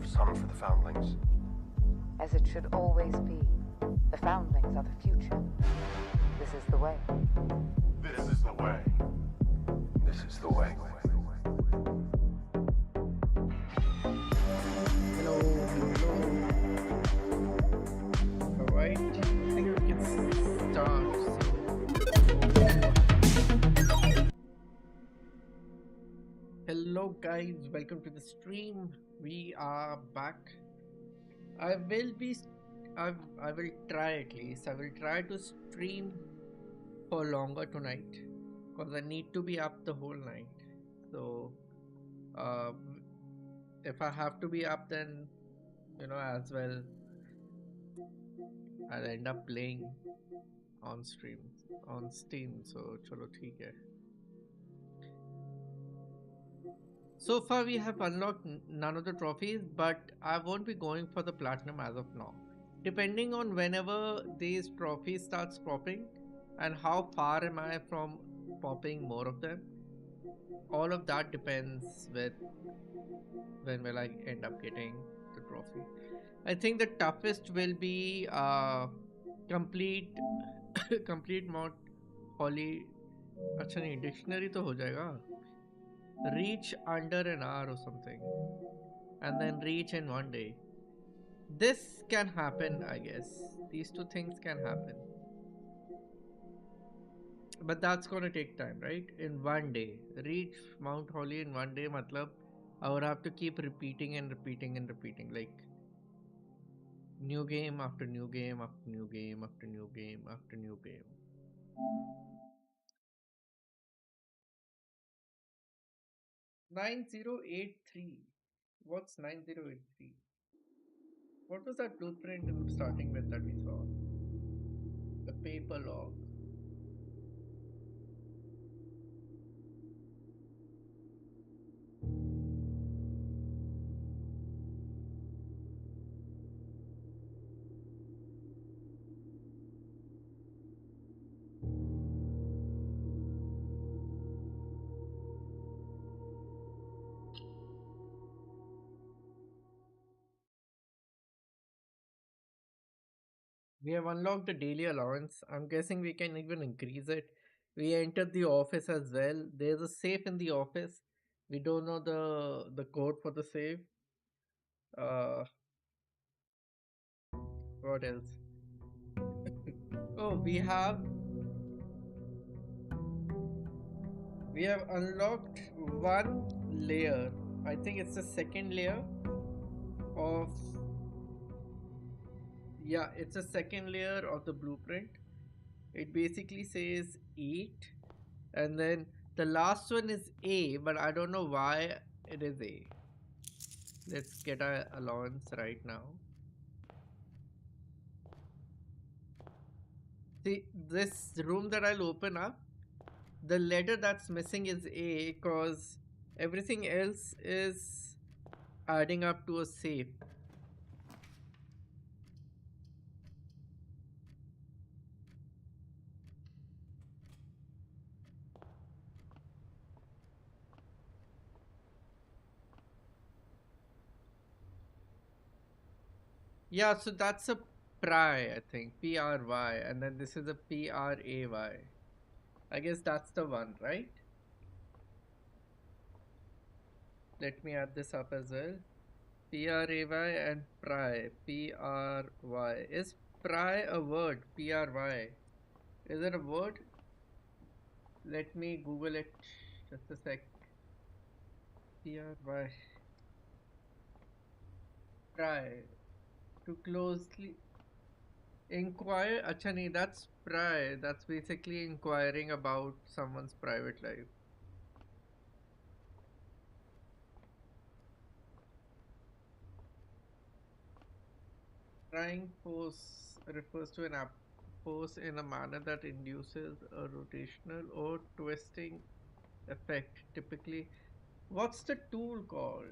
reserve some for the foundlings. As it should always be. The foundlings are the future. This is the way. This is the way. This is the way. Hello, hello. Alright, I think we can start. Hello guys, welcome to the stream. We are back. I will try at least. I will try to stream for longer tonight because I need to be up the whole night. So if I have to be up, then as well I'll end up playing on Steam. So chalo theek hai. So far we have unlocked none of the trophies, but I won't be going for the platinum as of now. Depending on whenever these trophies starts popping and how far am I from popping more of them, all of that depends with when will I end up getting the trophy. I think the toughest will be complete Mount Holly. अच्छा नहीं, dictionary तो हो जाएगा. Reach under an hour or something, and then reach in 1 day. This can happen, I guess. These two things can happen, but that's gonna take time, right? In 1 day, reach Mount Holly in 1 day. Matlab, I would have to keep repeating and repeating and repeating, like new game after new game after new game after new game after new game. $9083. What's 9083? What was that blueprint in starting with that we saw? The paper log. We have unlocked the daily allowance. I'm guessing we can even increase it. We entered the office as well. There's a safe in the office. We don't know the code for the safe. Uh, what else? Oh, we have unlocked one layer. I think it's the second layer of it's a second layer of the blueprint. It basically says 8, and then the last one is A, but I don't know why it is A. Let's get our allowance right now. See, this room that I'll open up, the letter that's missing is A because everything else is adding up to a safe. Yeah, so that's a pry, I think. P-R-Y, and then this is a P-R-A-Y. I guess that's the one, right? Let me add this up as well. P-R-A-Y and pry. P-R-Y. Is pry a word? P-R-Y. Is it a word? Let me Google it. Just a sec. P-R-Y. Pry. To closely inquire. Acha nahi, that's pry. That's basically inquiring about someone's private life. Prying pose refers to an pose in a manner that induces a rotational or twisting effect. Typically, what's the tool called?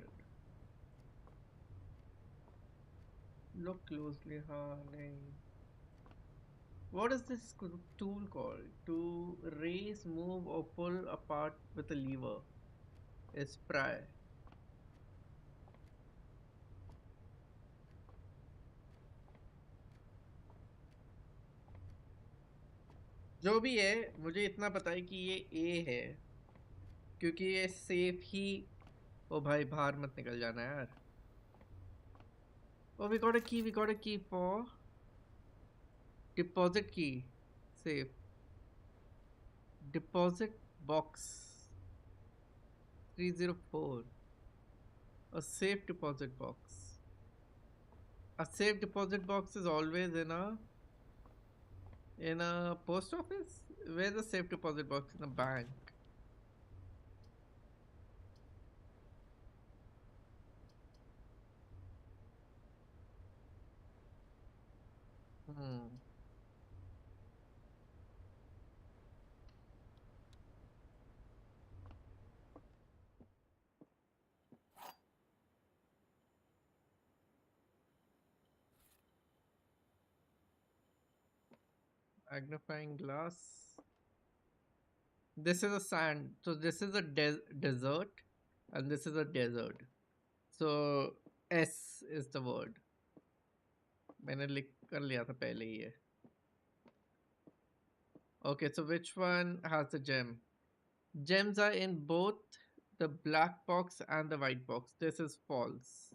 Look closely, What is this tool called? To raise, move, or pull apart with a lever is pry. जो भी है, मुझे इतना पता है कि ये ए है, क्योंकि ये सेफ ही। ओ भाई, बाहर मत निकल जाना यार। ओ, we got a key for deposit key. Safe. Deposit box 304. A safe deposit box. A safe deposit box is always in a post office. Where's a safe deposit box in a bank? Hmm. Magnifying glass. This is a sand. So this is a desert, and this is a desert. So S is the word. मैंने लिख कर लिया था पहले ही ये. Okay, so which one has the gem? Gems are in both the black box and the white box. This is false.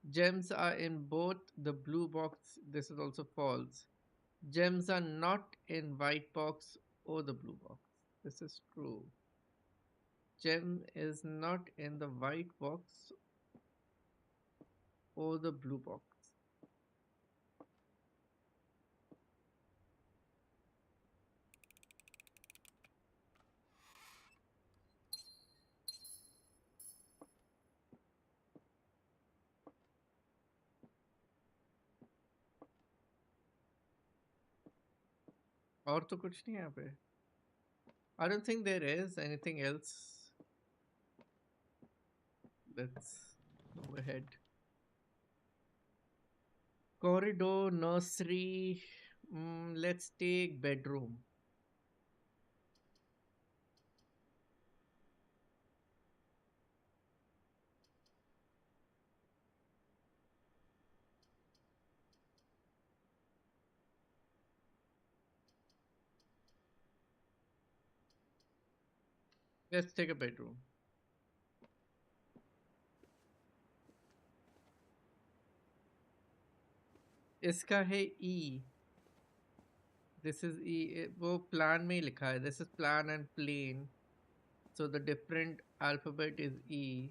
Gems are in both the blue box. This is also false. Gems are not in white box or the blue box. This is true. Gem is not in the white box or the blue box. और तो कुछ नहीं है यहाँ पे. I don't think there is anything else. Let's move ahead. Corridor, nursery. Let's take bedroom. Let's take a bedroom. इसका है E. This is E. वो plan में ही लिखा है. This is plan and plane. So the different alphabet is E.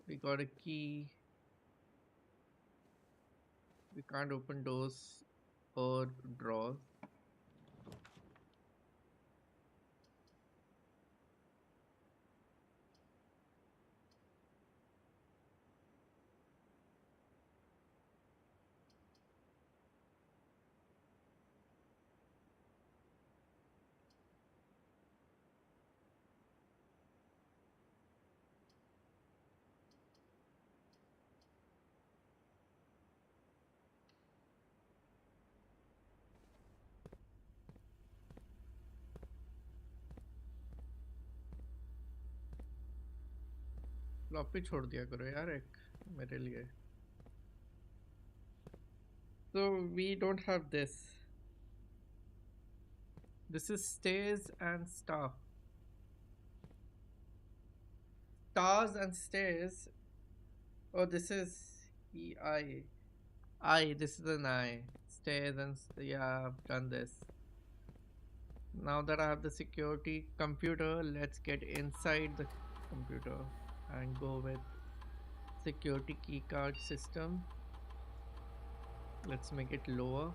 We got a key. We can't open doors or drawers. Floppy छोड़ दिया करो यार एक मेरे लिए. So we don't have this. This is stairs and stuff. Stars and stairs. Oh, this is EI. I. This is an I. Stairs and yeah, I've done this. Now that I have the security computer, let's get inside the computer and go with security keycard system. Let's make it lower.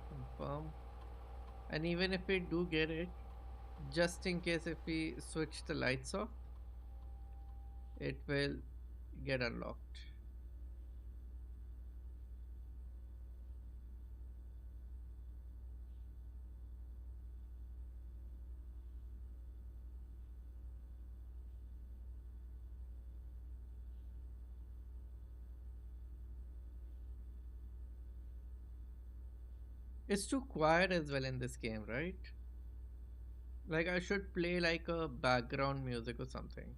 Confirm. And even if we do get it, just in case if we switch the lights off, it will get unlocked. It's too quiet as well in this game, right? Like I should play like a background music or something.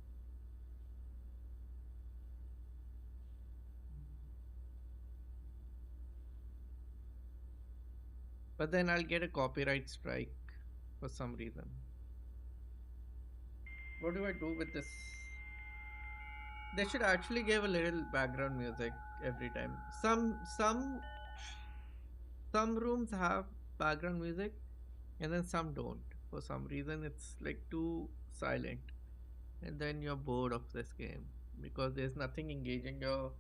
But then I'll get a copyright strike for some reason. What do I do with this? They should actually give a little background music every time. Some rooms have background music and then some don't. For some reason it's like too silent. And then you're bored of this game because there's nothing engaging your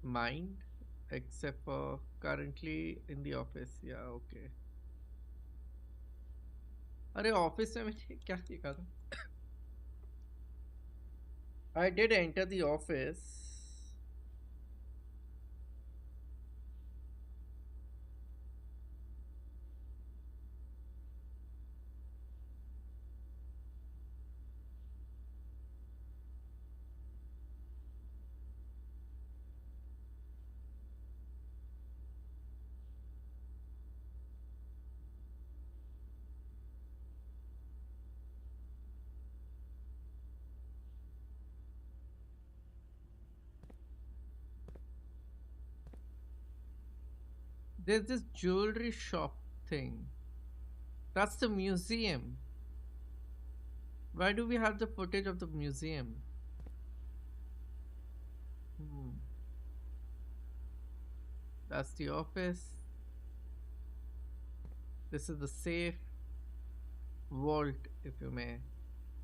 mind except for currently in the office. Yeah, okay. अरे office में मैंने क्या लिखा था? I did enter the office. There's this jewelry shop thing. That's the museum. Why do we have the footage of the museum? Hmm. That's the office. This is the safe vault, if you may.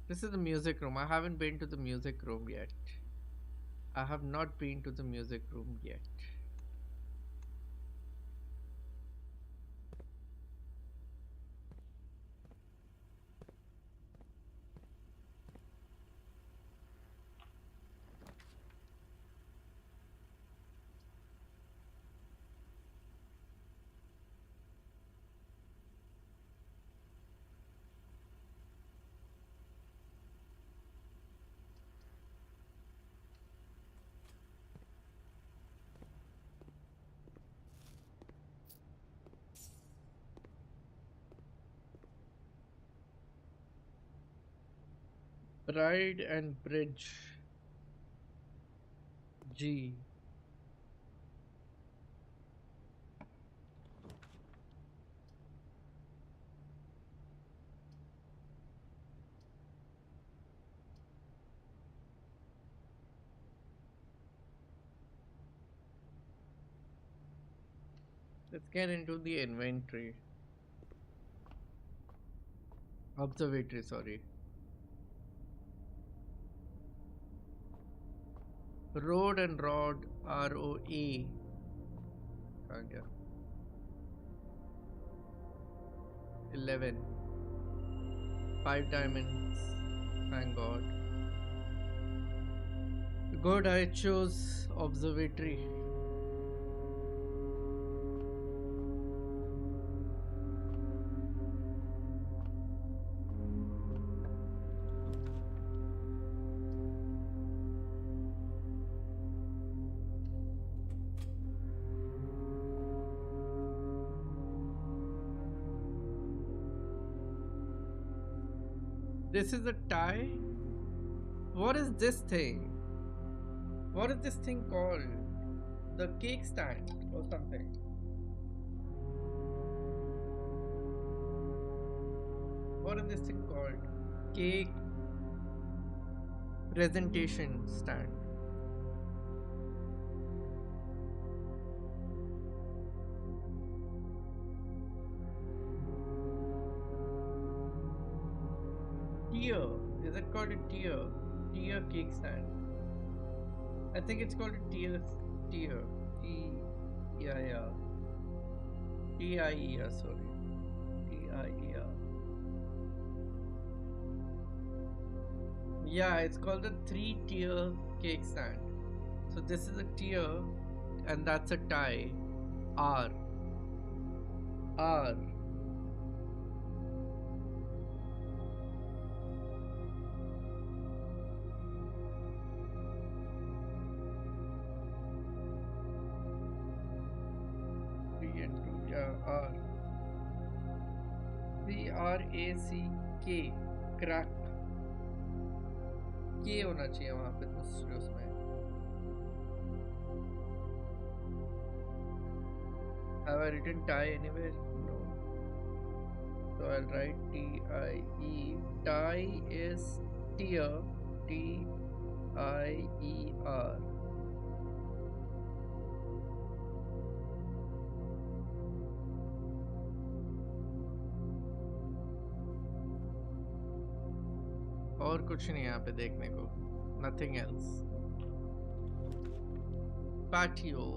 This is the music room. I haven't been to the music room yet. I have not been to the music room yet. Bride and Bridge G. Let's get into the inventory. Observatory, sorry. Road and Rod, ROE. कहाँ गया? 11. 5 diamonds. Thank God. Good, I chose observatory. This is a tie? What is this thing? What is this thing called? The cake stand or something? What is this thing called? Cake presentation stand. Tier. Is it called a tier? Tier cake stand. I think it's called a tier. Tier. Yeah. TIER, sorry. TIER. Yeah, it's called a 3-tier cake stand. So this is a tier and that's a tie. R. R. R. CRACK. Crack. K होना चाहिए वहाँ पे दूसरे उसमें. Have I written tie anywhere? No. So I'll write TIE. Tie is tier. TIER. और कुछ नहीं यहाँ पे देखने को. Nothing else. Patio.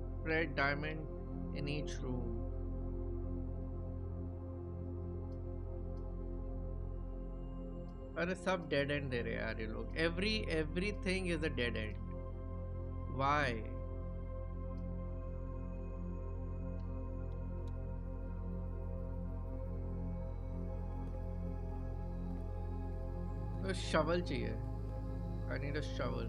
Spread diamond in each room. अरे सब डेड एंड दे रहे हैं यार ये लोग. Everything is a dead end. Why? तो shovel चाहिए. I need a shovel.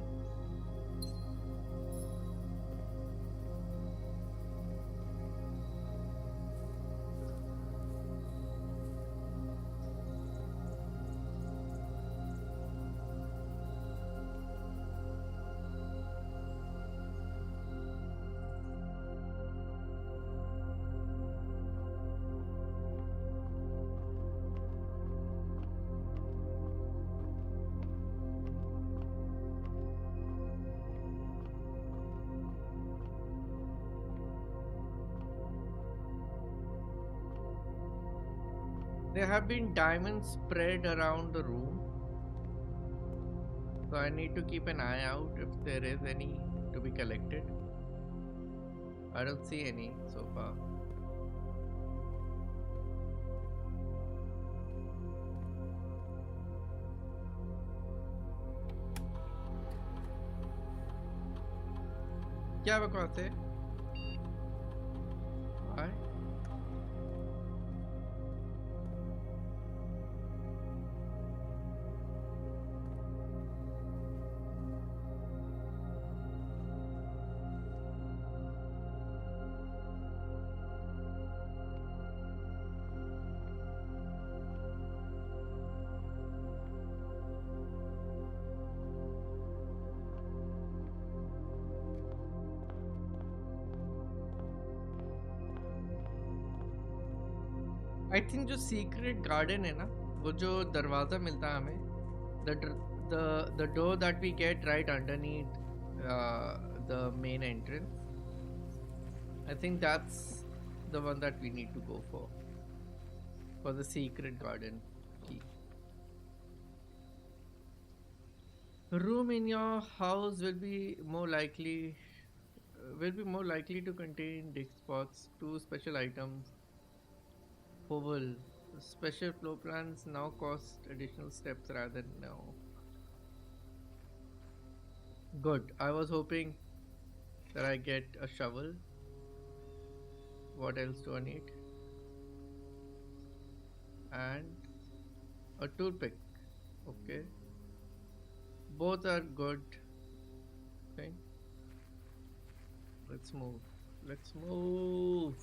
There have been diamonds spread around the room. So I need to keep an eye out if there is any to be collected. I don't see any so far. क्या बकवास है? Why? I think जो secret garden है ना, वो जो दरवाजा मिलता है हमें, the door that we get right underneath the main entrance, I think that's the one that we need to go for the secret garden key. Room in your house will be more likely to contain dig spots, 2 special items. Oval. Special floor plans now cost additional steps rather than now. Good. I was hoping that I get a shovel. What else do I need? And a toothpick. Okay. Both are good. Okay. Let's move. Let's move.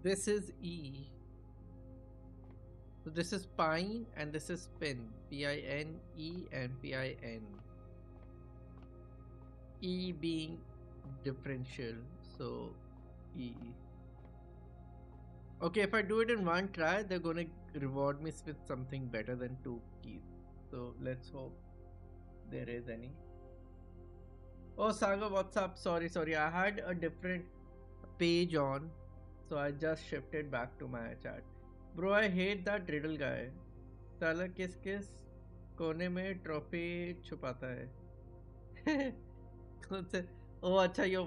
This is E. So this is pine and this is pin. PINE and PIN. E being differential. So E. Okay, if I do it in one try, they're gonna reward me with something better than 2 keys. So let's hope there is any. Oh, Saga, what's up? Sorry. I had a different page on, so I just shifted back to my chat. Bro, I hate that riddle guy. साला किस किस कोने में trophy छुपाता है? कौन से? ओ अच्छा, yo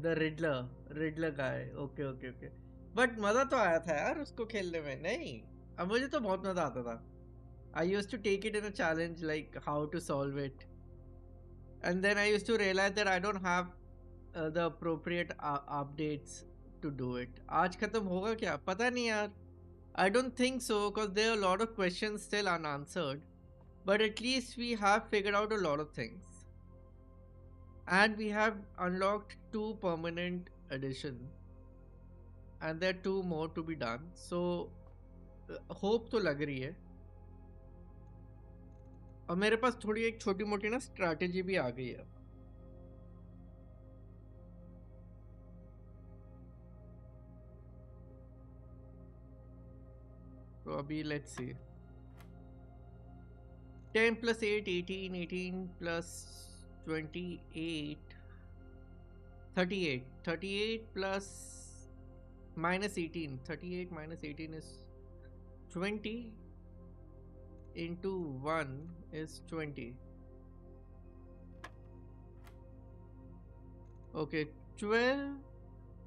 the Riddler guy. Okay. But मजा तो आया था यार उसको खेलने में. नहीं, अब मुझे तो बहुत मजा आता था. I used to take it in a challenge, like how to solve it, and then I used to realize that I don't have the appropriate updates to do it. आज खत्म होगा क्या पता नहीं यार. I don't think so, because there are a lot of questions still unanswered, but at least we have figured out a lot of things, and we have unlocked 2 permanent editions, and there are 2 more to be done. So hope तो लग रही है. और मेरे पास थोड़ी एक छोटी मोटी ना स्ट्रैटेजी भी आ गई है. तो अभी let's see. 10 plus 8 18, 18 plus 28 38, 38 plus minus 18, 38 minus 18 is 20, into 1 is 20. Okay, 12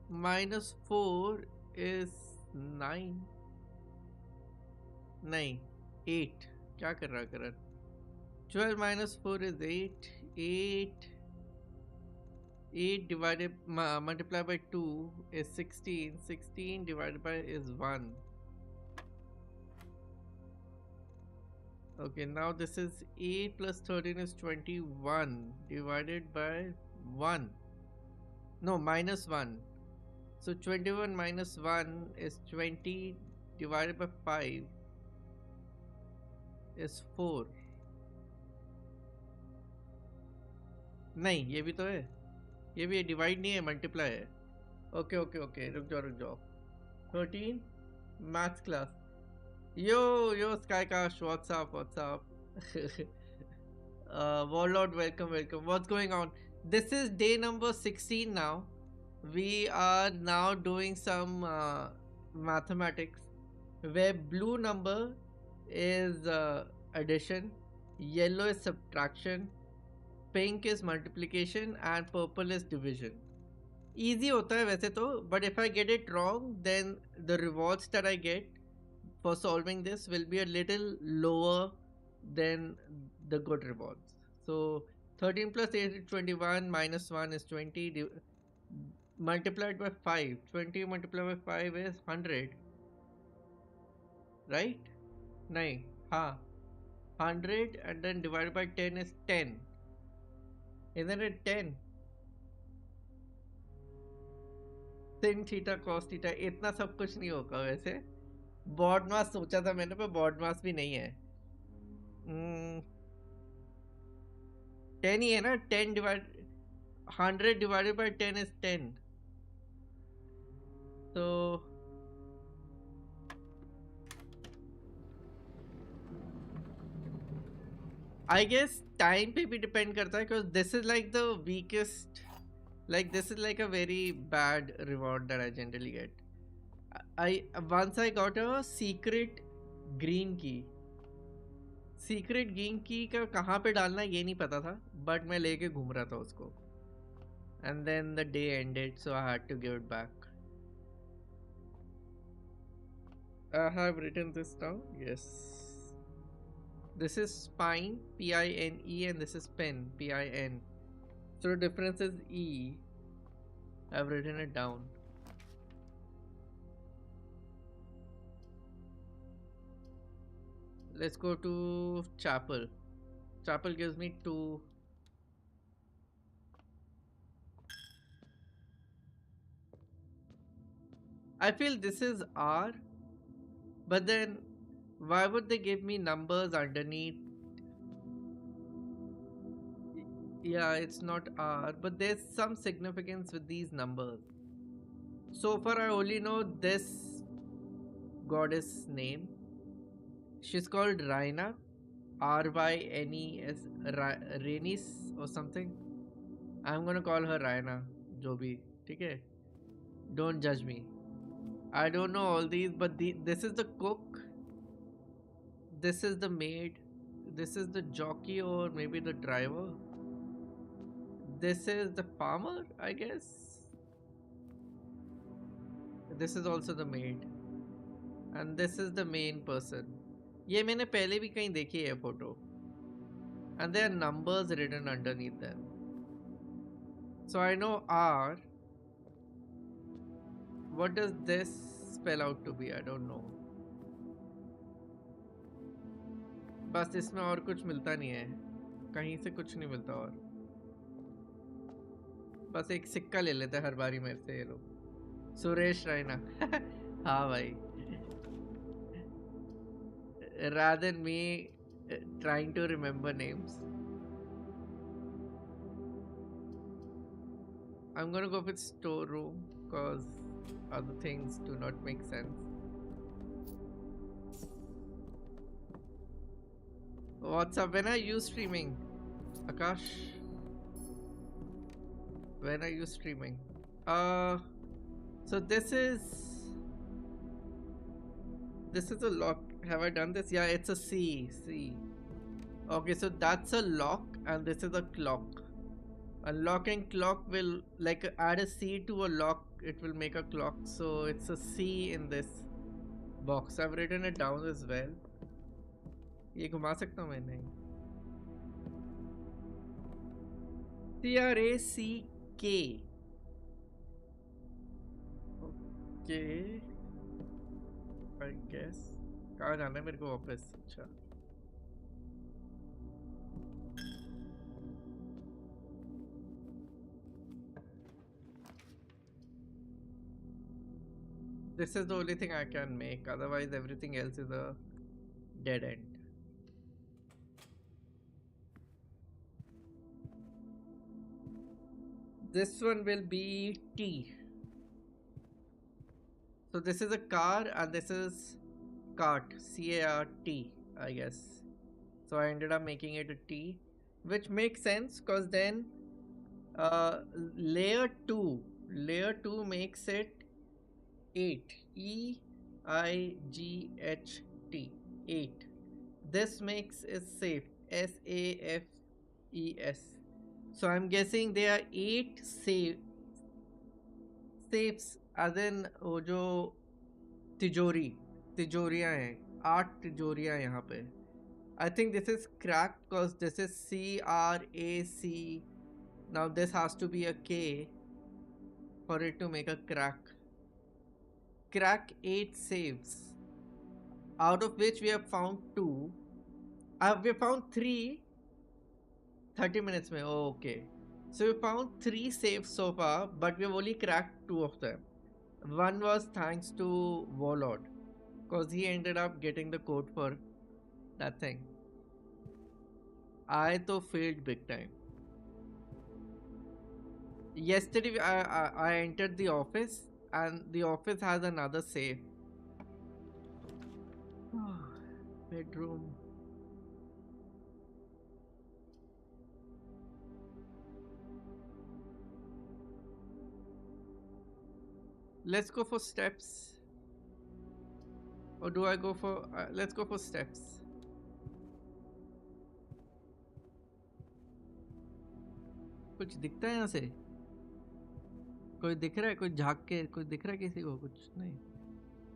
minus 4 is 9. 8. क्या कर रहा है करण? 12 minus 4 is 8. 8 divided multiplied by 2 is 16. 16 divided by is 1. Okay, now this is 8 plus 13 is 21 divided by 1. No, minus 1. So 21 minus 1 is 20 divided by 5 is 4. नहीं, ये भी तो है. ये भी डिवाइड नहीं है, मल्टीप्लाई है. ओके रुक जाओ. 13 maths class. Yo Skycast, what's up. Warlord, welcome. What's going on? This is day number 16 now. We are now doing some mathematics where blue number is addition, yellow is subtraction, pink is multiplication, and purple is division. Easy होता है वैसे तो, but if I get it wrong, then the rewards that I get for solving this will be a little lower than the good rewards. So 13 plus 8 is 21, minus 1 is 20, multiplied by 5. 20 multiplied by 5 is 100. Right? नहीं, हाँ. 100 and then divided by 10 is 10. Isn't it 10? Sin theta, cos theta, इतना सब कुछ नहीं होगा वैसे. Baud मास सोचा था मैंने, पर बॉड मास भी नहीं है. 10 ही है ना. 10 divide 100 divided by 10 is 10. So I guess time पे भी depend करता है, because this is like the weakest, like this is like a very bad reward that I generally get. Once I got a secret green key. Secret green key का कहाँ पे डालना है ये नहीं पता था, but मैं लेके घूम रहा था उसको. And then the day ended, so I had to give it back. I have written this down. Yes. This is spine, P-I-N-E, and this is pen, P-I-N. So the difference is E. I've written it down. Let's go to chapel. Chapel gives me 2. I feel this is R, but then why would they give me numbers underneath? Yeah, it's not R, but there's some significance with these numbers. So far I only know this goddess name. She's called Rhyna, R-Y-N-E-S, Rhaenys or something. I'm gonna call her Raina, जो भी, ठीक है? Don't judge me. I don't know all these, but this is the cook, this is the maid, this is the jockey or maybe the driver. This is the farmer, I guess. This is also the maid. And this is the main person. ये मैंने पहले भी कहीं देखी है photo. And there are numbers written underneath them. So I know R. What does this spell out to be? I don't know. बस इसमें और कुछ मिलता नहीं है. कहीं से कुछ नहीं मिलता और. बस एक सिक्का ले लेते हैं हर बारी मेरे से ये लोग. सुरेश रायना. हाँ भाई. Rather than me trying to remember names. I'm gonna go with storeroom because other things do not make sense. What's up? When are you streaming? Akash? When are you streaming? So this is a lock. Have I done this? Yeah, it's a C. Okay, so that's a lock and this is a clock. A lock and clock will, like, add a C to a lock, it will make a clock. So it's a C in this box. I've written it down as well. ये घुमा सकता हूँ मैं? नहीं. CRACK. Okay, I guess. कहाँ जाना है मेरे को वापस? अच्छा. This is the only thing I can make, otherwise everything else is a dead end. This one will be T. So this is a car and this is cart, C-A-R-T, I guess. So I ended up making it a T, which makes sense because then layer 2 makes it 8, E-I-G-H-T, 8. This makes it safe, S-A-F-E-S. So I'm guessing there are 8 safes, as in वो जो तिजोरियाँ हैं, 8 तिजोरियाँ यहाँ पे. I think this is cracked because this is C-R-A-C. Now this has to be a K for it to make a crack. Crack 8 safes, out of which we have found 2. We found 3 30 minutes mein. Oh, okay. So we found 3 safes so far, but we have only cracked 2 of them. One was thanks to Warlord, because he ended up getting the code for that thing. I though failed big time. Yesterday I entered the office and the office has another safe. Bedroom. Let's go for steps. Or do I go for... let's go for steps. कुछ दिखता है यहाँ से? कोई दिख रहा है? कोई झाँक के कोई दिख रहा है किसी को? कुछ नहीं.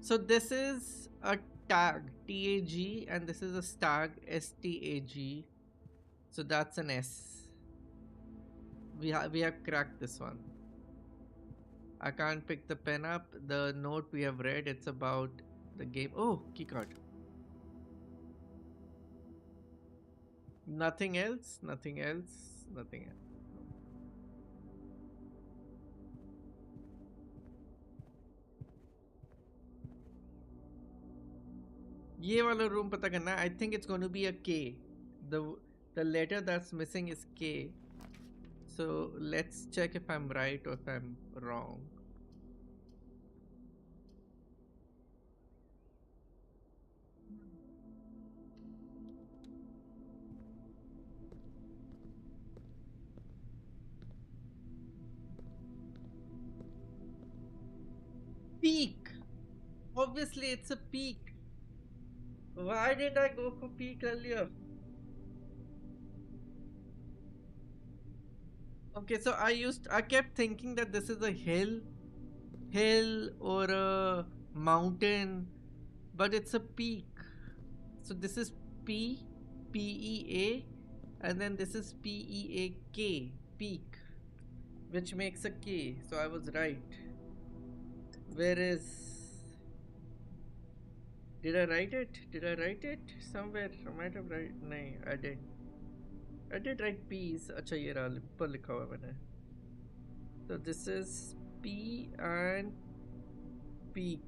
So this is a tag, T-A-G, and this is a stag, S-T-A-G. So that's an S. We have cracked this one. I can't pick the pen up. The note we have read, it's about the game. Oh, keycard. Nothing else, nothing else, nothing else. ये वाला room पता करना. I think it's going to be a K. The letter that's missing is K. So let's check if I'm right or if I'm wrong. Peak. Obviously, it's a peak. Why did I go for peak earlier? Okay, so I kept thinking that this is a hill or a mountain, but it's a peak. So this is P, P-E-A, and then this is P-E-A-K, peak, which makes a K. So I was right. Where is? Did I write it? Did I write it somewhere? I might have write. No, I did. I did write P's. अच्छा ये रहा ऊपर लिखा हुआ है मैंने. So this is P and peak.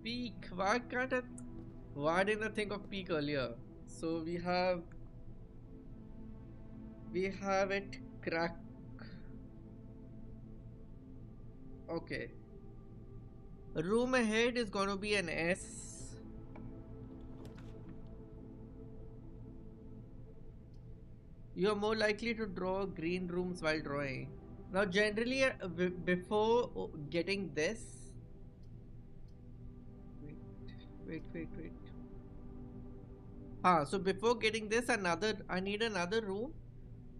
Peak. Why can't I? Why didn't I think of peak earlier? So we have it crack. Okay. Room ahead is gonna be an S. You are more likely to draw green rooms while drawing. Now, generally, before getting this, wait. So before getting this, I need another room,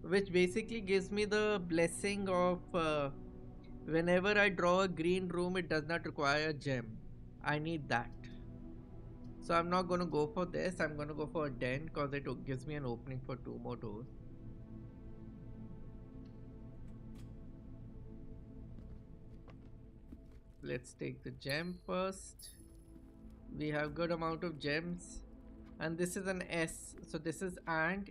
which basically gives me the blessing of whenever I draw a green room, it does not require a gem. I need that. So I'm not gonna go for this. I'm gonna go for a den because it gives me an opening for 2 more doors. Let's take the gem first. We have good amount of gems, and this is an S. So this is and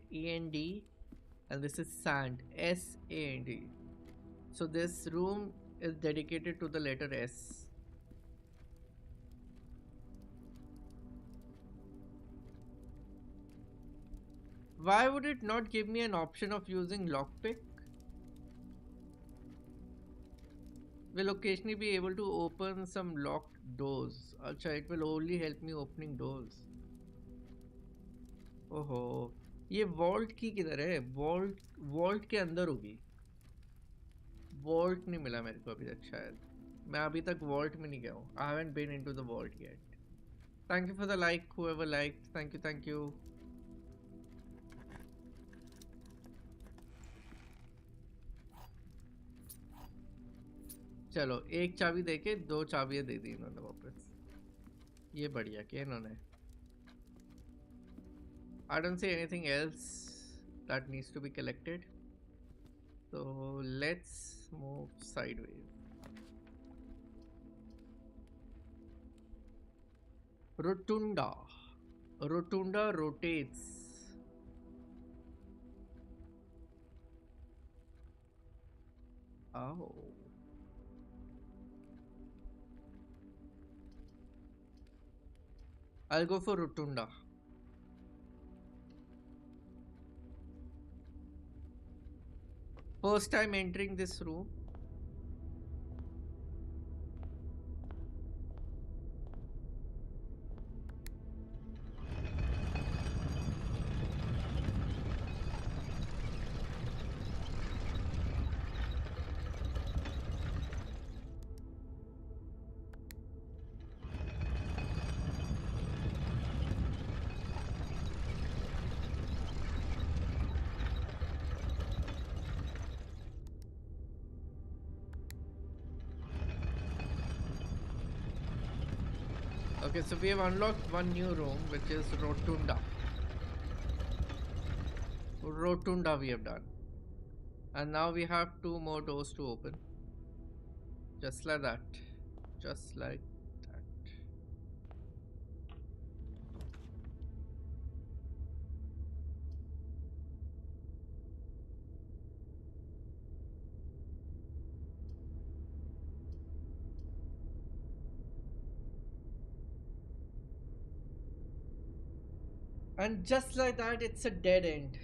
and this is sand, S-A-N-D. So this room is dedicated to the letter S. Why would it not give me an option of using lockpick? Will occasionally be able to open some locked doors. Acha, it will only help me opening doors. ओहो, ये vault की किधर है? Vault के अंदर होगी. Vault नहीं मिला मेरे को अभी तक शायद. मैं अभी तक वॉल्ट में नहीं गया हूँ. I haven't been into the vault yet. Thank you for the like, whoever liked. Thank you. चलो एक चाबी देके 2 चाबियां दे दी इन्होंने वापस. ये बढ़िया कि इन्होंने. I don't see anything else that needs to be collected. So let's move sideways. Rotunda. Rotunda rotates. Oh. I'll go for Rotunda. First time entering this room. Okay, so we have unlocked one new room, which is Rotunda. Rotunda we have done. And now we have 2 more doors to open. Just like that. Just like that. And just like that, it's a dead end.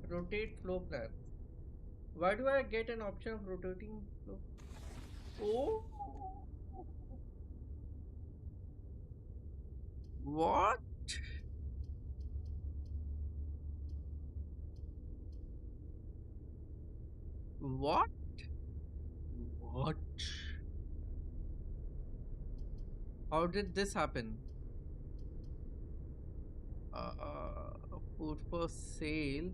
Rotate floor plan. Why do I get an option of rotating floor? Oh! What? What? What? How did this happen? Food for sale.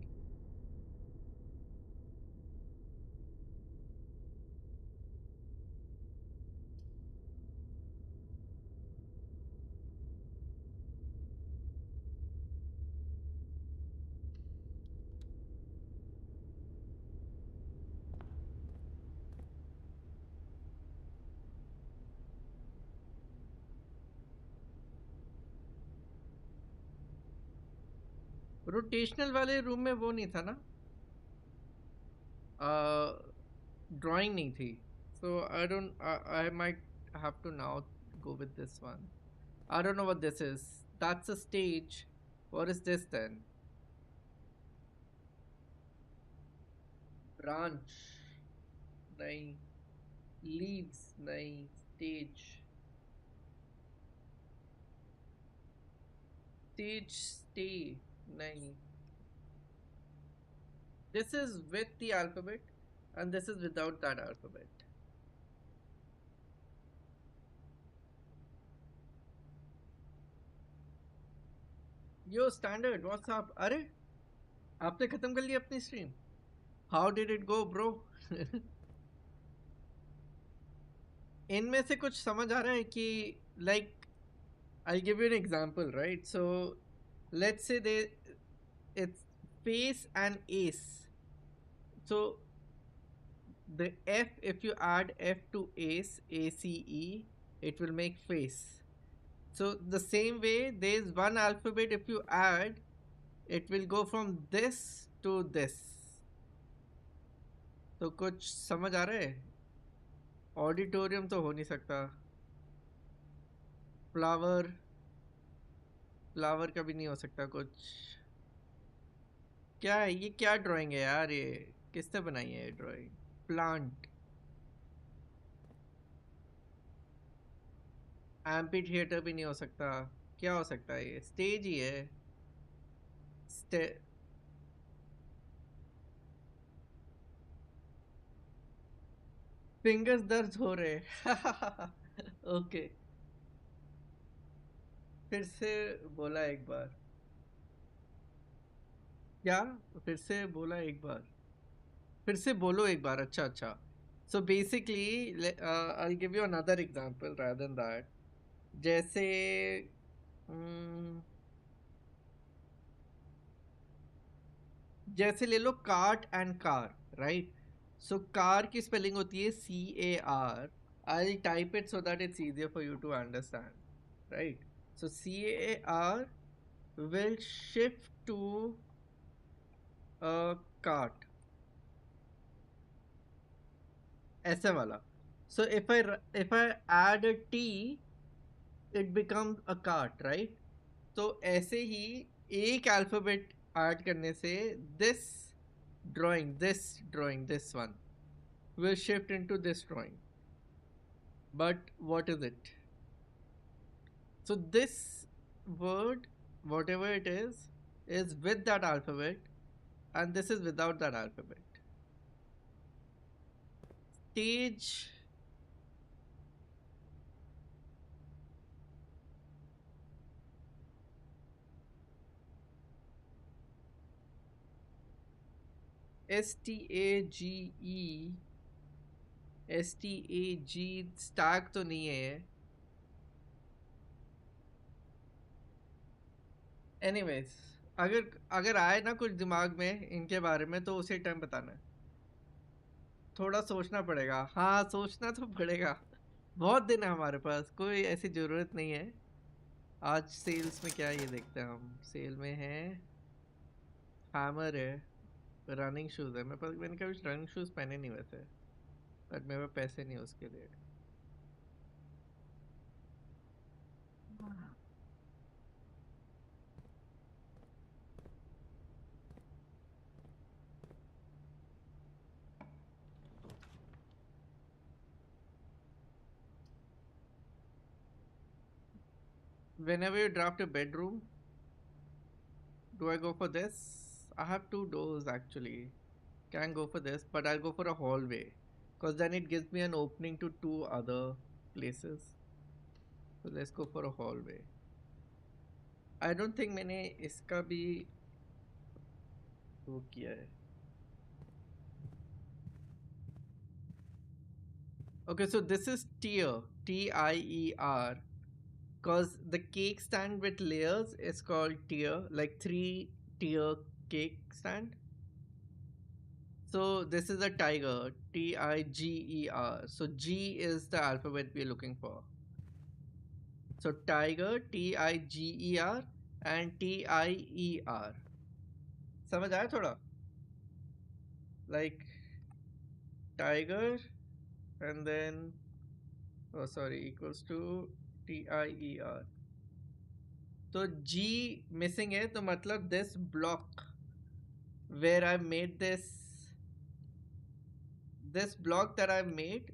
Rotational वाले room में वो नहीं था ना? Drawing नहीं थी. So I might have to now go with this one. I don't know what this is. That's a stage. What is this then? Branch. नहीं. Leaves. नहीं. Stage. Stage stay. नहीं. This is with the alphabet and this is without that alphabet. Yo standard, what's up? अरे आपने खत्म कर लिया अपनी stream? How did it go, bro? इनमें से कुछ समझ आ रहा है कि like I'll give you an example, right? So let's say it's face and ace. So the F, if you add F to ace, ACE, it will make face. So the same way, there's one alphabet, if you add, it will go from this to this. तो कुछ समझ आ रहा है? Auditorium तो हो नहीं सकता. Flower का भी नहीं हो सकता कुछ. क्या है ये? क्या ड्राइंग है यार ये? किसने बनाई है ये ड्राइंग? प्लांट. एम्पी थिएटर भी नहीं हो सकता. क्या हो सकता है ये? स्टेज ही है. फिंगर्स दर्द हो रहे. ओके. फिर से बोला एक बार. क्या? फिर से बोला एक बार. फिर से बोलो एक बार. अच्छा अच्छा. So basically, I'll give you another example rather than that. जैसे जैसे ले लो cart and car, right? So car की स्पेलिंग होती है CAR. I'll type it so that it's easier for you to understand, right? So CAR will shift to a cart. ऐसे वाला. So if I add a T, it becomes a cart, right? तो ऐसे ही एक alphabet add करने से this drawing, this one will shift into this drawing. But what is it? So this word, whatever it is with that alphabet, and this is without that alphabet. Stage. STAG Stag तो नहीं है. Anyways, अगर आए ना कुछ दिमाग में इनके बारे में तो उसी टाइम बताना है. थोड़ा सोचना पड़ेगा. हाँ सोचना तो पड़ेगा. बहुत दिन है हमारे पास, कोई ऐसी ज़रूरत नहीं है. आज सेल्स में क्या ये देखते हैं हम. सेल में है हैमर है, रनिंग शूज़ है. मैंने कभी रनिंग शूज़ पहने नहीं वैसे, बट मेरे पास पैसे नहीं उसके लिए. Whenever you draft a bedroom, do I go for this? I have two doors actually. Can go for this, but I'll go for a hallway because then it gives me an opening to two other places. So let's go for a hallway. I don't think मैंने इसका भी वो किया है. Okay, so this is tier, T-I-E-R, because the cake stand with layers is called tier, like 3-tier cake stand. So this is a tiger, T-I-G-E-R. So G is the alphabet we're looking for. So tiger, T-I-G-E-R and T-I-E-R. समझ आया थोड़ा? Like tiger and then equals to T-I-E-R. तो G missing है तो मतलब this block where I made this block that I've made,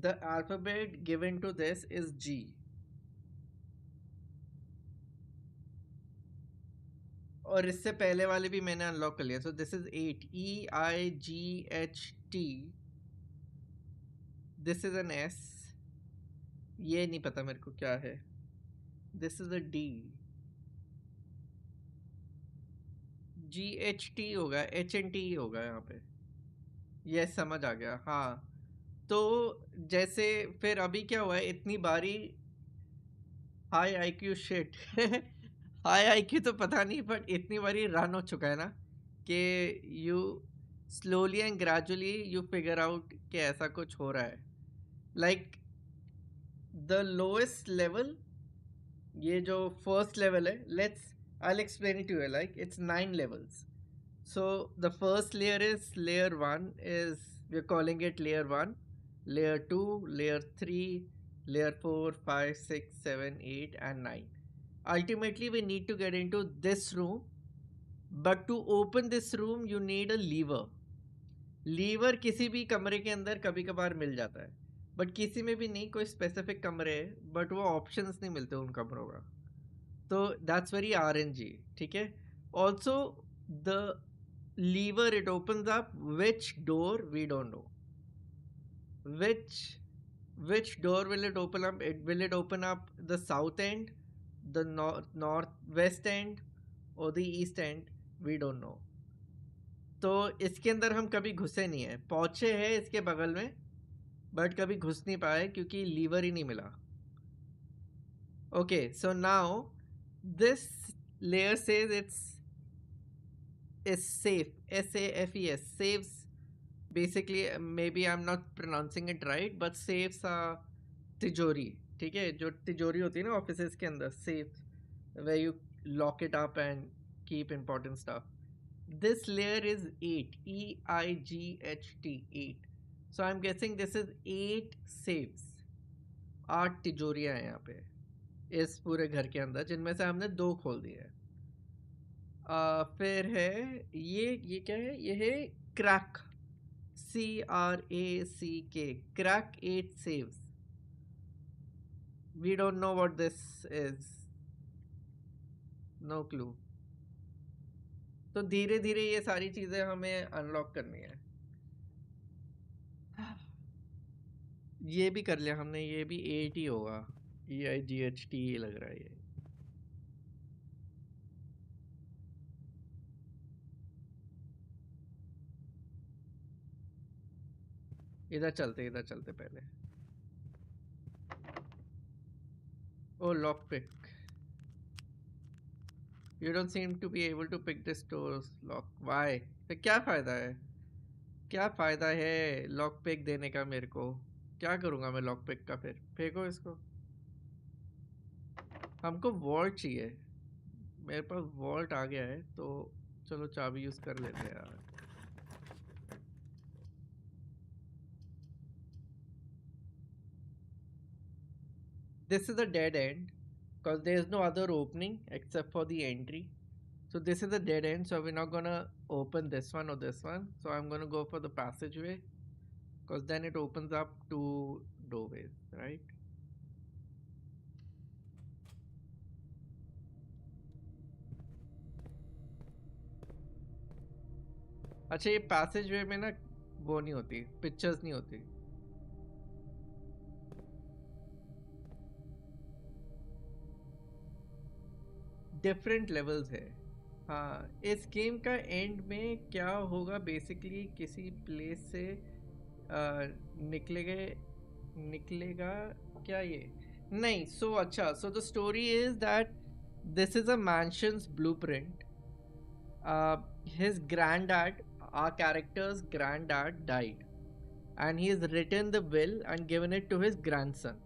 the alphabet given to this is G. और इससे पहले वाले भी मैंने अनलॉक कर लिया. So this is 8, E-I-G-H-T. This is an S. ये नहीं पता मेरे को क्या है. This is a D. G-H-T होगा, H-N-T होगा यहाँ पे. ये समझ आ गया. हाँ, तो जैसे फिर अभी क्या हुआ है, इतनी बारी high IQ shit high IQ तो पता नहीं, बट इतनी बारी रन हो चुका है ना कि you slowly and gradually you figure out कि ऐसा कुछ हो रहा है. लाइक द लोएस्ट लेवल, ये जो फर्स्ट लेवल है, let's I explain it to you. Like it's 9 levels. So the first layer is layer 1, is we're calling it layer 1, layer 2, layer 3, layer 4, 5, 6, 7, 8 and 9. Ultimately we need to get into this room, but to open this room you need a lever. Lever किसी भी कमरे के अंदर कभी कभार मिल जाता है, but किसी में भी नहीं. कोई स्पेसिफिक कमरे है बट वो ऑप्शंस नहीं मिलते उन कमरों का. तो दैट्स वेरी RNG. ठीक है. Also the lever, it opens up which door we don't know. Which door will it open up? Will it open up the south end, the northwest end or the east end? We don't know. तो इसके अंदर हम कभी घुसे नहीं है. पहुंचे हैं इसके बगल में बट कभी घुस नहीं पाए क्योंकि लीवर ही नहीं मिला. Okay, so now this layer says it's is safe, SAFES, saves. Basically maybe I'm not pronouncing it right, but saves are तिजोरी. ठीक है, जो तिजोरी होती है ना ऑफिसेस के अंदर, safe where you lock it up and keep important stuff. This layer is 8, EIGHT, 8. So I'm guessing this is 8 safes. 8 तिजोरियां हैं यहाँ पे इस पूरे घर के अंदर, जिनमें से हमने 2 खोल दिए हैं. फिर है ये क्या है, ये है crack, CRACK, crack 8 saves. We don't know what this is, no clue. तो धीरे धीरे ये सारी चीजें हमें अनलॉक करनी है. ये भी कर लिया हमने, ये भी 8 ही होगा, EIGHT लग रहा है ये. इधर चलते पहले. Oh lock pick. You don't seem to be able to pick this door's lock. Why? तो क्या फायदा है लॉक पिक देने का मेरे को? क्या करूँगा मैं लॉक पिक का? फिर फेंको इसको. हमको वॉल्ट चाहिए. मेरे पास वॉल्ट आ गया है तो चलो चाबी यूज कर लेते हैं यार. This is a dead end because there is no other opening except for the entry. So this is a dead end, so we're not gonna open this one or this one. So I'm gonna go for the passageway because then it opens up 2 doorways, right? अच्छा, ये passageway में ना वो नहीं होती, pictures नहीं होती। Different levels है। हाँ, इस गेम का एंड में क्या होगा, बेसिकली किसी प्लेस से निकलेगा निकलेगा क्या ये? नहीं, सो अच्छा, so the story is that this is a mansion's blueprint. His granddad, our character's granddad, died, and he has written the will and given it to his grandson.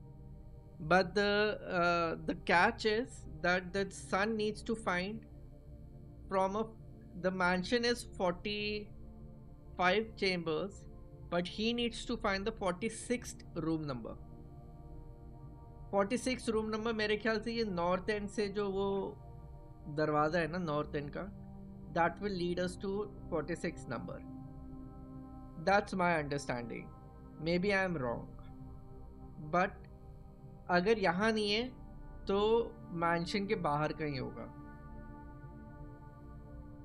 But the catch is that the son needs to find from a the mansion is 45 chambers, but he needs to find the 46th room number. 46 room number मेरे ख्याल से ये north and से जो वो दरवाज़ा है ना नॉर्थ एंड का, that will lead us to 46 number. That's my understanding, maybe I am wrong, but अगर यहाँ नहीं है तो मैंशन के बाहर कहीं होगा.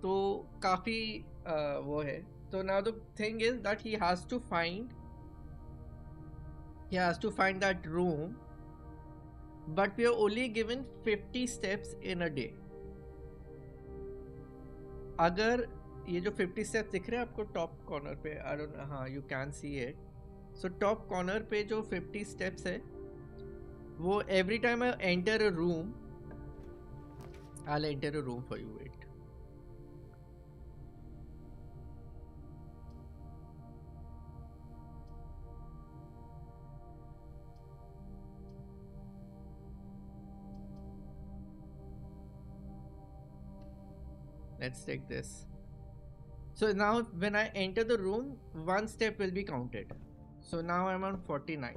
तो काफ़ी वो है. तो now the thing is that he has to find that room, but we are only given 50 steps in a day. अगर ये जो 50 steps दिख रहे हैं आपको टॉप कॉर्नर पे, आई डोंट, हाँ you can see it. So top corner पे जो 50 steps है वो every time I enter a room, I will enter a room for you. Wait, let's take this. So now when I enter the room, one step will be counted. So now I'm on 49.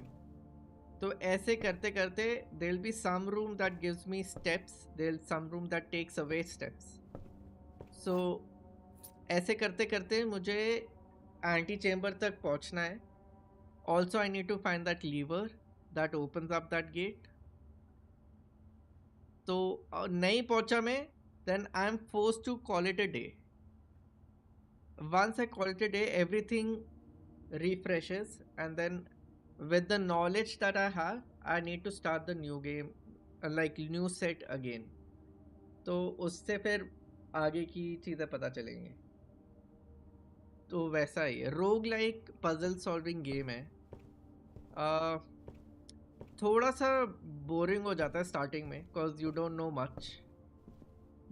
तो ऐसे करते करते there will be some room that gives me steps, there will some room that takes away steps. So ऐसे करते करते मुझे anti chamber तक पहुंचना है. Also I need to find that lever that opens up that gate. तो नहीं पहुंचा मैं, then I'm forced to call it a day. Once I call it a day, everything refreshes, and then with the knowledge that I have, I need to start the new game, like new set again. तो उससे फिर आगे की चीज़ें पता चलेंगी. तो वैसा ही है, रोग लाइक पजल सॉल्विंग गेम है. थोड़ा सा बोरिंग हो जाता है स्टार्टिंग में, because you don't know much.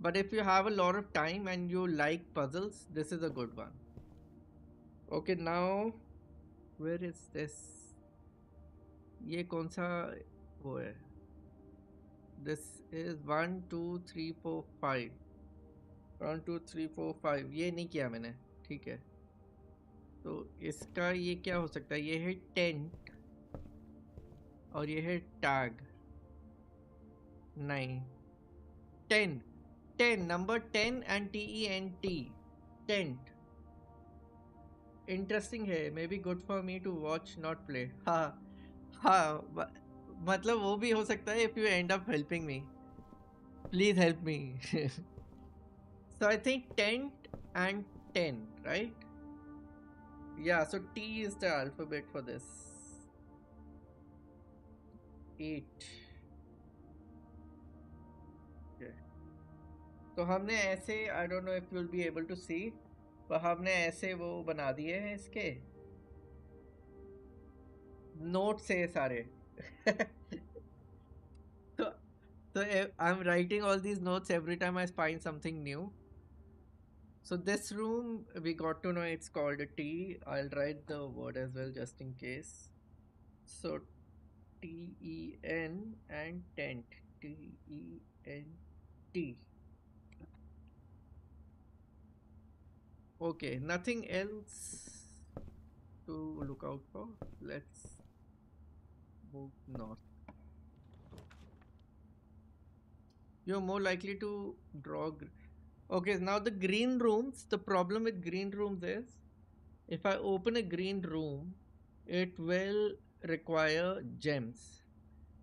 But if you have a lot of time and you like puzzles, this is a good one. Okay, now where is this? ये कौन सा वो है? This is 1 2 3 4 5. 1 2 3 4 5. ये नहीं किया मैंने, ठीक है. तो इसका ये क्या हो सकता है? ये है टेंट और ये है टैग. नहीं, 10 number 10 and TENT, tent. Interesting है, maybe good for me to watch not play. हाँ, मतलब वो भी हो सकता है if you end up helping me. Please help me. So I think tent and 10, right? Yeah, so T is the alphabet for this. 8. तो हमने ऐसे, I don't know if you will be able to see, पर हमने ऐसे वो बना दिए हैं इसके नोट से सारे. तो I am writing all these notes every time I find something new. So this room we got to know it's called a T. I'll write the word as well just in case. So TEN and tent. TENT. Okay, nothing else to look out for. Let's move north. You're more likely to draw. Okay, now the green rooms. The problem with green rooms is if I open a green room, it will require gems.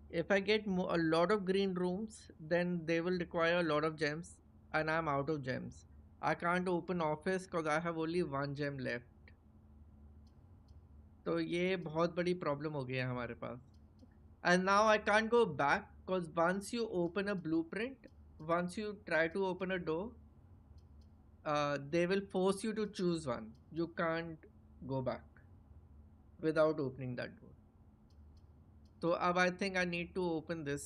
If I get a lot of green rooms, then they will require a lot of gems, and I'm out of gems. I can't open office because I have only 1 gem left. तो ये बहुत बड़ी problem हो गई है हमारे पास. And now I can't go back because once you open a blueprint, once you try to open a door, they will force you to choose one. You can't go back without opening that door. So अब I think I need to open this.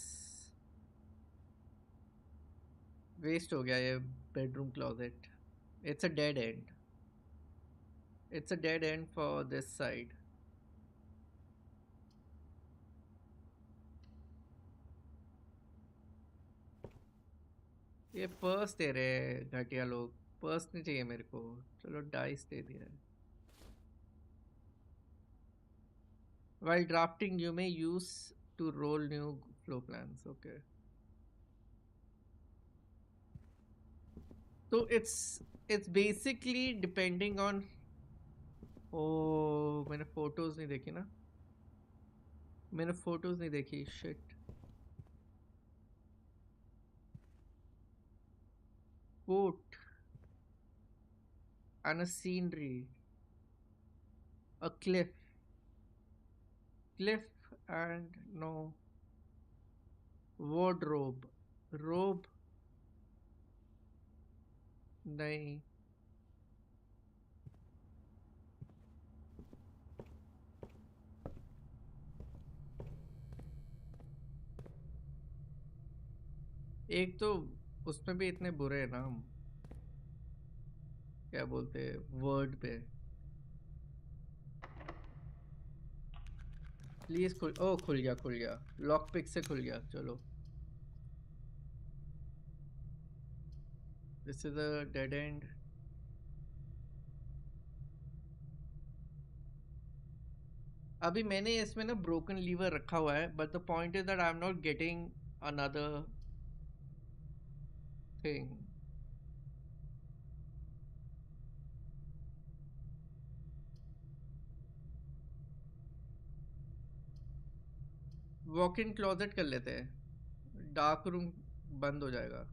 Waste हो गया ये bedroom closet. It's a dead end. It's a dead end for this side. ये purse दे रहे हैं घटिया लोग. Purse नहीं चाहिए मेरे को. चलो डाइस दे दिया है. While drafting, you may use to roll new floor plans. Okay. So it's basically depending on. Oh, मैंने photos नहीं देखी ना. मैंने photos नहीं देखी. Shit. Coat and a scenery. A cliff. Cliff and no. Wardrobe. Robe. नहीं. एक तो उसमें भी इतने बुरे नाम. क्या बोलते हैं वर्ड पे. प्लीज खुल. ओ खुल गया. लॉक पिक से खुल गया. चलो. This is a dead and. अभी मैंने इसमें ना ब्रोकन लीवर रखा हुआ है. But the point is that I am not getting another thing. Walk in closet कर लेते हैं. डार्क रूम बंद हो जाएगा.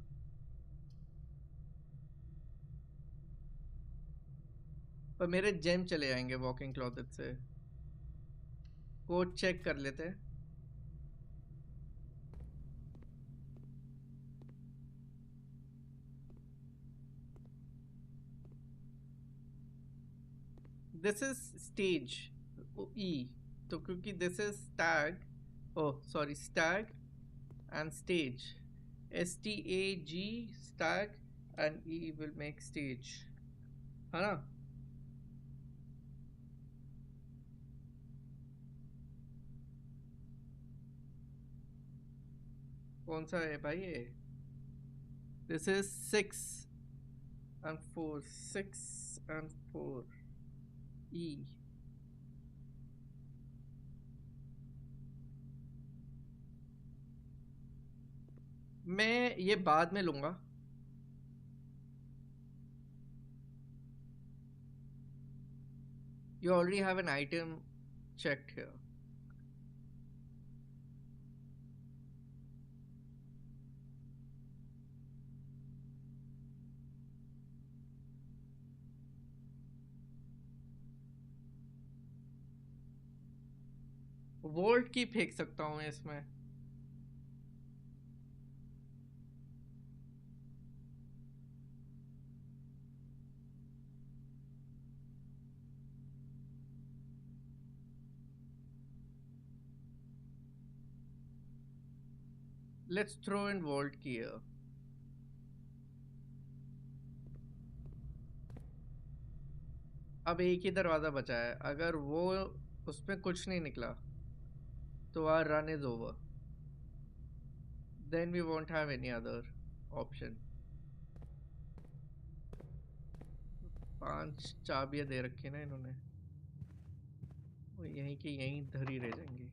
पर मेरे जेम चले जाएंगे वॉक इन क्लोजेट से. कोड चेक कर लेते हैं. दिस इज स्टेज ई. तो क्योंकि this is Stag. Oh sorry Stag and stage. STAG stag and E will make stage. है ना. कौन सा है भाई ये. This is 6 and 4. 6 and 4. E. मैं ये बाद में लूंगा. You already have an item checked here. Volt की फेंक सकता हूँ इसमें. Let's throw in vault key here. अब एक ही दरवाजा बचा है. अगर वो उसमें कुछ नहीं निकला तो our run is over. Then we won't have any other option. 5 चाबियां दे रखी ना इन्होंने. वो यहीं की यहीं धरी रह जाएंगी.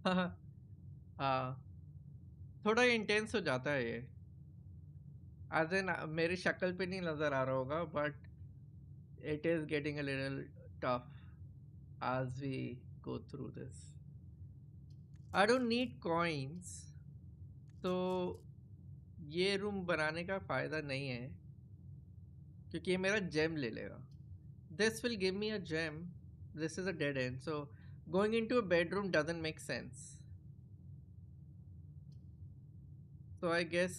हाँ थोड़ा इंटेंस हो जाता है ये. एज इन मेरी शक्ल पे नहीं नजर आ रहा होगा but it is getting a little tough. as we go through this. I don't need coins, तो ये रूम बनाने का फायदा नहीं है क्योंकि ये मेरा जेम ले लेगा. This will give me a gem. This is a dead end, so going into a bedroom doesn't make sense. So I guess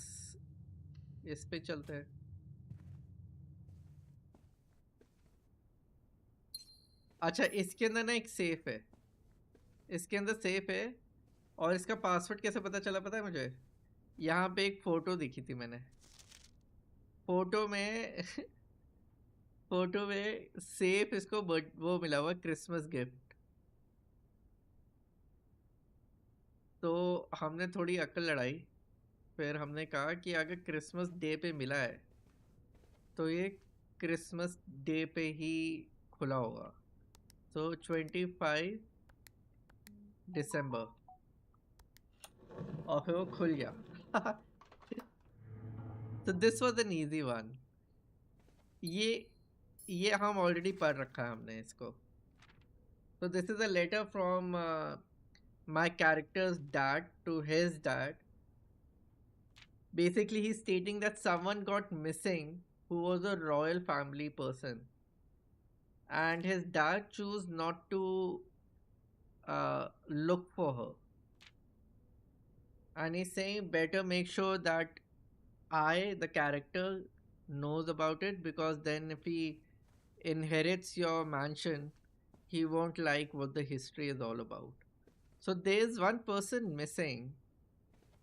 इस पे चलते हैं. अच्छा, इसके अंदर ना एक सेफ है. इसके अंदर सेफ है. और इसका पासवर्ड कैसे पता चला पता है मुझे? यहाँ पे एक फोटो दिखी थी मैंने. फोटो में फोटो में सेफ इसको वो मिला हुआ क्रिसमस गिफ्ट. तो हमने थोड़ी अक्ल लड़ाई. फिर हमने कहा कि अगर क्रिसमस डे पे मिला है तो ये क्रिसमस डे पे ही खुला होगा. तो 25 दिसंबर. और फिर वो खुल गया. तो this was an easy one. ये हम ऑलरेडी पढ़ रखा है हमने इसको. तो this is a letter from my character's dad to his dad. Basically, he's stating that someone got missing who was a royal family person, and his dad chose not to look for her. And he's saying better make sure that the character, knows about it, because then if he inherits your mansion, he won't like what the history is all about. So there's one person missing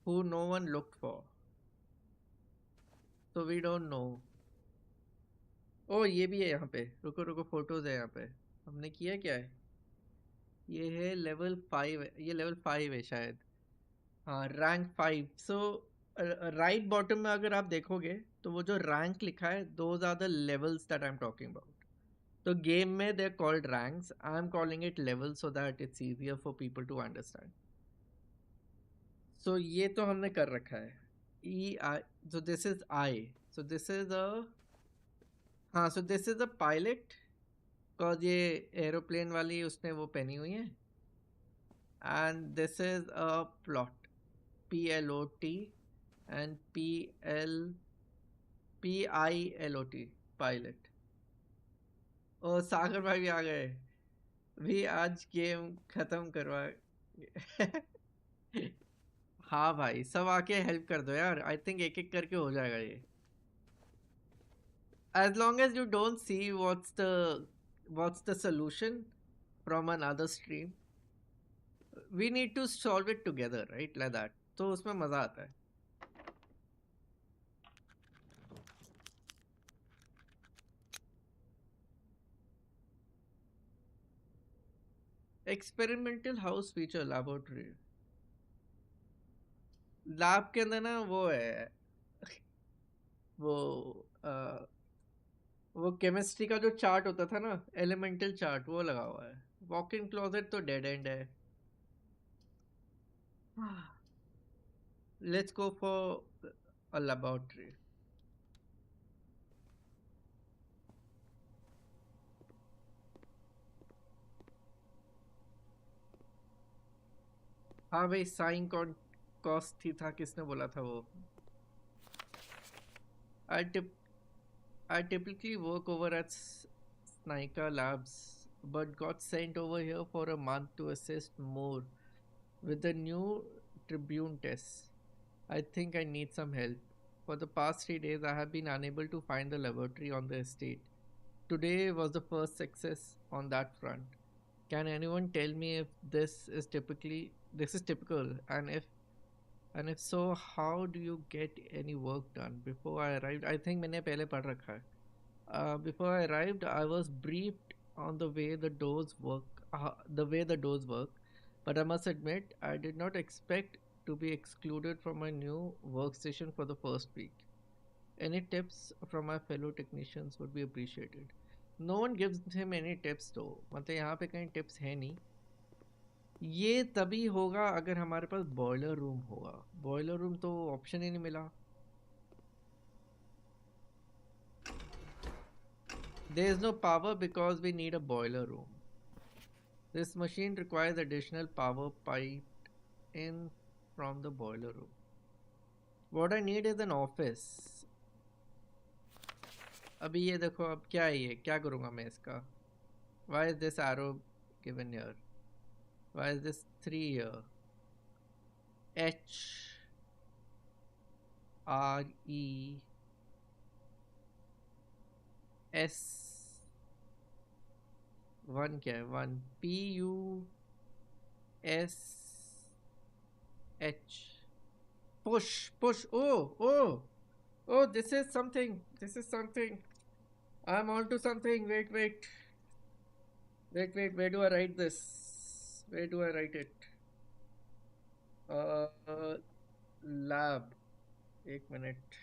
who no one looked for. So we don't know. ओ ये भी है यहाँ पे. रुको रुको, photos है यहाँ पे. हमने किया क्या है? ये है लेवल 5. ये लेवल 5 है शायद. हाँ, रैंक 5. सो राइट बॉटम में अगर आप देखोगे तो वो जो रैंक लिखा है, those are the levels that I am talking about. तो गेम में they are called ranks. I am calling it level so that it's easier for people to understand. So ये तो हमने कर रखा है. ई I. So this is I. So this is a हाँ, so this is a pilot. Because ये aeroplane वाली उसने वो पहनी हुई है. And this is a plot. PLOT and PILOT pilot. Oh Sagar भाई भी आ गए. भी आज गेम खत्म करवा. हाँ भाई, सब आके हेल्प कर दो यार. आई थिंक एक एक करके हो जाएगा ये. As long as you don't see what's the solution from another stream, we need to solve it together, right? Like that. तो उसमें मजा आता है. Experimental house feature laboratory. Lab के अंदर ना वो है. वो वो केमिस्ट्री का जो चार्ट होता था ना, एलिमेंटल चार्ट, वो लगा हुआ है. वॉक इन क्लोजेट तो डेड एंड है. Let's go for a laboratory. हाँ भाई, साइन कॉस्ट थी था. किसने बोला था वो? I typically work over at Snika Labs, but got sent over here for a month to assist more with the new Tribune tests. I think I need some help. For the past 3 days, I have been unable to find the laboratory on the estate. Today was the first success on that front. Can anyone tell me if this is typical, and if so, how do you get any work done? Before I arrived, I think मैंने पहले पढ़ रखा है. Before I arrived, I was briefed on the way the doors work, but I must admit, I did not expect to be excluded from my new workstation for the first week. Any tips from my fellow technicians would be appreciated. No one gives him any tips though. मतलब यहाँ पे कहीं tips है नहीं. ये तभी होगा अगर हमारे पास बॉयलर रूम होगा. बॉयलर रूम तो ऑप्शन ही नहीं मिला. There is no power because we need a boiler room. This machine requires additional power piped in from the boiler room. What I need is an office. अभी ये देखो, अब क्या है, ये क्या करूँगा मैं इसका? Why is this arrow given here? Why is this 3 here? H R E S 1 क्या है? 1 P U S H push. Oh, this is something. I'm on to something. Wait. Where do I write this? Where do I write it? Lab. एक minute,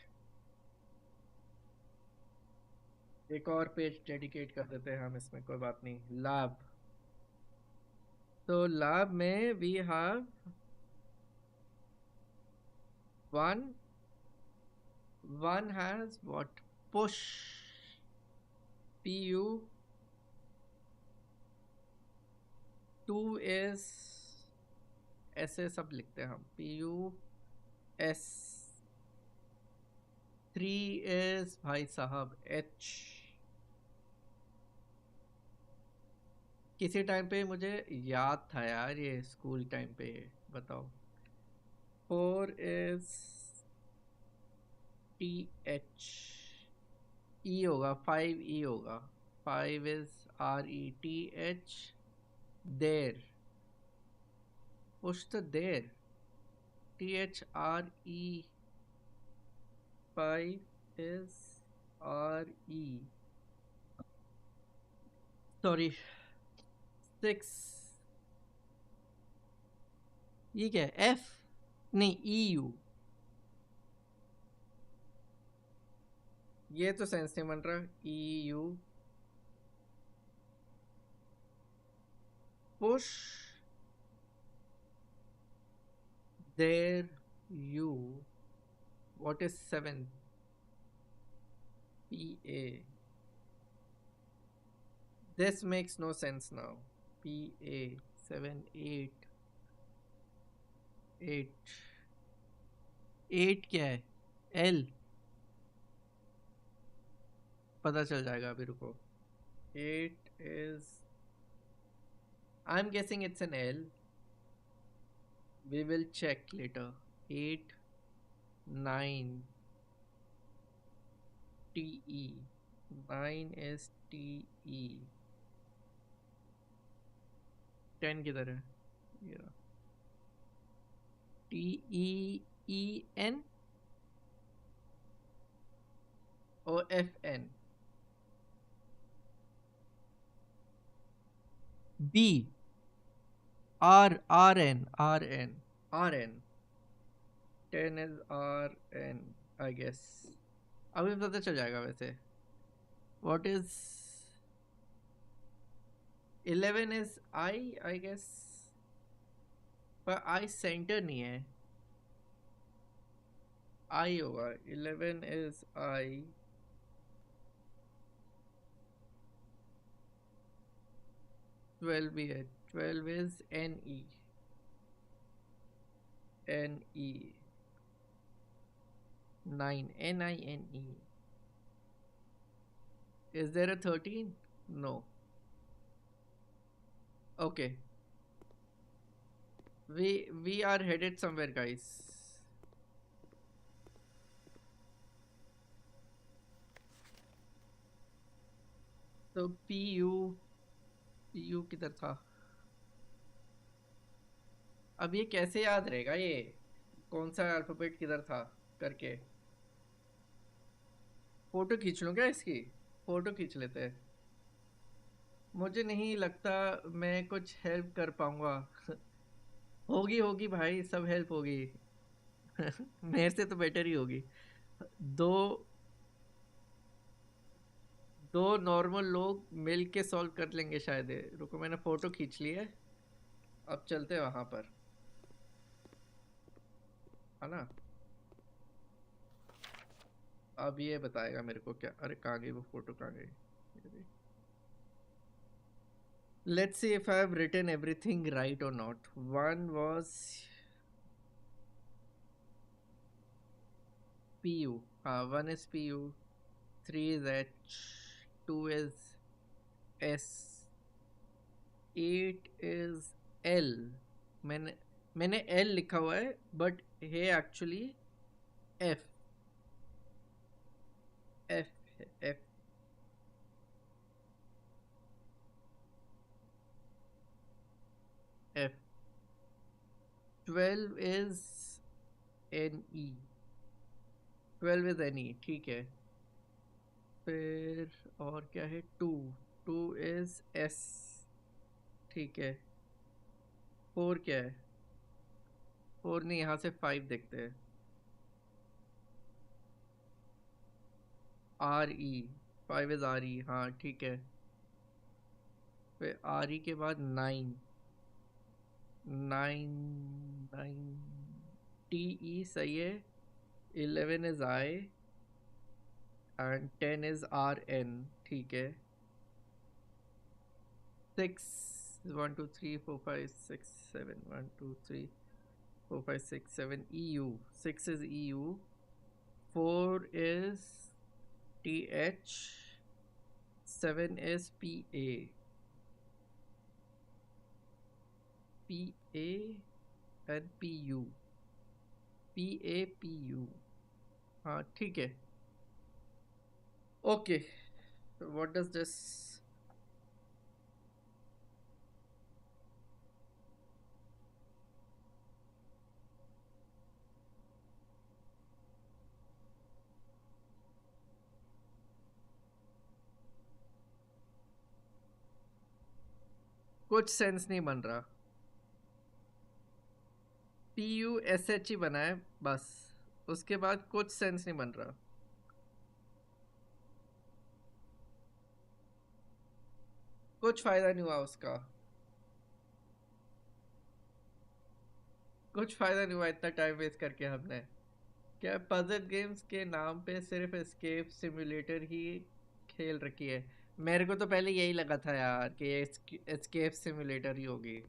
एक और page dedicate कर देते हैं हम इसमें, कोई बात नहीं. लैब. तो लैब में we have one has what? Push. PU. 2 is ऐसे सब लिखते हैं हम. PU S. 3 is भाई साहब H. किसी टाइम पे मुझे याद था यार, ये स्कूल टाइम पे, बताओ. 4 is TH. E होगा, 5 E होगा. 5 is RETH. There. Push the there. THRE. 5 is RE. Sorry. 6. ये क्या है? F नहीं, EU. ये तो सेंस नहीं बन रहा. EU. Push there you. What is 7? PA. This makes no sense now. PA 7 8 8 8 क्या है? L. पता चल जाएगा, अभी रुको. 8 is, I'm guessing it's an L. We will check later. 8 9 TE. 9 is TE. 10 किधर है? ये TEEN OFN. B RN. 10 is RN, I guess. अभी पता चल जाएगा वैसे. What is 11 is I guess, पर I center नहीं है. I होगा. 11 is I. 12 भी है. 12 is NE. 9 NINE. Is there a 13? No. Okay. We are headed somewhere, guys. तो PU किधर था? अब ये कैसे याद रहेगा, ये कौन सा अल्फाबेट किधर था करके? फोटो खींच लूं क्या इसकी? फोटो खींच लेते हैं. मुझे नहीं लगता मैं कुछ हेल्प कर पाऊंगा. होगी भाई, सब हेल्प होगी. मेरे से तो बेटर ही होगी. दो नॉर्मल लोग मिल के सॉल्व कर लेंगे शायद. रुको, मैंने फोटो खींच ली है. अब चलते हैं वहां पर, है ना? अब ये बताएगा मेरे को क्या. अरे कहाँ गई वो फोटो, कहाँ गई? Let's see if I have written everything right or not. One was PU. One is PU. Three is H. Two is S. Eight is L. मैंने मैंने L लिखा हुआ है but है actually F. F F. F. 12 is NE. 12 is NE. ठीक है. फिर और क्या है? 2. 2 is S. ठीक है. 4 क्या है? 4 नहीं, यहाँ से 5 देखते हैं. RE. 5 is RE. हाँ ठीक है. फिर RE के बाद 9. 9 9 TE सही है. 11 is I and 10 is RN. ठीक है. 6 1 2 3 4 5 6 7 1 2 3 4 5 6 7 EU. 6 is EU. 4 is TH. 7 is PA. PA and PU. PA PU. हाँ ठीक है. Okay. What does this? कुछ सेंस नहीं बन रहा. PUSH ही बना है बस. उसके बाद कुछ सेंस नहीं बन रहा. कुछ फायदा नहीं हुआ उसका. कुछ फायदा नहीं हुआ इतना टाइम वेस्ट करके हमने. क्या पजल गेम्स के नाम पे सिर्फ एस्केप सिमुलेटर ही खेल रखी है. मेरे को तो पहले यही लगा था यार कि एस्केप सिमुलेटर ही होगी.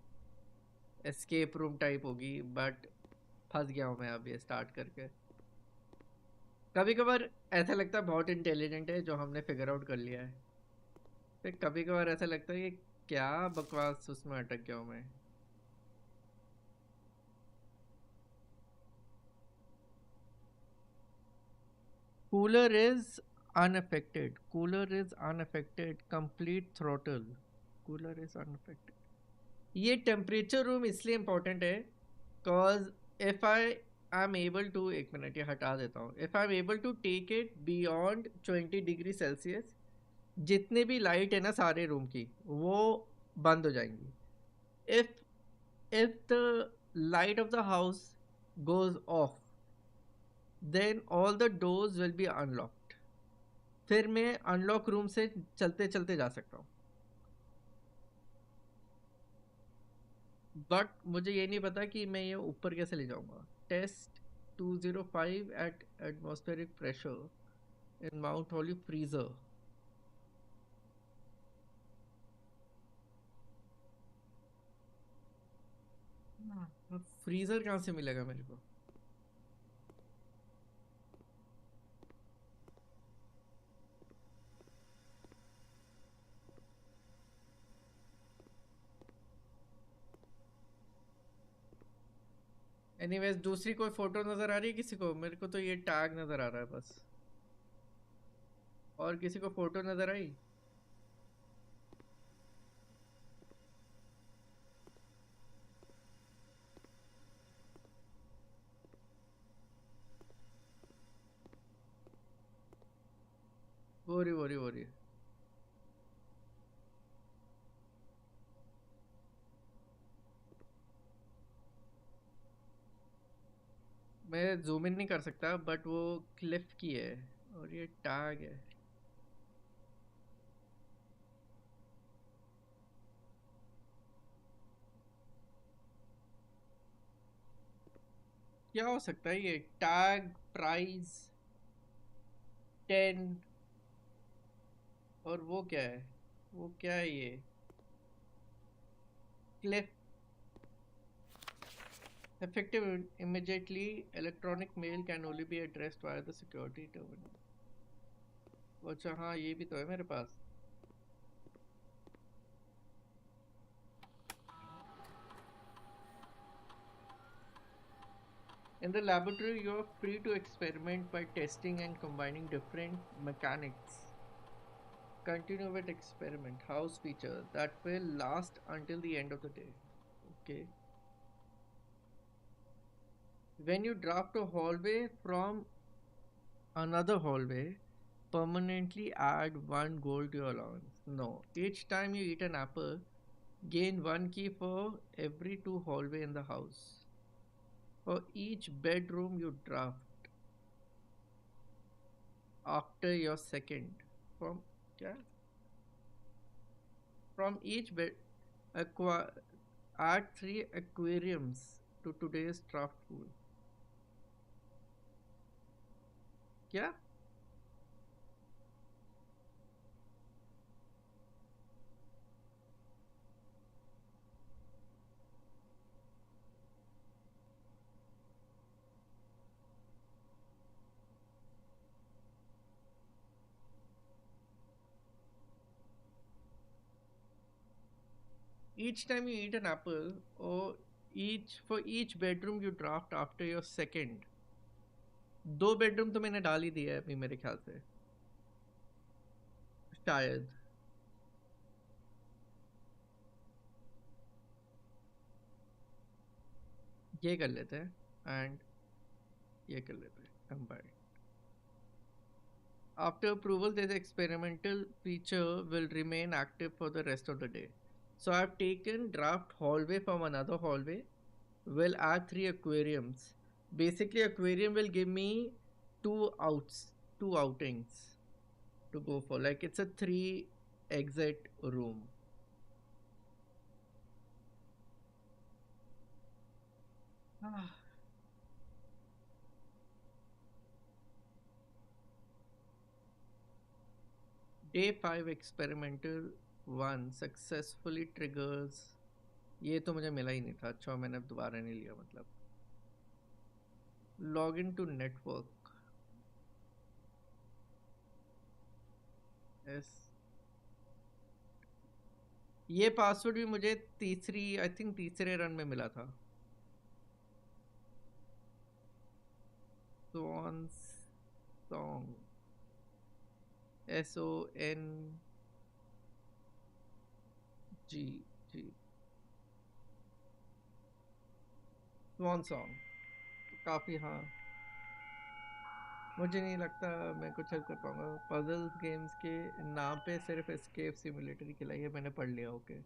एस्केप रूम टाइप होगी बट फंस गया हूँ मैं अब ये स्टार्ट करके. कभी कभार ऐसा लगता है बहुत इंटेलिजेंट है जो हमने फिगर आउट कर लिया है. फिर कभी कभार ऐसा लगता है कि क्या बकवास उसमें अटक गया हूँ मैं. Cooler is unaffected. Cooler is unaffected. Complete throttle. Cooler is unaffected. ये टेम्परेचर रूम इसलिए इम्पोर्टेंट है cause if I am able to, एक मिनट ये हटा देता हूँ. If I am able to take it beyond 20 degree Celsius, जितने भी लाइट है ना सारे रूम की वो बंद हो जाएंगी. If the light of the house goes off, then all the doors will be unlocked. फिर मैं अनलॉक रूम से चलते चलते जा सकता हूँ. बट मुझे ये नहीं पता कि मैं ये ऊपर कैसे ले जाऊंगा. Test 205 at atmospheric pressure in Mount Holly freezer. Freezer कहाँ से मिलेगा मेरे को. एनीवेज दूसरी कोई फोटो नजर आ रही है किसी को. मेरे को तो ये टैग नजर आ रहा है बस. और किसी को फोटो नजर आई. वो रही. मैं जूम इन नहीं कर सकता बट वो क्लिफ की है और ये टैग है. क्या हो सकता है ये टैग. प्राइस 10. और वो क्या है. वो क्या है ये. Cliff, effective immediately. Electronic mail can only be addressed via the security terminal. अच्छा हाँ ये भी तो है मेरे पास. In the laboratory, you are free to experiment by testing and combining different mechanics. Continue with experiment. House feature that will last until the end of the day. Okay. When you draft a hallway from another hallway, permanently add one gold to your allowance. No. Each time you eat an apple, gain one key for every two hallway in the house. For each bedroom you draft after your second. From क्या? From each bed, add three aquariums to today's draft pool. क्या? Each time you eat an apple, or each bedroom you draft after your second. दो bedroom तो मैंने डाल ही दिया है अभी मेरे ख्याल से. शायद. ये कर लेते हैं एंड ये कर लेते हैं combine. After approval, this experimental feature will remain active for the rest of the day. So I've taken draft hallway from another hallway. Will add three aquariums. Basically, aquarium will give me two outings to go for. Like it's a 3 exit room. Day 5 experimental 1 successfully triggers. ये तो मुझे मिला ही नहीं था. अच्छा मैंने अब दोबारा नहीं लिया मतलब. Log into network. Yes. ये पासवर्ड भी मुझे तीसरे रन में मिला था. Swan song. SONG. Swan song. काफी हाँ. मुझे नहीं लगता मैं कुछ हेल्प कर पाऊंगा. पजल्स गेम्स के नाम पे सिर्फ एस्केप सिमुलेटर ही खिलाई है. मैंने पढ़ लिया. ओके.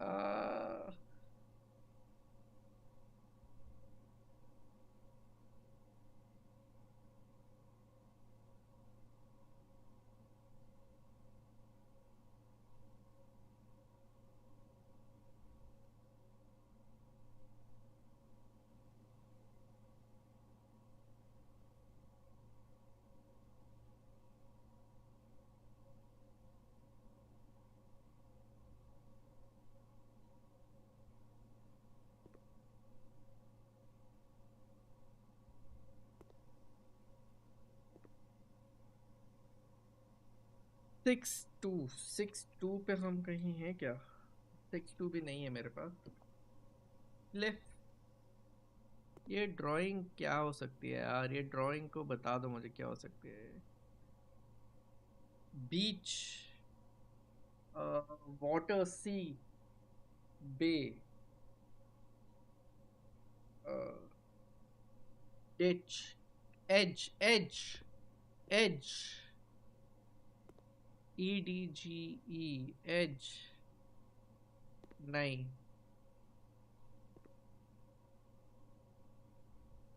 आ, 6-2 पे हम कहीं हैं क्या? 6-2 भी नहीं है मेरे पास. ले. ये ड्राइंग क्या हो सकती है यार? ये ड्राइंग को बता दो मुझे क्या हो सकती है. बीच, वाटर, सी, बे, डिच, एज, EDGE, एज. नहीं.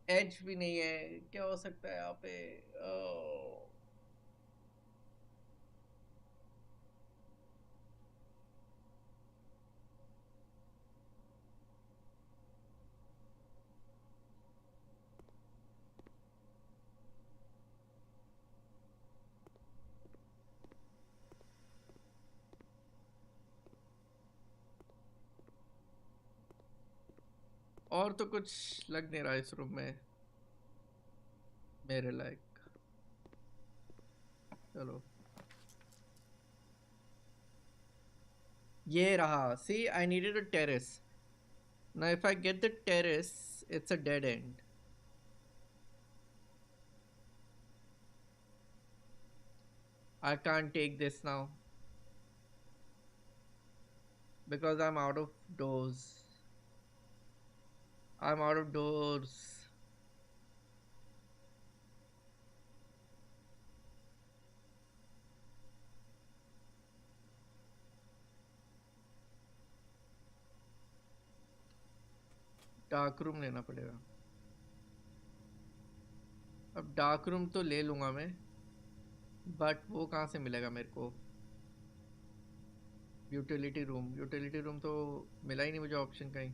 एज भी नहीं है. क्या हो सकता है यहाँ पे? और तो कुछ लग नहीं रहा इस रूम में मेरे लायक। चलो ये रहा। See, I needed a terrace. Now if I get the terrace, it's a dead end. I can't take this now because I'm out of doors. I'm out of doors. Dark room लेना पड़ेगा। अब dark room तो ले लूंगा मैं, but वो कहाँ से मिलेगा मेरे को? यूटिलिटी रूम तो मिला ही नहीं मुझे ऑप्शन कहीं।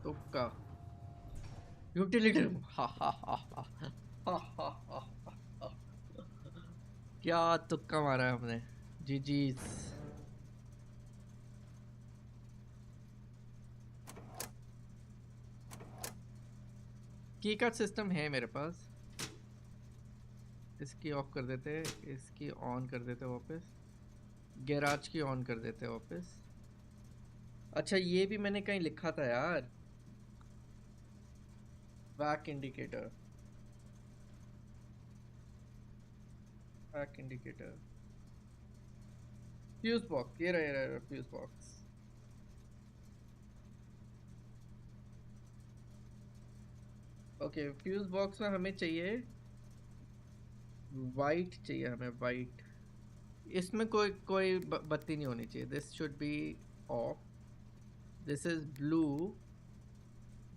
तुक्का यूटिलिटी रूम। हा हा हा हा हा हा हा हा। क्या तुक्का मारा है हमने। जी जी। की का सिस्टम है मेरे पास। इसकी ऑफ कर देते, इसकी ऑन कर देते वापस, गैराज की ऑन कर देते वापस। अच्छा ये भी मैंने कहीं लिखा था यार, back indicator. Back indicator fuse box, ये रहा fuse box. Okay fuse box में हमें चाहिए वाइट, चाहिए हमें वाइट। इसमें कोई कोई बत्ती नहीं होनी चाहिए। This should be of. This is blue,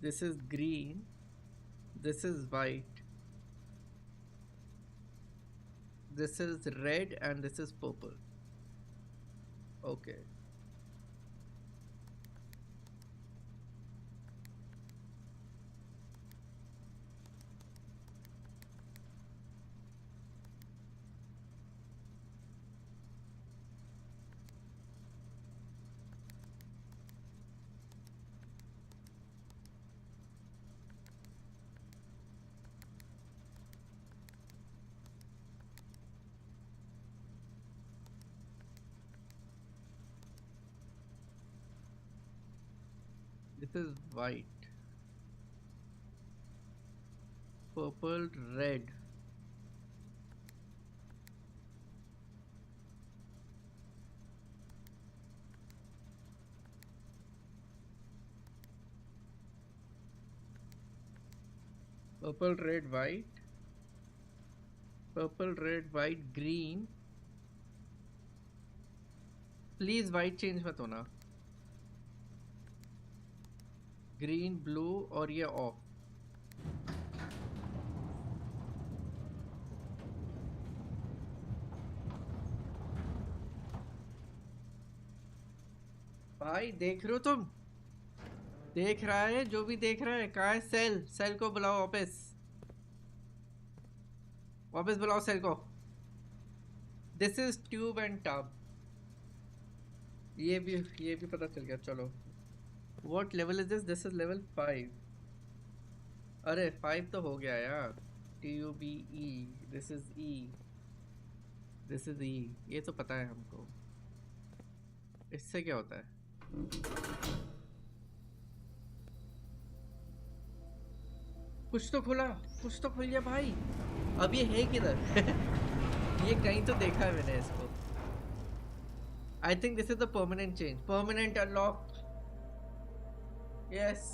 this is green, this is white, this is red and this is purple. Okay this is white, purple, red, purple, red, white, purple, red, white, green। Please white change मत होना। Green, blue और ये of. भाई देख रहे हो तुम? देख रहा है जो भी देख रहा है। कहाँ है सेल? सेल को बुलाओ वापस, वापस बुलाओ सेल को। This is tube and tub. ये भी पता चल गया। चलो what level is this? This is level 5। अरे 5 तो हो गया यार। TUBE, this is E, this is E। ये तो पता है हमको। इससे क्या होता है? कुछ तो खुला, कुछ तो खुल गया भाई। अब ये है किधर? ये कहीं तो देखा है मैंने इसको। I think this is the permanent change. Permanent unlocked. Yes.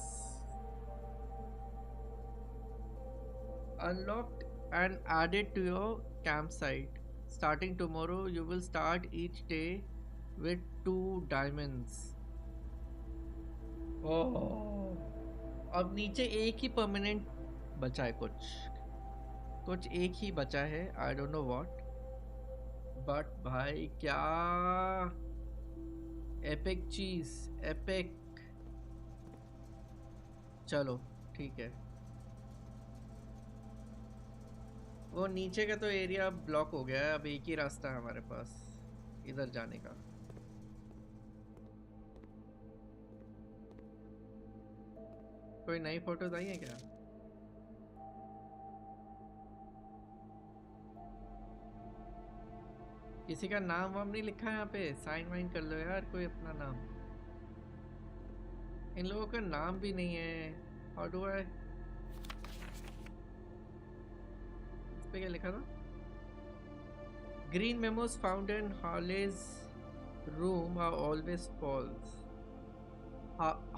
Unlocked and added to your campsite. Starting tomorrow, you will start each day with 2 diamonds. Oh. अब नीचे एक ही परमानेंट बचा है, कुछ एक ही बचा है। आई डोंट नो व्हाट, बट भाई क्या एपिक चीज, एपिक। चलो ठीक है। वो नीचे का तो एरिया ब्लॉक हो गया है, अब एक ही रास्ता है हमारे पास इधर जाने का। कोई नई फोटोज आई है क्या? किसी का नाम वाम नहीं लिखा है यहाँ पे? साइन वाइन कर लो यार कोई अपना नाम। इन लोगों का नाम भी नहीं है। हाउ डू आई, इस पे क्या लिखा था? Green memos found in Harless room are always false.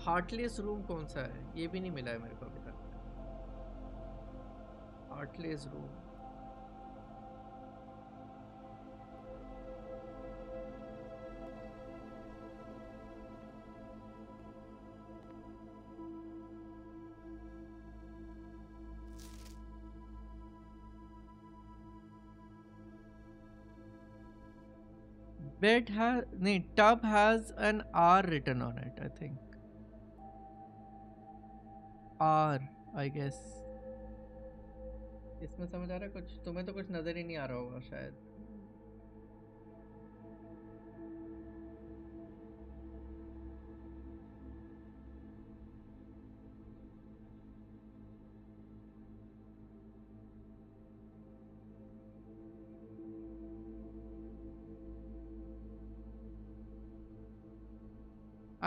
Heartless room कौन सा है? ये भी नहीं मिला है मेरे को अभी तक। Heartless room. Bed has, नहीं, tub has an R written on it, I think. R, I guess. इसमें समझ आ रहा है कुछ? तुम्हें तो कुछ नजर ही नहीं आ रहा होगा शायद।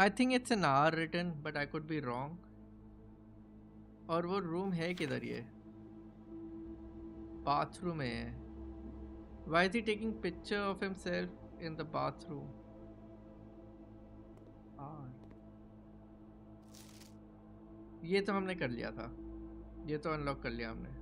I think it's an R written, but I could be wrong. और वो रूम है किधर ये? बाथरूम में है। Why is he taking picture of himself in the bathroom? R. ये तो हमने कर लिया था, ये तो अनलॉक कर लिया हमने।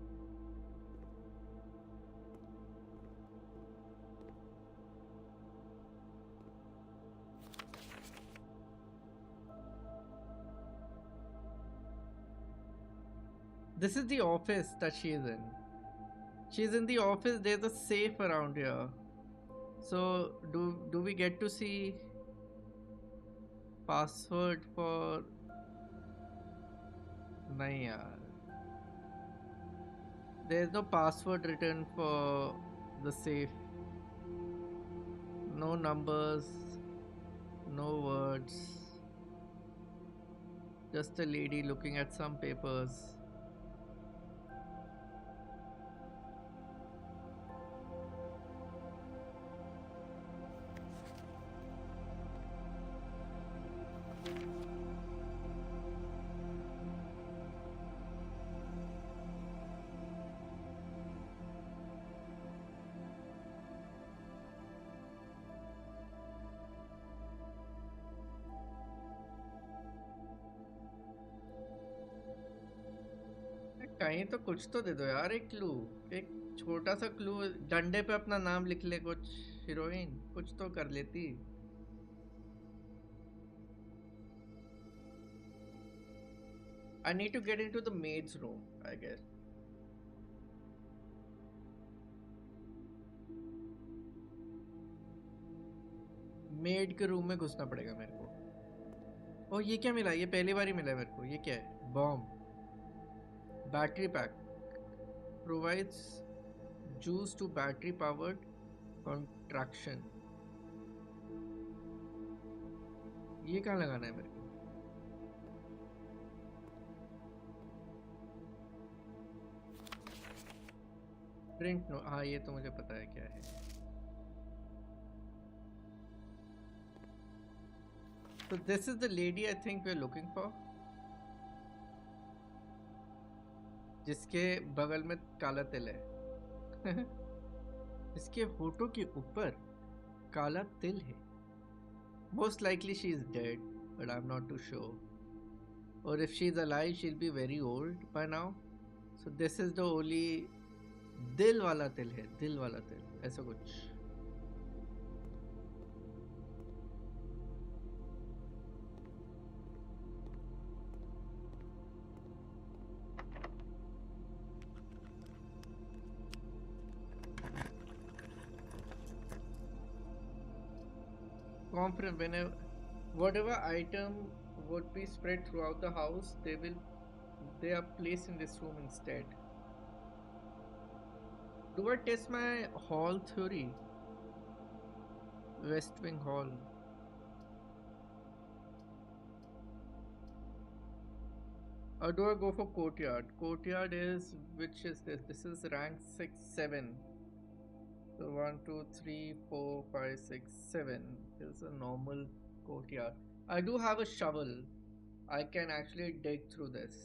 This is the office that she is in. She's in the office. There's a safe around here. So do we get to see password for? नहीं यार. There's no password written for the safe. No numbers. No words. Just a lady looking at some papers. कहीं तो कुछ तो दे दो यार, एक clue, एक छोटा सा क्लू। डंडे पे अपना नाम लिख ले कुछ, हीरोइन कुछ तो कर लेती। I need to get into the maid's room, I guess. Made के रूम में घुसना पड़ेगा मेरे को। ओ ये क्या मिला? ये पहली बार ही मिला है मेरे को। ये क्या है? Bomb. Battery pack provides juice to battery powered contraction. ये कहाँ लगाना है मेरे को? प्रिंट नो, हाँ ये तो मुझे पता है क्या है। So this is the lady I think we're looking for. जिसके बगल में काला तिल है। इसके होठों के ऊपर काला तिल है। Most likely she is dead, but I'm not too sure. Or if she is alive, she'll be very old by now. So this is the only दिल वाला तिल है, दिल वाला तिल, ऐसा कुछ। Whenever Whatever item would be spread throughout the house, they are placed in this room instead. Do I test my hall theory? West Wing Hall. Or do I go for courtyard? Courtyard is, which is this? This is rank 6, 7. So 1, 2, 3, 4, 5, 6, 7 is a normal courtyard. I do have a shovel. I can actually dig through this.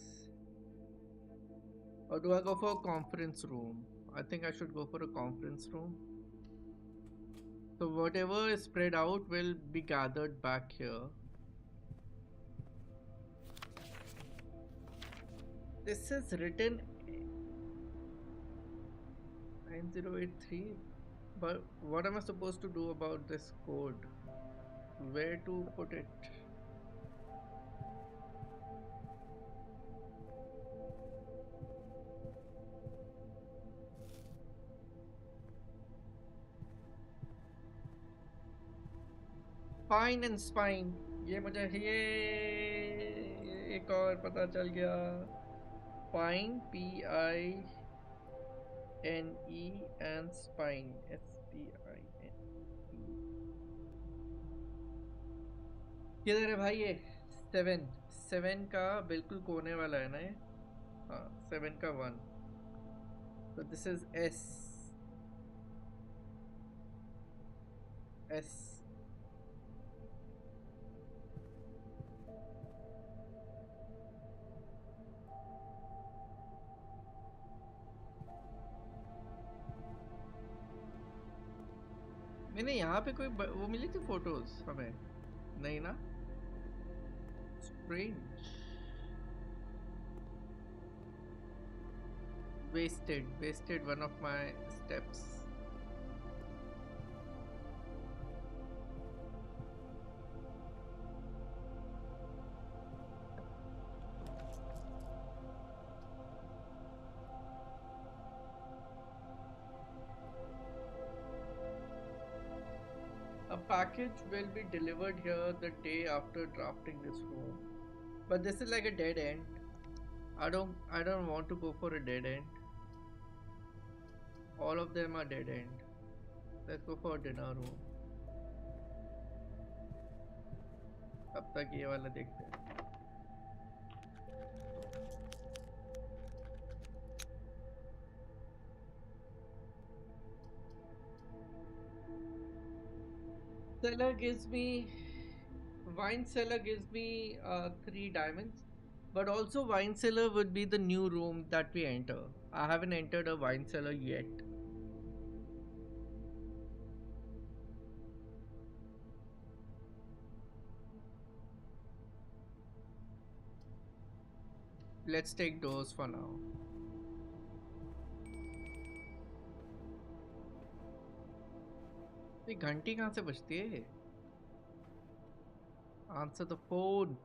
Or do I go for a conference room? I think I should go for a conference room. So whatever is spread out will be gathered back here. This is written 9083, but what am I supposed to do about this code? Where to put it? Fine and spine. ये मुझे ये एक और पता चल गया. Pine, Pine and spine, Spine. किधर है भाई ये? 7. 7 का बिल्कुल कोने वाला है ना ये? हाँ, 7 का 1. So this is S. S. मैंने यहाँ पे कोई वो मिली थी फोटोज हमें? नहीं ना? Strange. Wasted one of my steps. A package will be delivered here the day after drafting this room. But this is like a dead end. I don't want to go for a dead end. All of them are dead end. Let's go for a dinner room. अब तक ये वाला देखते हैं. Wine cellar gives me 3 diamonds, but also wine cellar would be the new room that we enter. I haven't entered a wine cellar yet. Let's take those for now. ये घंटी कहाँ से बजती है? Answer the phone.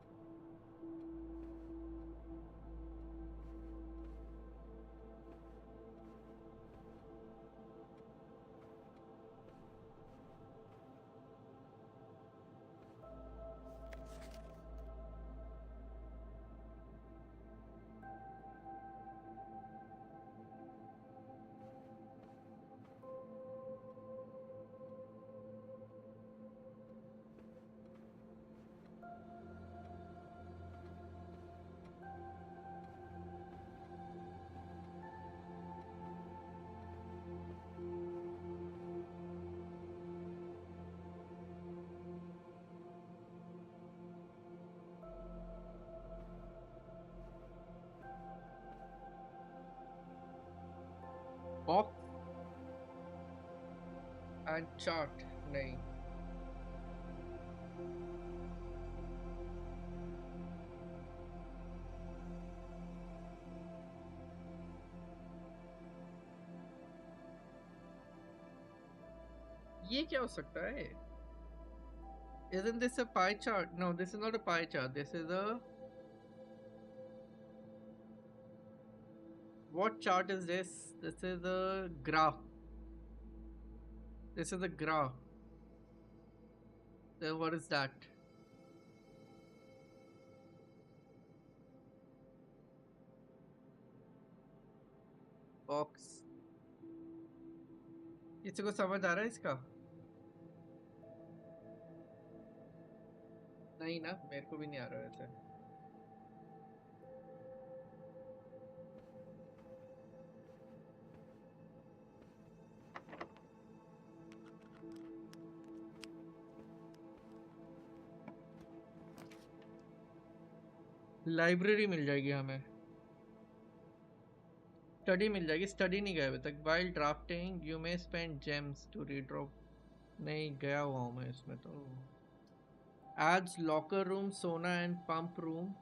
Box and chart नहीं. ये क्या हो सकता है? Isn't this a pie chart? No, this is not a pie chart. This is a... What chart is this? This is a graph. This is a graph. Then what is that? Box किसी को समझ आ रहा है इसका? नहीं ना, मेरे को भी नहीं आ रहा वैसे। लाइब्रेरी मिल जाएगी हमें, स्टडी मिल जाएगी। स्टडी नहीं गए अभी तक। While drafting you may spend gems to redrop. नहीं गया हुआ हूँ मैं इसमें तो। Adds locker room sauna and pump room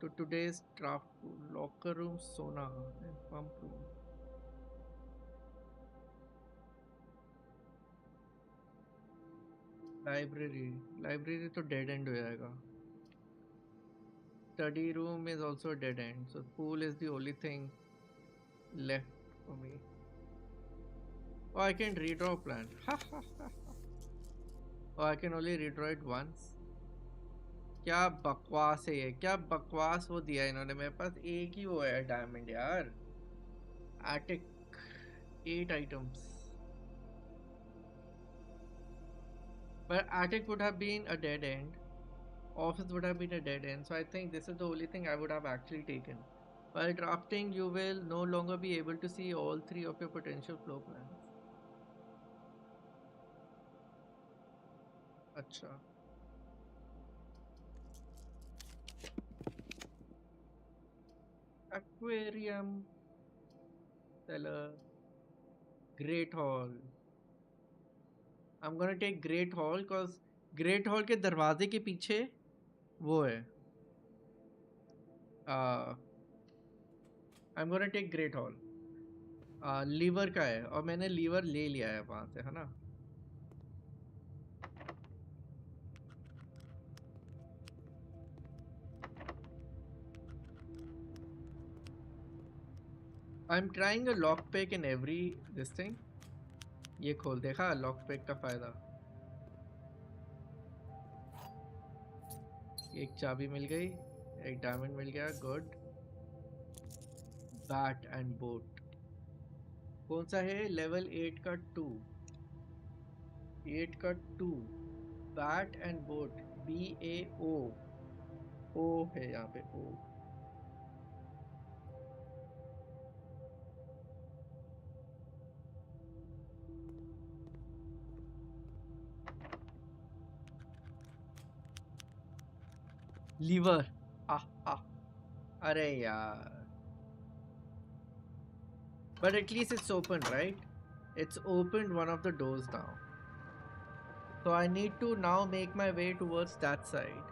to today's draft pool. Locker room सोना and pump room. लाइब्रेरी तो डेड एंड हो जाएगा। Study room is also a dead end, so pool is the only thing left for me. Oh, I can redraw a plan. Oh, I can only redraw it once. क्या बकवास है ये, क्या बकवास वो दिया इन्होंने। मेरे पास एक ही वो है डायमंड यार। Attic 8 items. But attic would have been a dead end. Office would have been a dead end. So I think this is the only thing I would have actually taken. While drafting, you will no longer be able to see all three of your potential floor plans. अच्छा, aquarium, cellar, great hall. I'm gonna take great hall because great hall के दरवाजे के पीछे वो है। I'm gonna take great hall. Lever का है और मैंने लीवर ले लिया है वहां से, है ना। I'm trying a lockpick in every this thing. ये खोल, देखा लॉकपिक का फायदा। एक चाबी मिल गई, एक डायमंड मिल गया, गुड। बैट एंड बोट कौन सा है? लेवल 8 का 2, 8 का 2। बैट एंड बोट BAO, ओ है यहाँ पे, ओ। लीवर, अरे यार। But at least it's open, right? It's opened one of the doors now. So I need to now make my way towards that side.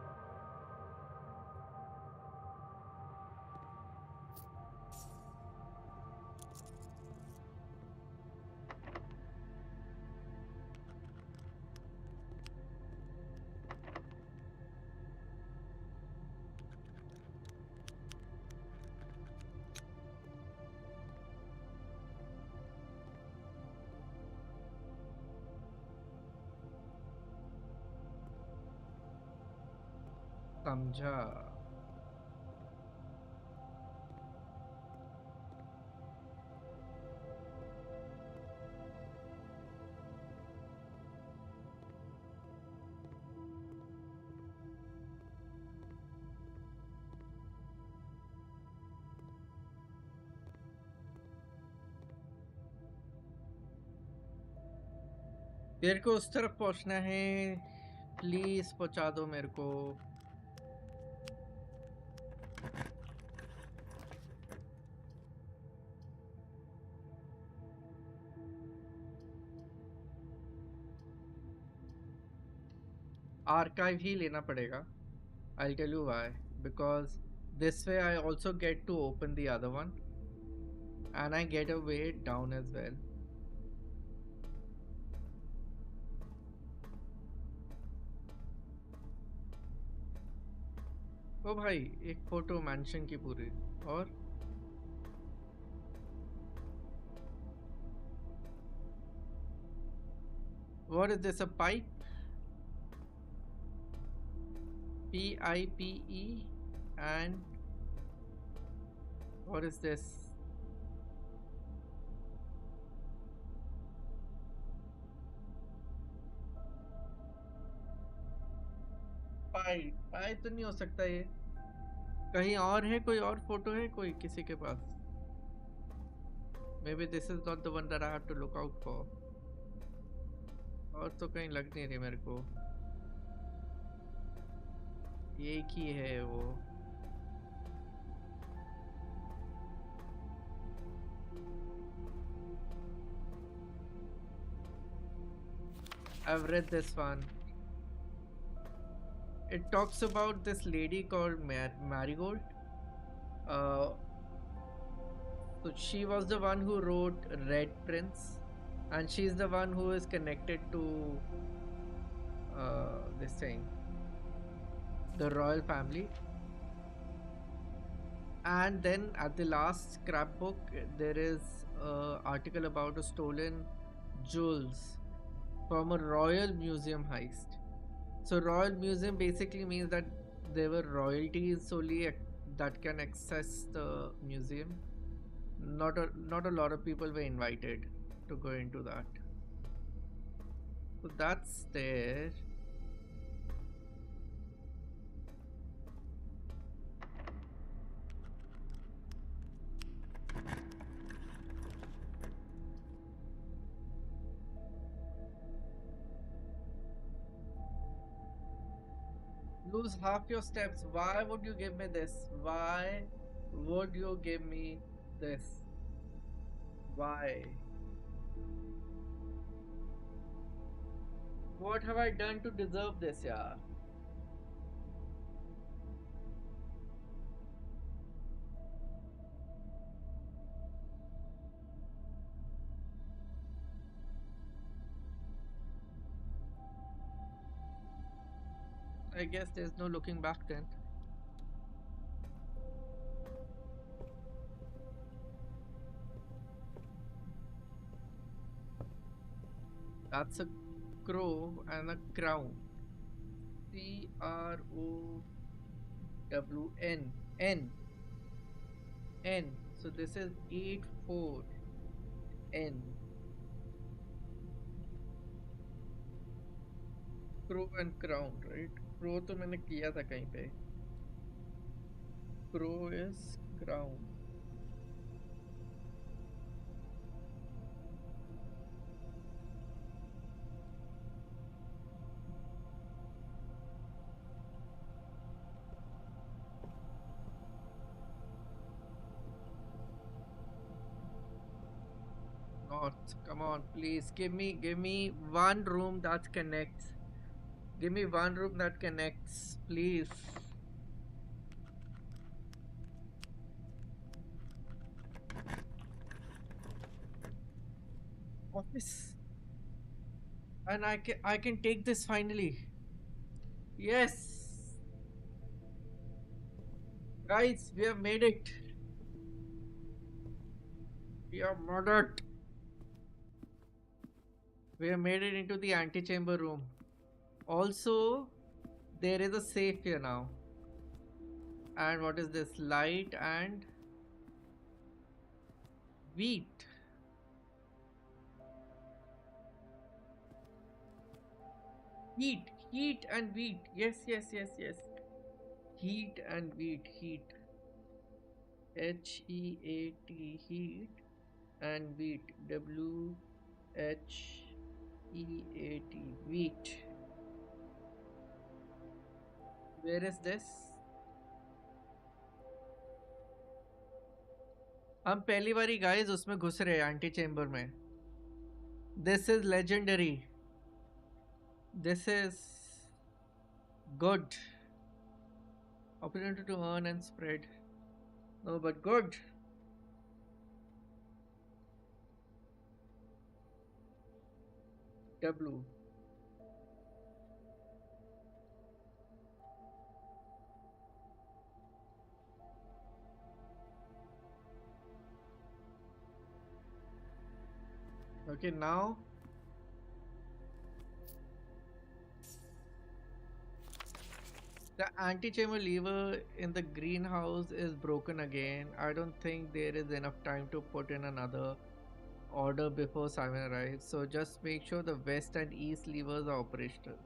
समझा। तेरे को उस तरफ पहुंचना है, प्लीज पहुंचा दो मेरे को। आर्काइव ही लेना पड़ेगा। I'll tell you why. Because this way I also get to open the other one and I get a way down as well. ओ भाई, एक फोटो मैंशन की पूरी। और what is this, a pipe? PIPE, and what is this? Pipe तो नहीं हो सकता ये। कहीं और है, कोई और फोटो है कोई किसी के पास? Maybe this is not the one that I have to look out for. और तो कहीं लग नहीं रही मेरे को। एक ही है वो। I've read this one. It talks about this lady called Marigold. Uh, so she was the one who wrote Red Prince, and she's the one who is connected to this thing, the royal family. And then at the last scrapbook, there is an article about a stolen jewels from a royal museum heist. So royal museum basically means that there were royalties solely that can access the museum. Not a lot of people were invited to go into that. So that's there. Lose half your steps. Why would you give me this? Why would you give me this? Why? What have I done to deserve this, yeah? I guess there's no looking back then. That's a crow and a crown. CROWN. N. N. So this is 84. N. Crow and crown, right? Crow तो मैंने किया था कहीं पे. Crow is crown. North. Come on, please give me one room that connects. Give me one room that connects, please. Office. And I can take this finally. Yes. Guys, we have made it. We have murdered. We have made it into the antechamber room. Also, there is a safe here now. And what is this? Light and wheat. Heat and wheat. Yes. Heat and wheat. Heat. HEAT. Heat and wheat. WHEAT. Wheat. Where is this? हम पहली बारी guys उसमें घुस रहे हैं anti chamber में. This is legendary. This is good. Opportunity to earn and spread. No, but good. W. Okay, now the anti-chamber lever in the greenhouse is broken again. I don't think there is enough time to put in another order before Simon arrives. So just make sure the west and east levers are operational.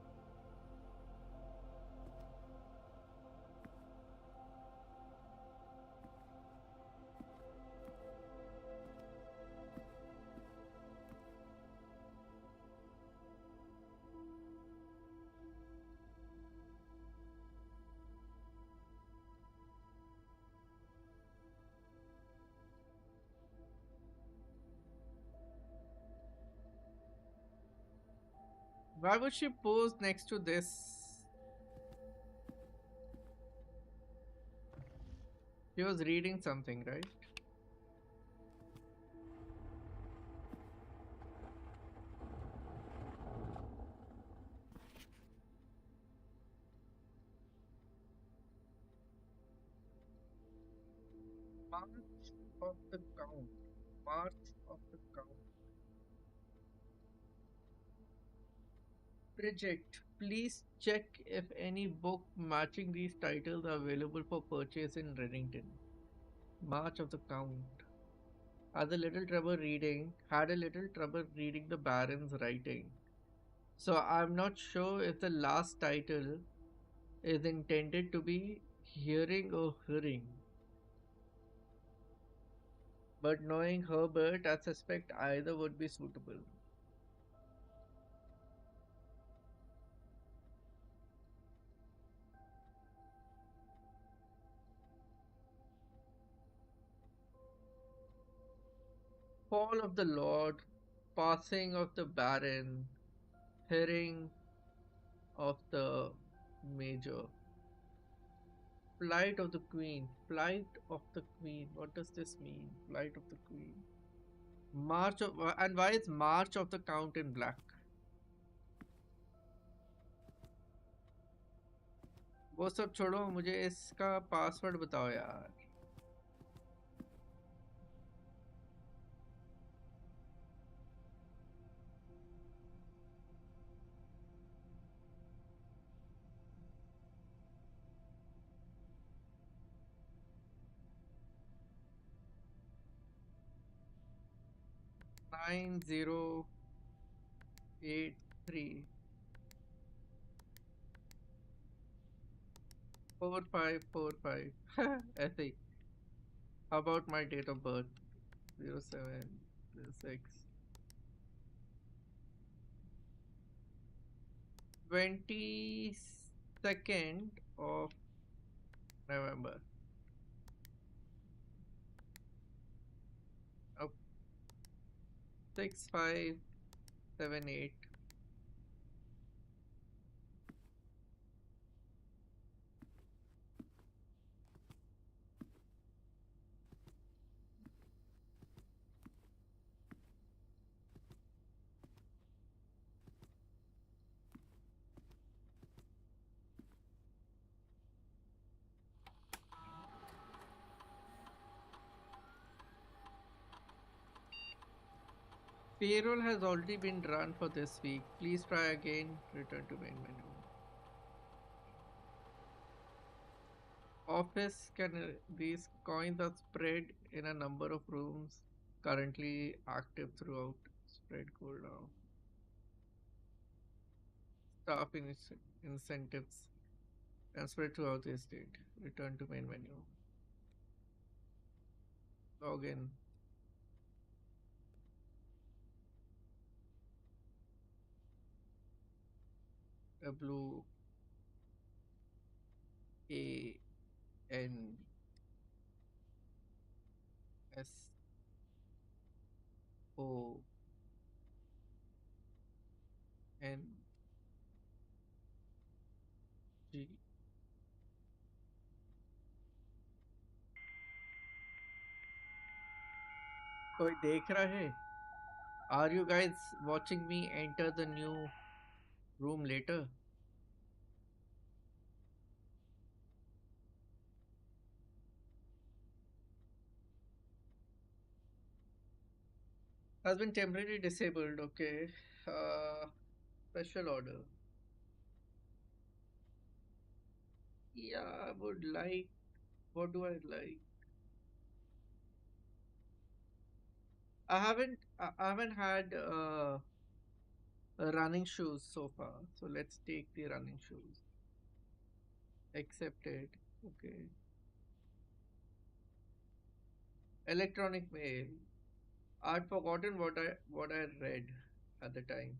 Why would she pose next to this? She was reading something, right? March of the Count. March of the Count. Bridget, please check if any book matching these titles are available for purchase in Reddington. March of the Count. Had a little trouble reading the Baron's writing. So I'm not sure if the last title is intended to be hearing or hearing. But knowing Herbert, I suspect either would be suitable. Fall of the Lord, passing of the Baron, hearing of the Major, flight of the Queen, flight of the Queen. What does this mean? Flight of the Queen. And why is March of the Count in black? वो सब छोड़ो मुझे इसका password बताओ यार 9083 4545 ऐसे ही How about my date of birth 0706 22nd of November of 6578 Payroll has already been run for this week. Please try again. Return to main menu. Office these coins are spread in a number of rooms currently active throughout. Spread cooldown. Staff incentives and spread throughout the estate. Return to main menu. Login. W A N S O N G. कोई देख रहा है? Are you guys watching me enter the new room later? Has been temporarily disabled. Okay. Special order. Yeah, I would like. What do I like? I haven't had running shoes so far. So let's take the running shoes. Accepted. Okay. Electronic mail. I'd forgotten what I read at the time.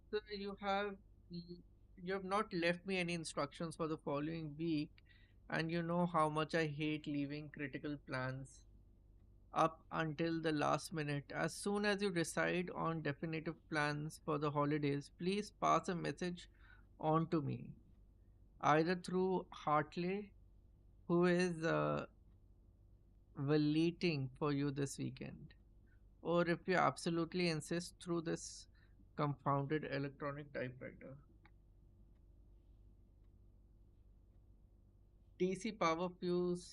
So you have not left me any instructions for the following week, and you know how much I hate leaving critical plans up until the last minute. As soon as you decide on definitive plans for the holidays, please pass a message on to me, either through Hartley, who is valeting for you this weekend, or if you absolutely insist, through this confounded electronic typewriter. DC power fuse.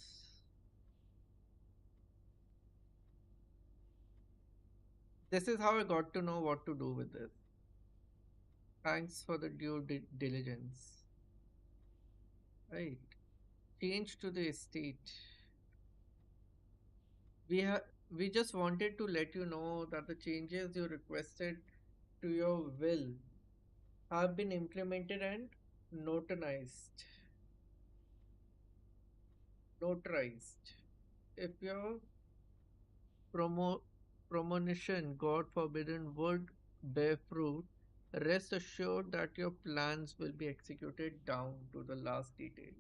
This is how I got to know what to do with this. Thanks for the diligence. Right. Change to the estate. We just wanted to let you know that the changes you requested to your will have been implemented and notarized. Notarized. If your promo premonition, God forbidden, would bear fruit, rest assured that your plans will be executed down to the last detail.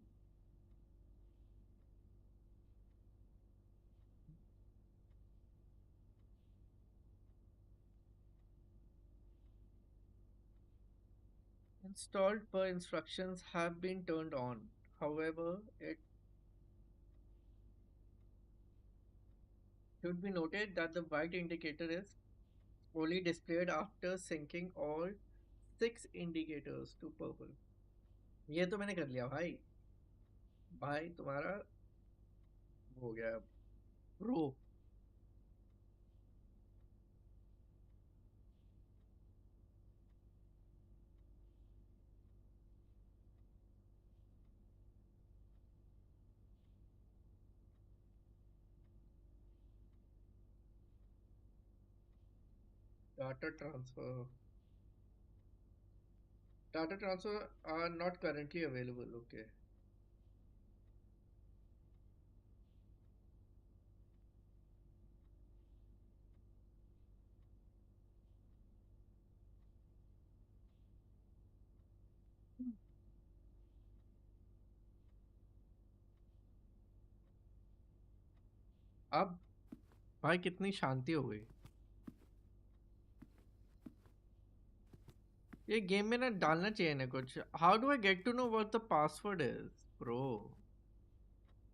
Installed per instructions have been turned on. However, it should be noted that the white indicator is only displayed after syncing all six indicators to purple. ये तो मैंने कर लिया भाई. भाई तुम्हारा हो गया pro. Data transfer. Data transfer are not currently available. Okay. अब भाई कितनी शांति हो गई. ये गेम में ना डालना चाहिए ना कुछ. How do I get to know what the password is bro.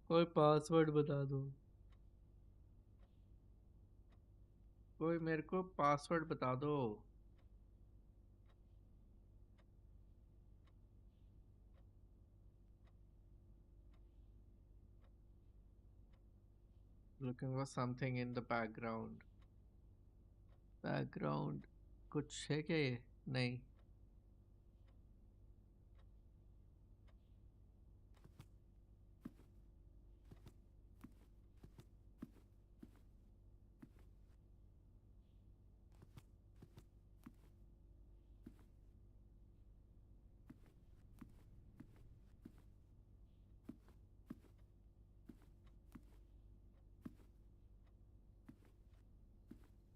कोई पासवर्ड बता दो. कोई मेरे को पासवर्ड बता दो. Looking for something in the background. Background कुछ है क्या ये? नहीं.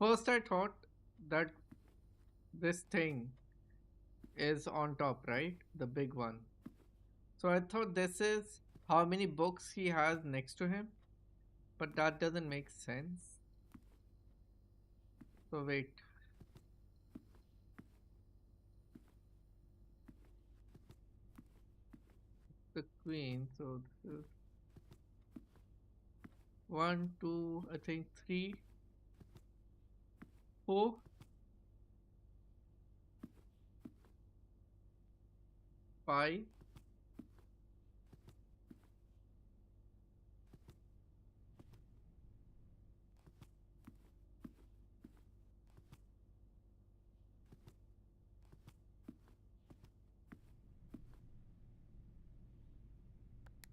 First I thought that this thing is on top, right? The big one. So I thought this is how many books he has next to him. But that doesn't make sense. So wait. The queen. So this is one, two, I think three, four, five,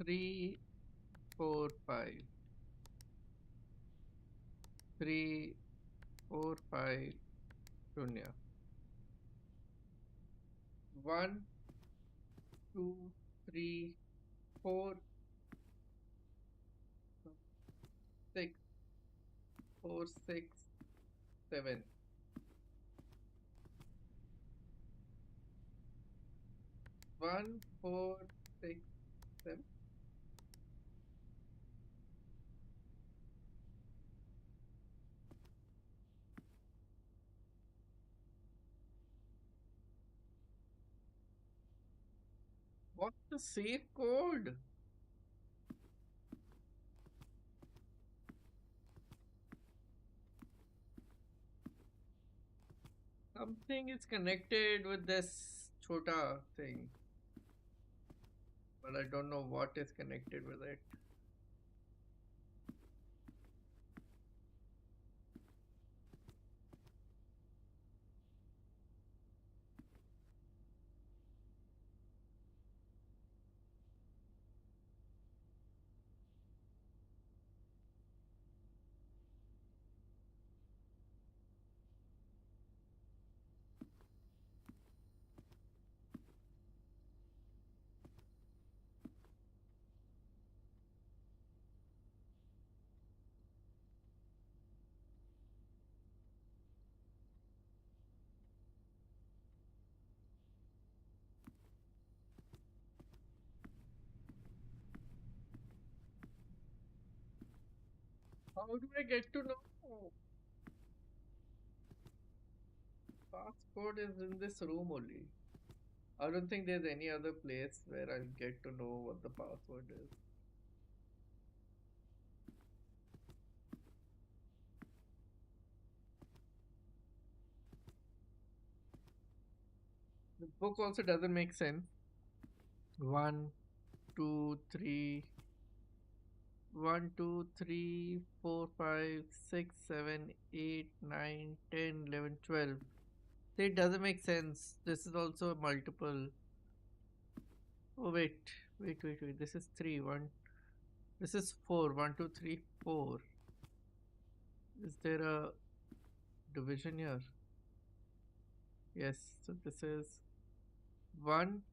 3, 4, 5. 3, 4, 5, Shunya. 1, 2, 3, 4, 6, 4, 6, 7. 1, 4, 6, 7. What's the safe code? Something is connected with this chota thing, but I don't know what is connected with it. How do I get to know? Passcode is in this room only. I don't think there's any other place where I'll get to know what the password is. The book also doesn't make sense. One, two, three, 1, 2, 3, 4, 5, 6, 7, 8, 9, 10, 11, 12. It doesn't make sense. This is also a multiple. Oh wait. This is three. One. This is four. 1, 2, 3, 4. Is there a division here? Yes. So this is one.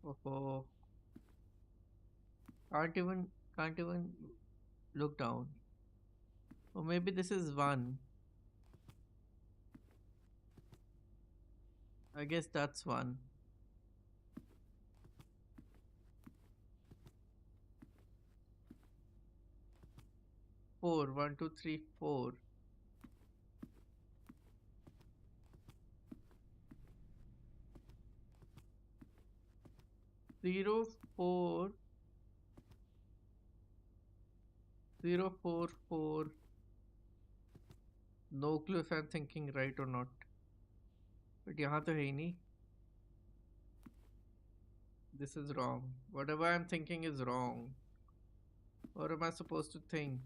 Oh, can't even can't even look down. Or maybe this is one. I guess that's one. 4. 1, 2, 3, 4. 0, 4, 0, 4, 4. No clue if I'm thinking right or not. But यहाँ तो है ही नहीं. This is wrong. Whatever I'm thinking is wrong. What am I supposed to think?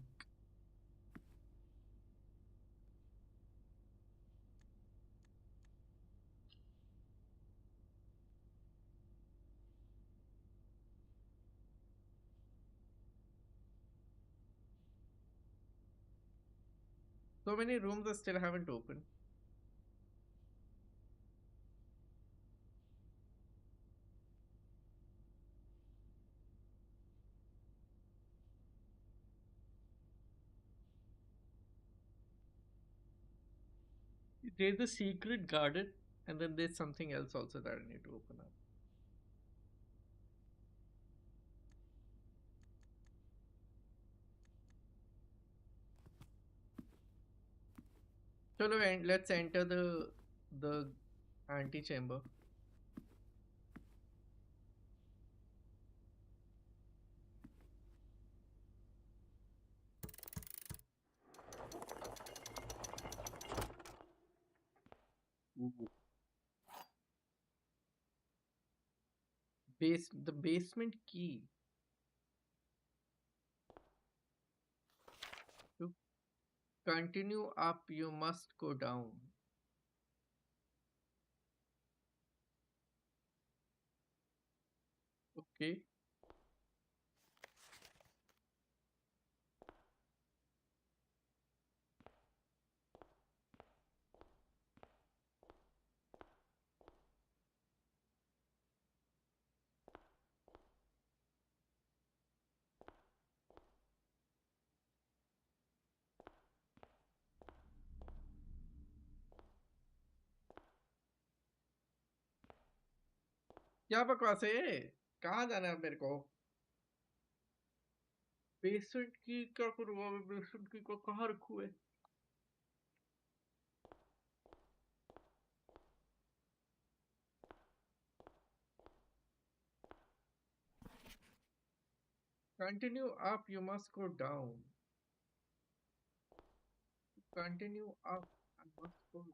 So many rooms I still haven't opened. There's a secret garden, and then there's something else also that I need to open up. Chalo, let's enter the antechamber. The basement key. To continue up, you must go down. Okay. क्या बकवास है? कहाँ जाना है मेरे को? Basement की क्या करूँगा मैं? बेसमेंट की को कहाँ रखूँ है? Continue up, you must go down. Continue up, I must go.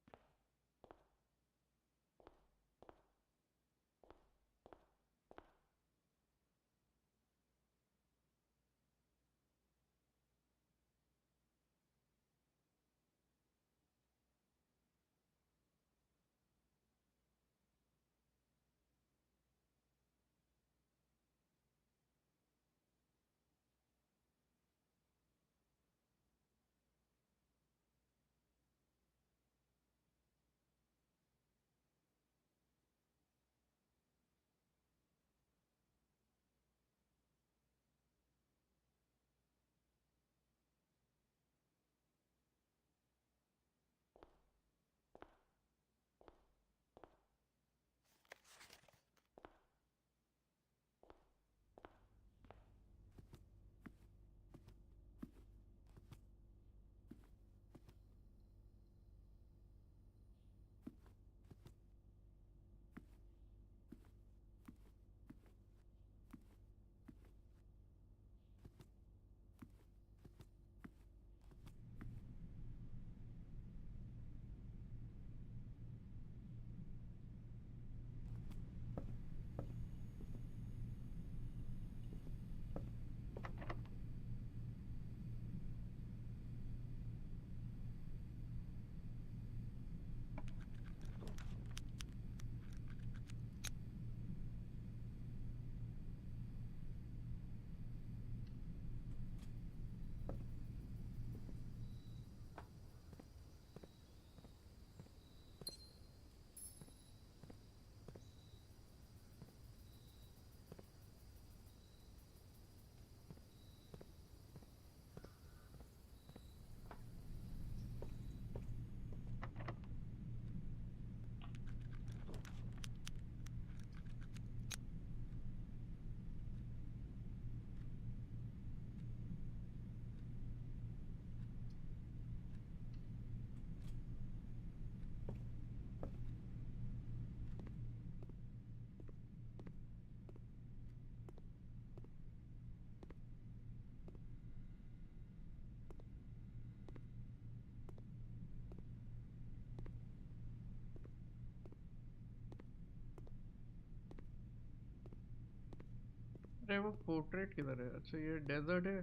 अरे वो पोर्ट्रेट किधर है? अच्छा ये डेजर्ट है।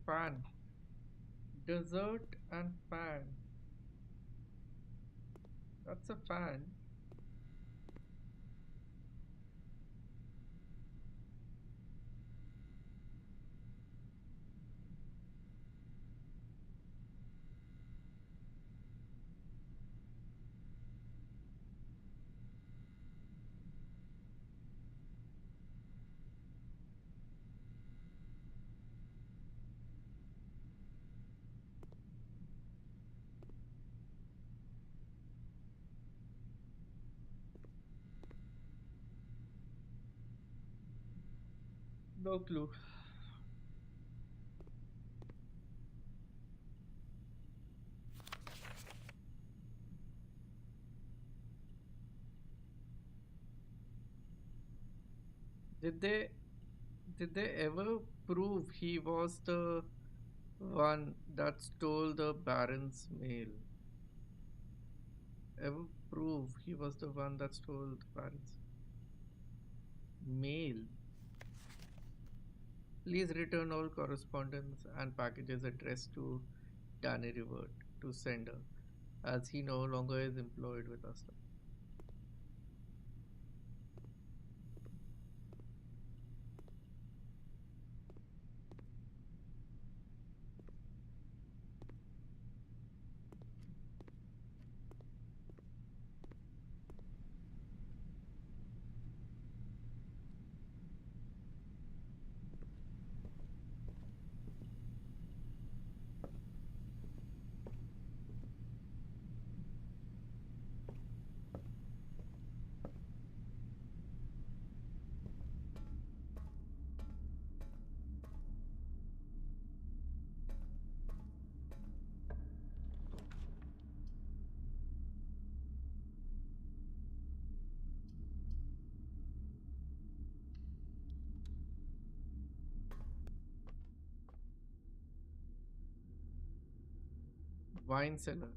Fan. Desert and fan. That's a fan. No clue. Did they did they ever prove he was the one that stole the Baron's mail? Ever prove he was the one that stole the Baron's mail? Please return all correspondence and packages addressed to Danny Revert to sender, as he no longer is employed with us. Wine cellar.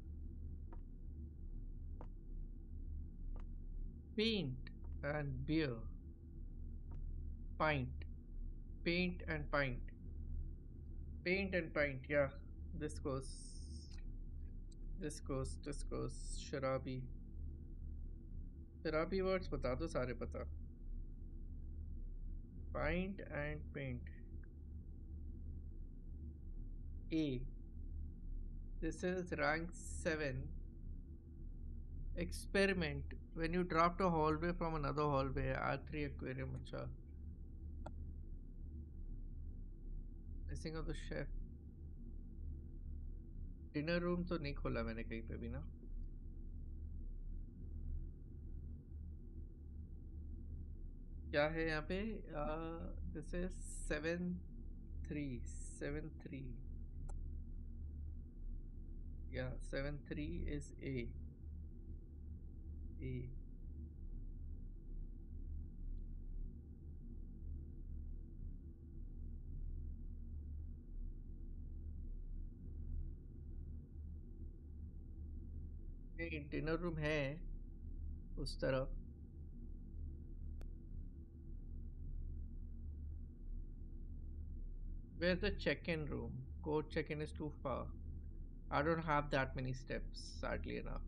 Paint and beer. Pint. Paint and pint. Paint and pint. Yeah. This goes. This goes. Sharabi. शराबी words बता दो सारे पता. Pint and paint. A. This is rank 7. Experiment. When you draft a hallway from another hallway, R3 aquarium. अच्छा. Missing of the chef. Dinner room तो नहीं खोला मैंने कहीं पे भी ना. क्या है यहाँ पे. This is 7-3. या 7-3 इज ए. नहीं डिनर रूम है उस तरफ. Where's the check-in room? Code check-in is too far. I don't have that many steps, sadly enough.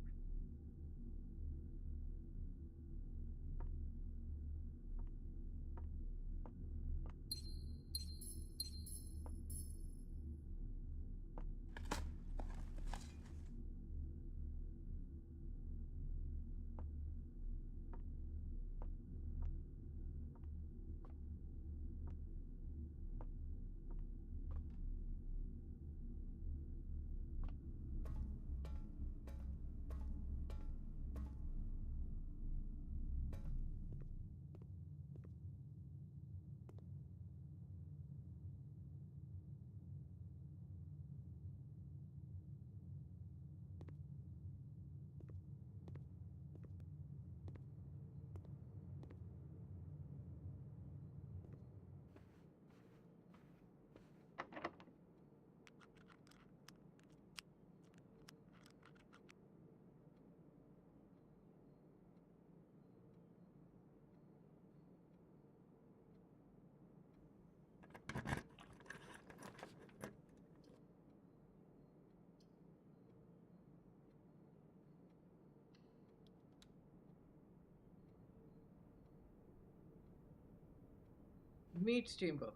Meat chamber.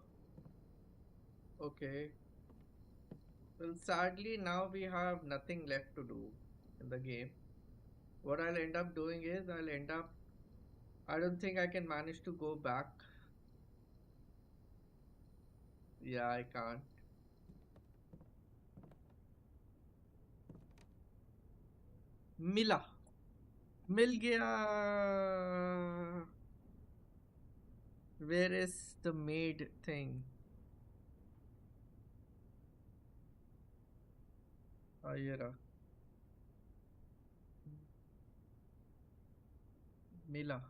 Okay. Well, sadly, now we have nothing left to do in the game. What I'll end up doing is I don't think I can manage to go back. Yeah, I can't. मिला. मिल गया. Where is the maid thing? ये रहा. मिला.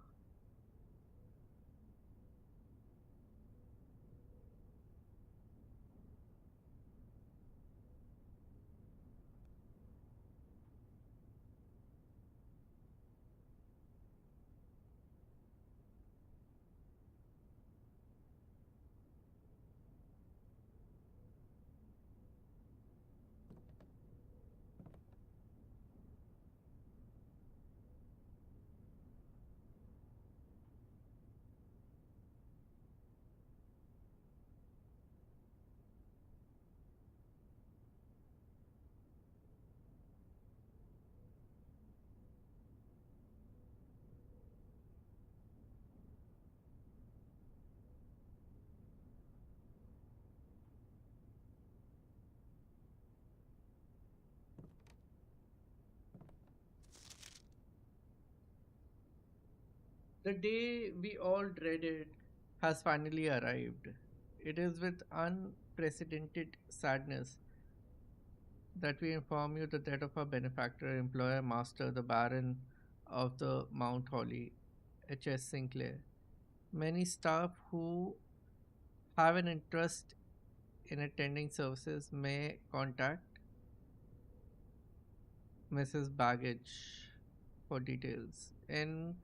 The day we all dreaded has finally arrived. It is with unprecedented sadness that we inform you the death of our benefactor, employer, master, the Baron of the Mount Holly, H.S. Sinclair. Many staff who have an interest in attending services may contact Mrs. Baggage for details. In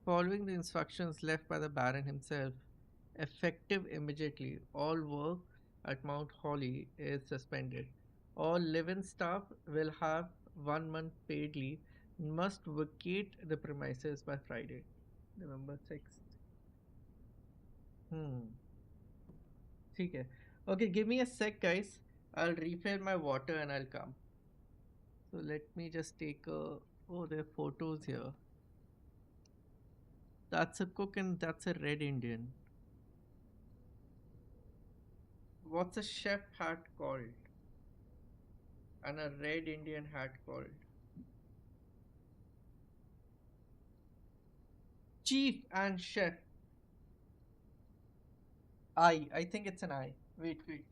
following the instructions left by the Baron himself, effective immediately, all work at Mount Holly is suspended. All live-in staff will have 1 month paid leave and must vacate the premises by Friday, November 6th. Hmm. ठीक है. Okay, give me a sec, guys. I'll refill my water and I'll come. So let me just take a. Oh, there are photos here. That's a cook and that's a red Indian. What's a chef hat called? And a red Indian hat called? Chief and chef. I think it's an I. Wait, wait.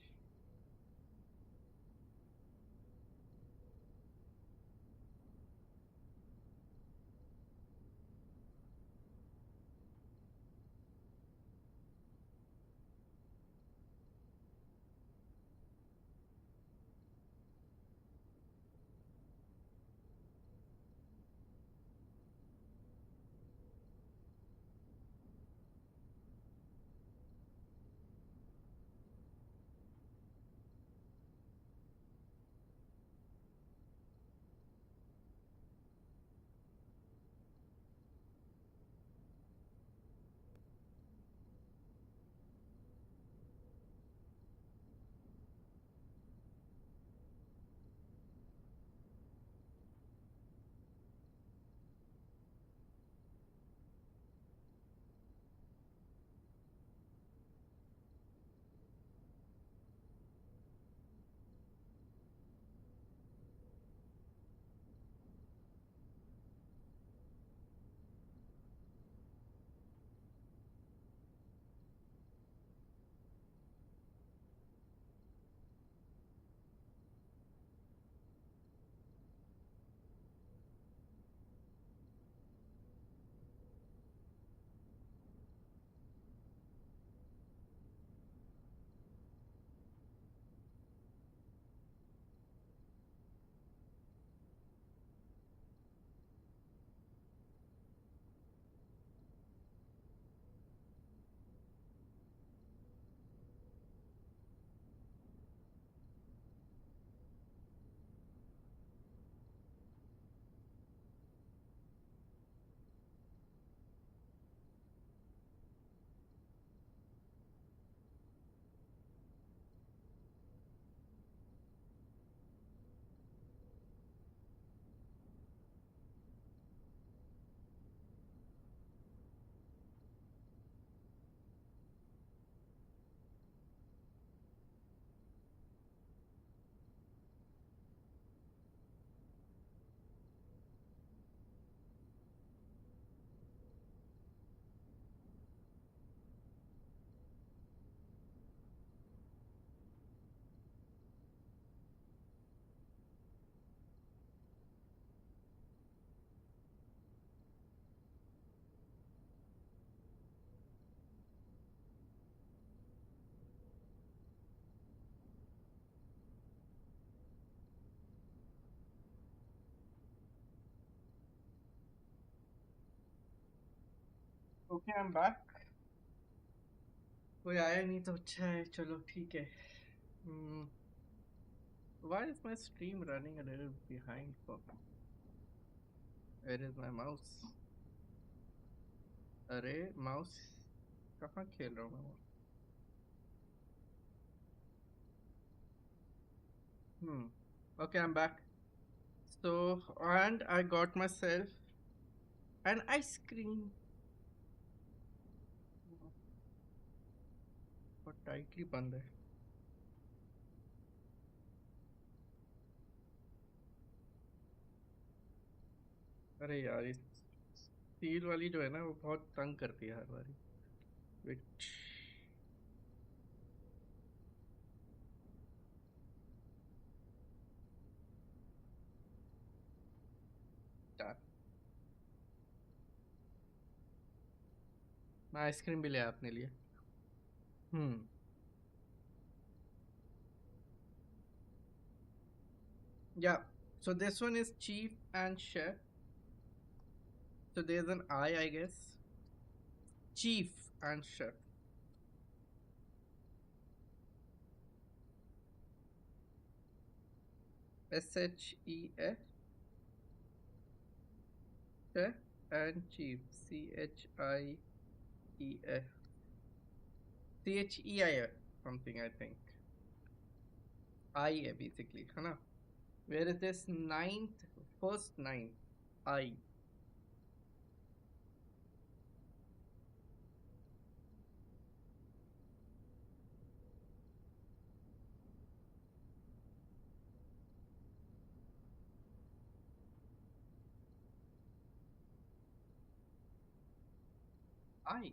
Okay, I'm back. कोई आया नहीं तो अच्छा है चलो ठीक है. Hmm. Why is my stream running a little behind for me? Where is my mouse? अरे mouse कहाँ खेल रहा हूँ मैं? Hmm. Okay, I'm back. So, and I got myself an ice cream. बहुत tightly बंद है. अरे यार इस स्टील वाली जो है ना वो बहुत तंग करती है हर बारी. Wait. Done. मैं आइसक्रीम भी ले आया अपने लिए. Hmm. Yeah. So this one is chief and chef. So there's an I guess. Chief and chef. SHEF, chef, and chief. CHIEF. CHEIF something I think. I है basically, है ना? Where is this ninth, first ninth? I. I.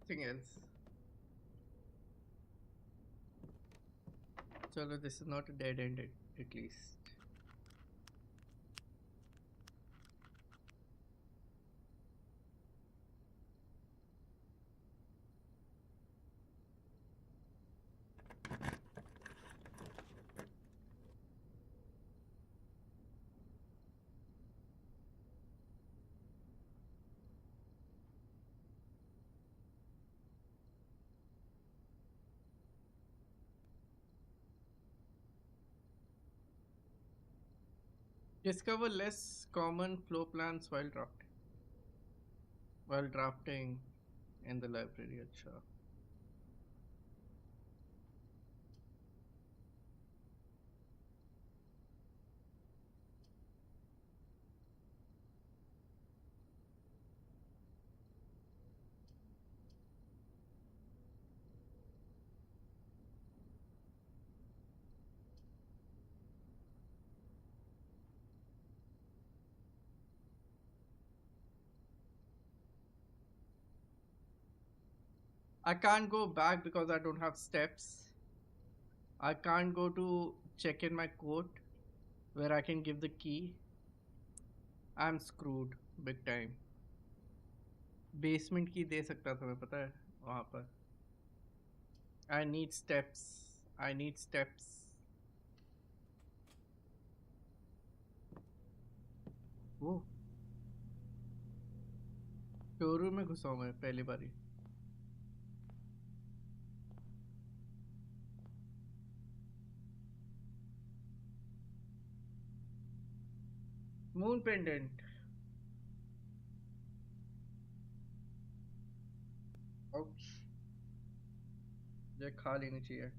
Nothing else. Chalo, this is not a dead end at least. Discover less common flow plans while drafting in the library. Acha. I can't go back because I don't have steps. I can't go to check in my coat where I can give the key. I'm screwed big time. Basement की दे सकता था मैं पता है वहाँ पर. I need steps. I need steps. वो showroom में घुसा हूँ मैं पहली बारी. Moon pendant. Ouch. ये खा लेनी चाहिए.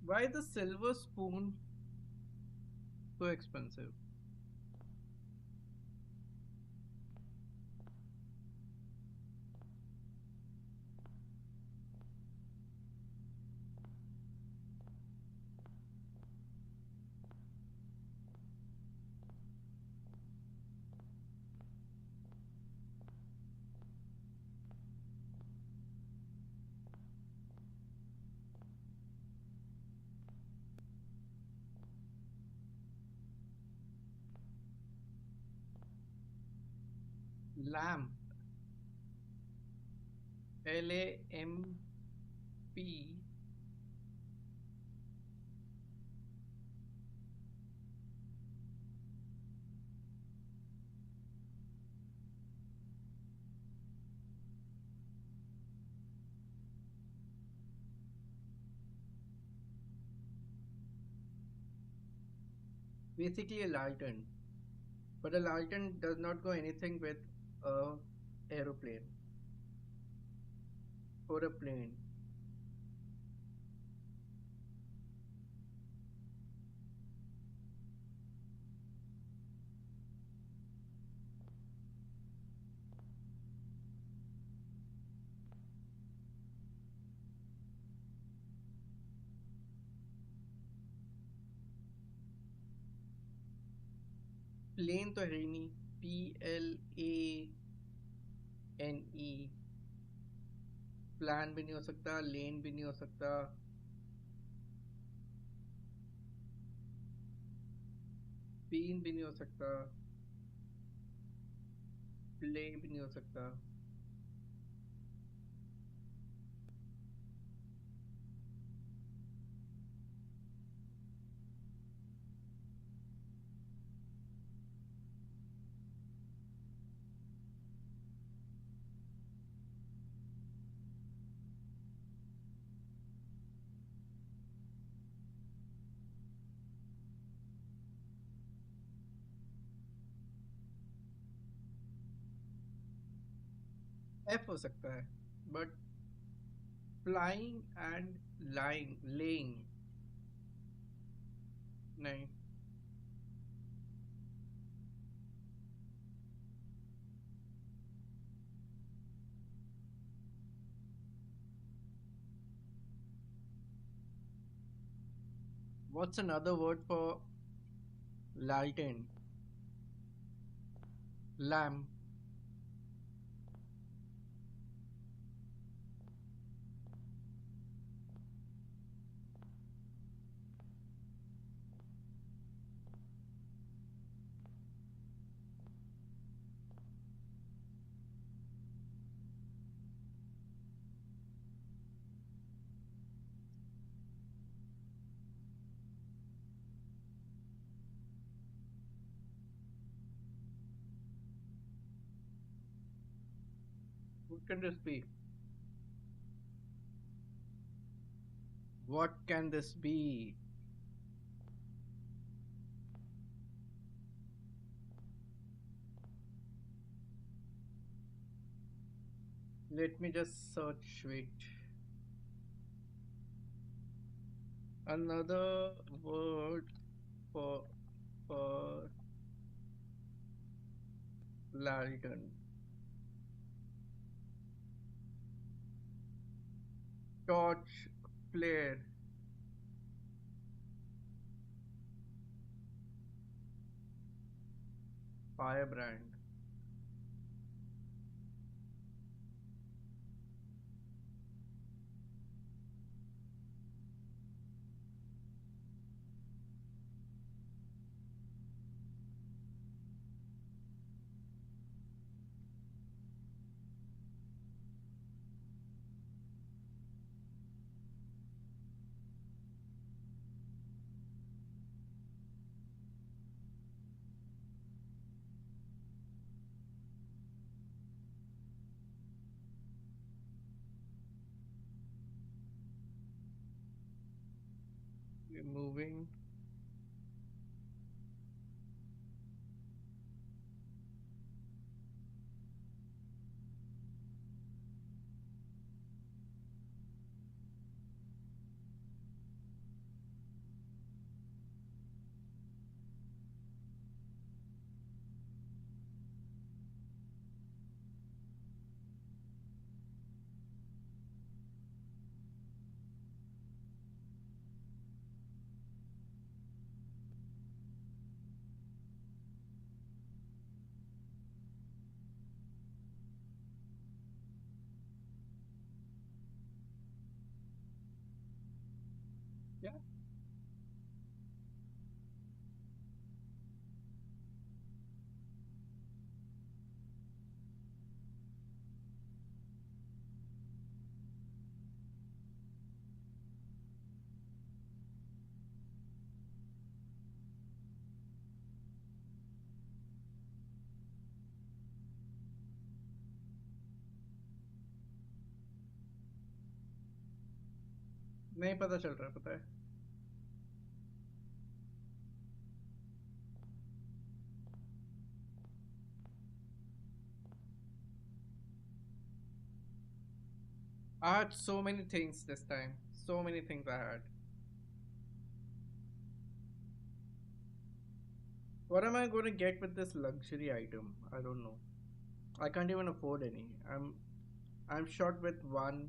Why the silver spoon so expensive? Lamp. LAMP. Basically a lantern. But a lantern does not go anything with a aeroplane or a plane. Plane तो है ही नहीं. PLANE. प्लान भी नहीं हो सकता, लेन भी नहीं हो सकता. पीन भी नहीं हो सकता. प्ले भी नहीं हो सकता. एफ हो सकता है. But flying and lying laying नहीं. What's another word for lighten? Lamb. What can this be? What can this be? Let me just search. Wait. Another word for lighten. Torch, flare, firebrand. We're moving. Yeah. नहीं पता चल रहा है, पता है. I had so many things this time. So many things I had. What am I going to get with this luxury item? I don't know. I can't even afford any. I'm short with one.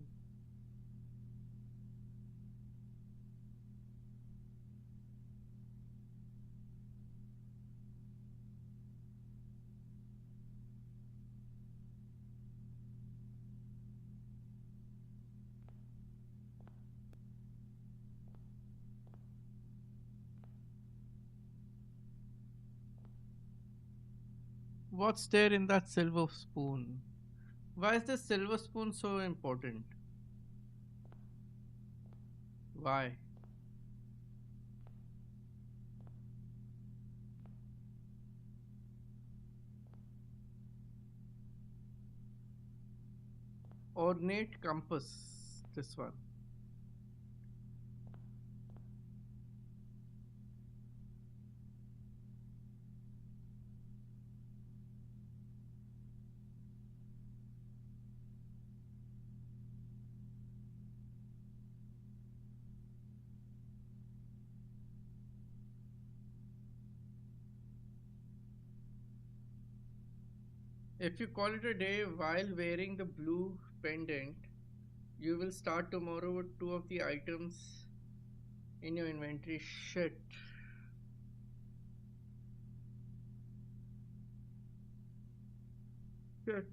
What's there in that silver spoon? Why is the silver spoon so important? Why? Ornate compass. This one. If you call it a day while wearing the blue pendant, you will start tomorrow with two of the items in your inventory. Shit. Shit.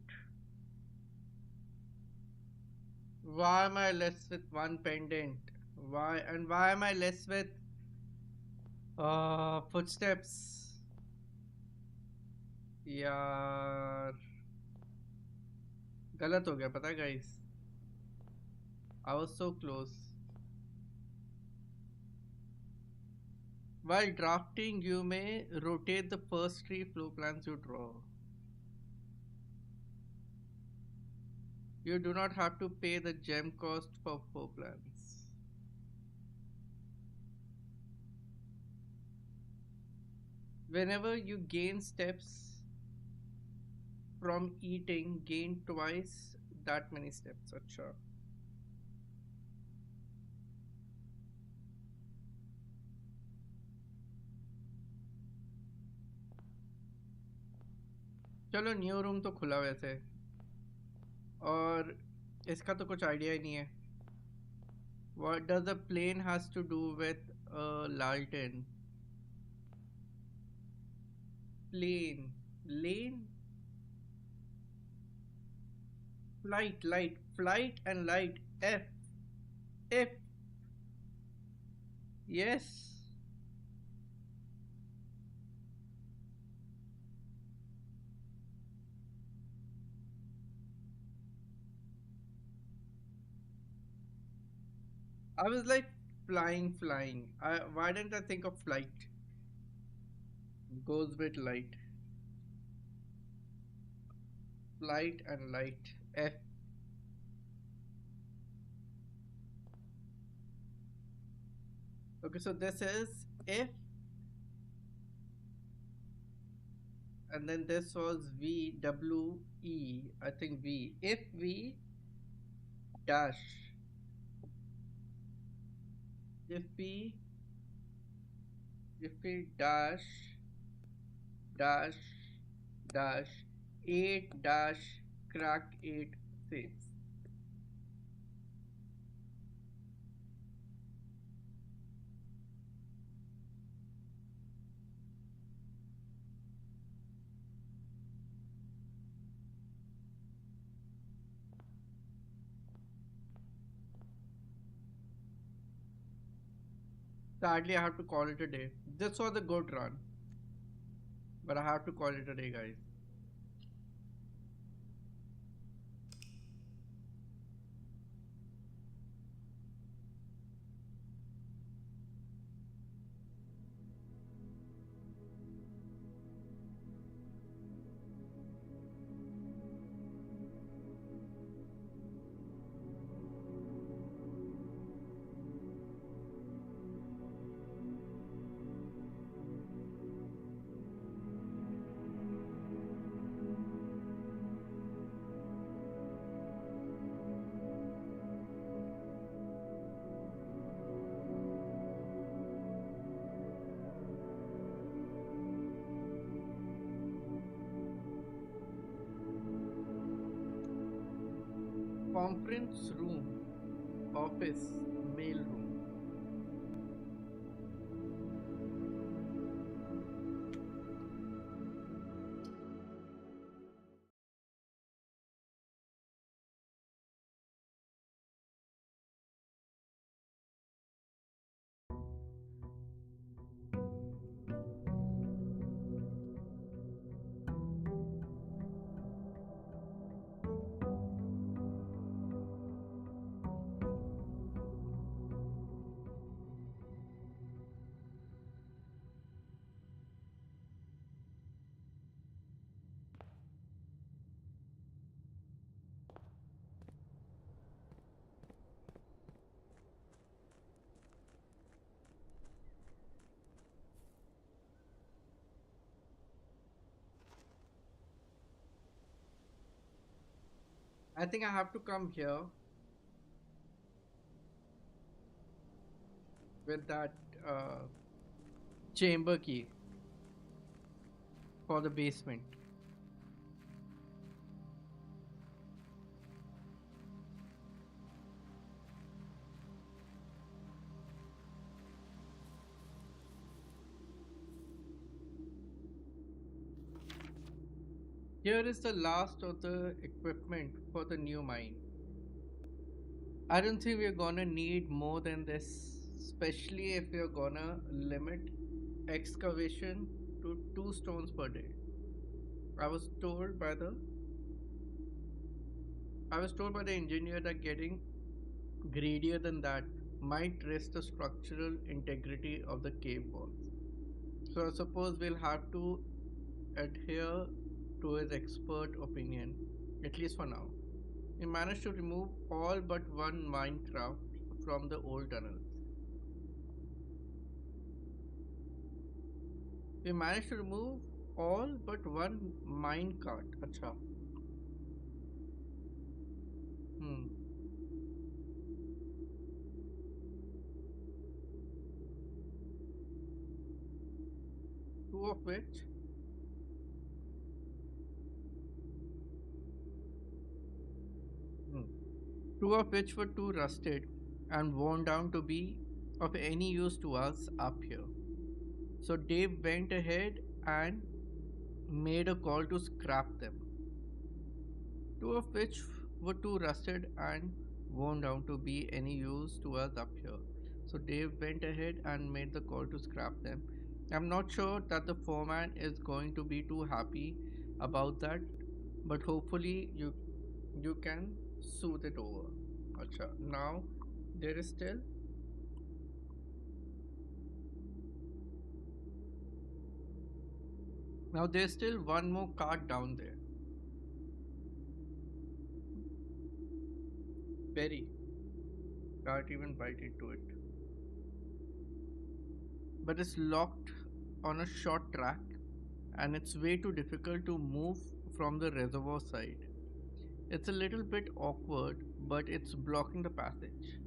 Why am I less with one pendant? Why am I less with footsteps? यार गलत हो गया पता है guys. I was so close. While drafting, you may rotate the first three floor plans you draw. You do not have to pay the gem cost for floor plans. Whenever you gain steps from eating, gain twice that many steps. अच्छा. चलो new room तो खुला वैसे और इसका तो कुछ idea ही नहीं है. What does a plane has to do with a lantern? Plane, lane, flight, light, flight and light. F. Yes. I was like flying. Why didn't I think of flight? Goes with light. Flight and light. F. Okay, so this is if, and then this was V W E. I think V. If we dash. If we dash dash dash 8 dash crack 8 saves. Sadly, I have to call it a day. This was a good run, but I have to call it a day, guys. Conference room, office, mail room. I think I have to come here with that uh, chamber key for the basement. Here is the last of the equipment for the new mine. I don't think we're gonna need more than this, especially if we're gonna limit excavation to 2 stones per day. I was told by the I was told by the engineer that getting greedier than that might risk the structural integrity of the cave walls. So I suppose we'll have to adhere to his expert opinion, at least for now. We managed to remove all but one Minecraft from the old tunnels. We managed to remove all but one minecart. Acha. Hmm. Two of which, hmm. Two of which were too rusted and worn down to be of any use to us up here. So Dave went ahead and made a call to scrap them. Two of which were too rusted and worn down to be any use to us up here. So Dave went ahead and made the call to scrap them. I'm not sure that the foreman is going to be too happy about that, but hopefully you can soothe it over. Acha, there is still now there's still one more cart down there. Very can't even bite into it. But it's locked on a short track and it's way too difficult to move from the reservoir side. It's a little bit awkward, but it's blocking the passage.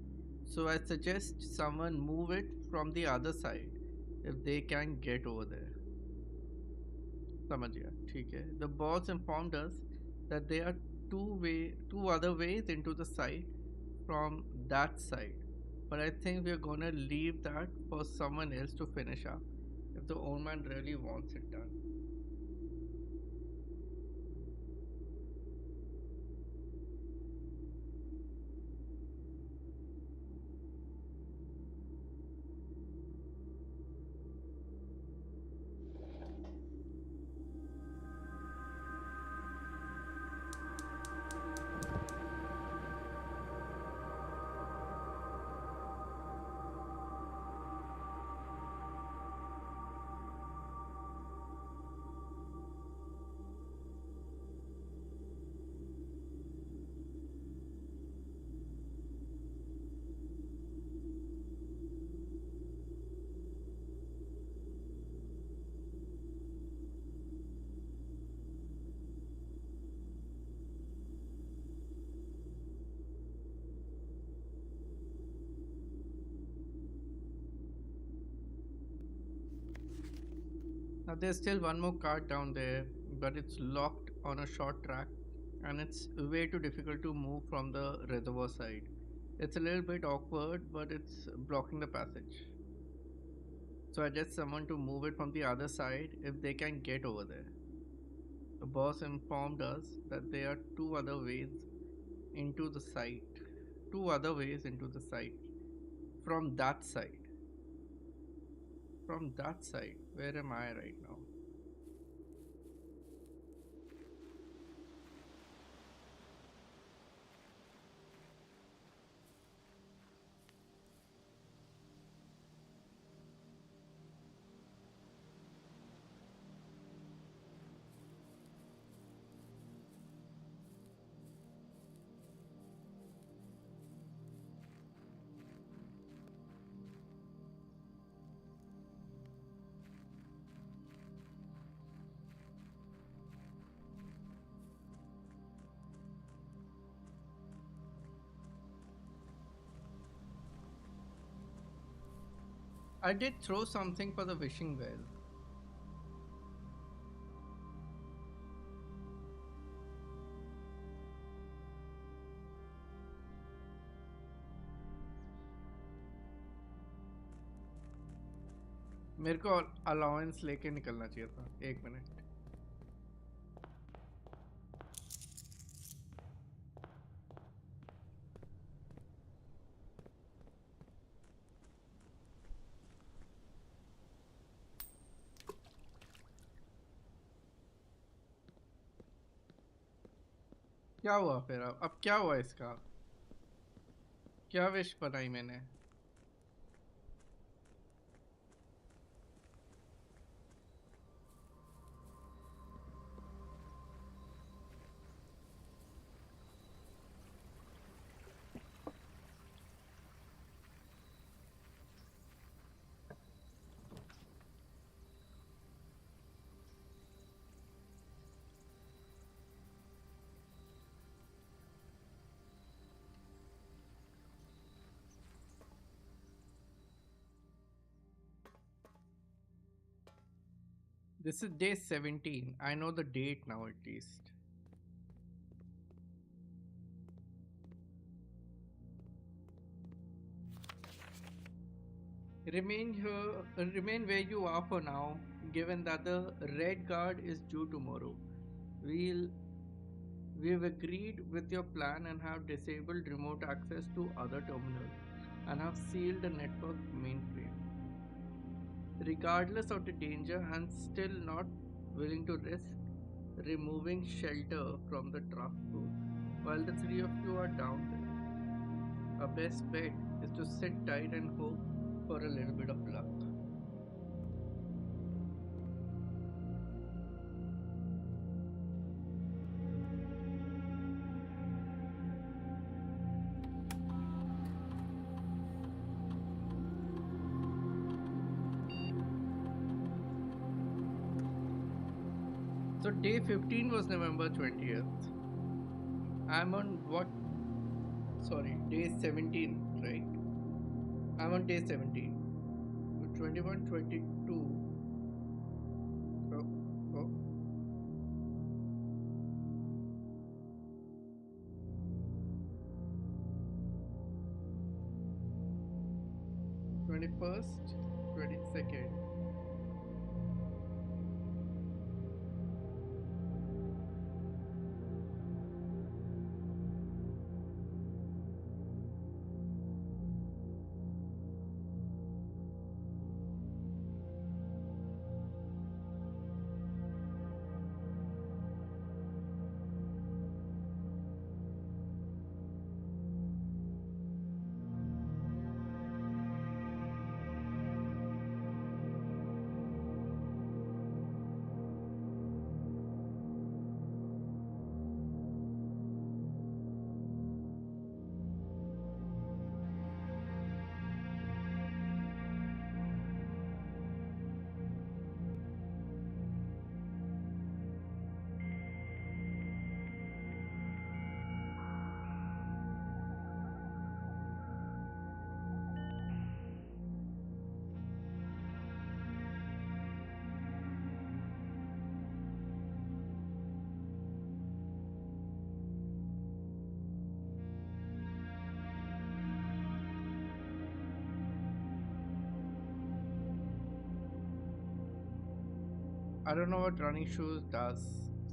So I suggest someone move it from the other side if they can get over there. समझ गया ठीक है. The boss informed us that there are two other ways into the site from that side. But I think we're gonna leave that for someone else to finish up if the old man really wants it done. Now there's still one more cart down there, but it's locked on a short track and it's way too difficult to move from the reservoir side. It's a little bit awkward, but it's blocking the passage. So I just someone to move it from the other side if they can get over there. The boss informed us that there are into the site. Two other ways into the site from that side. From that side. Where am I right now? I did throw something for the wishing well. मेरे को allowance लेके निकलना चाहिए था 1 minute. क्या हुआ फिर? अब क्या हुआ इसका? क्या विश बनाई मैंने? This is day 17. I know the date now at least. Remain where you are for now, given that the red guard is due tomorrow. We'll we've agreed with your plan and have disabled remote access to other terminals and have sealed the network mainframe. Regardless of the danger, I'm still not willing to risk removing shelter from the draft pool while the three of you are down there. Our best bet is to sit tight and hope for a little bit of luck. So day 15 was November 20th. I'm on what? Sorry, day 17, right? I'm on day 17. 21, 22. Oh, oh. 21st, 22nd. I don't know what running shoes does,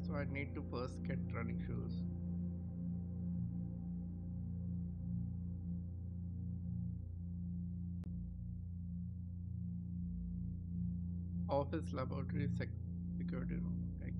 so I need to first get running shoes. Office laboratory security room exit.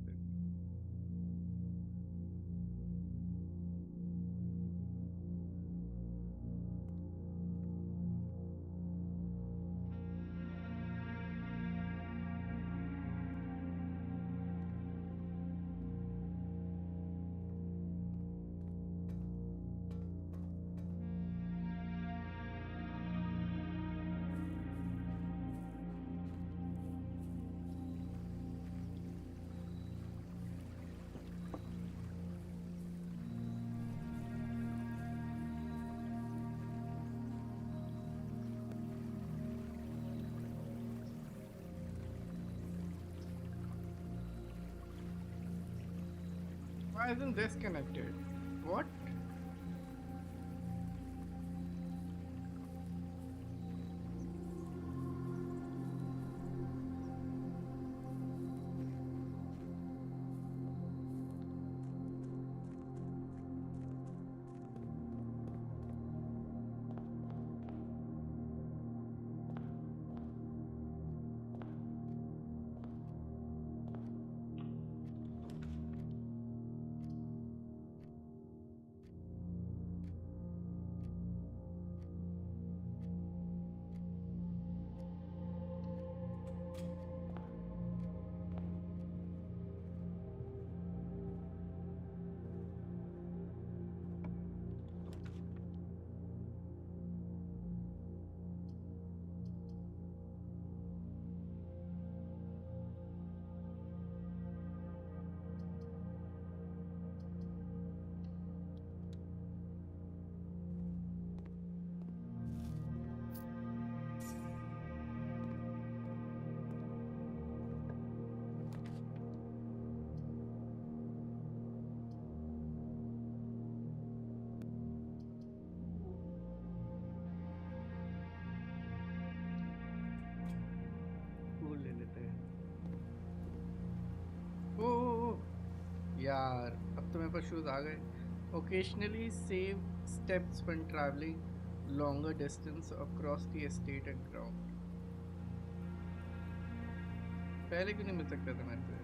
Why isn't this connected? What? फूल ले लेते हैं। ओ यार, अब तो मेरे पास shoes आ गए। Occasionally save steps when traveling longer distance across the estate and ground. पहले क्यों नहीं मिल सकता था मेरे को?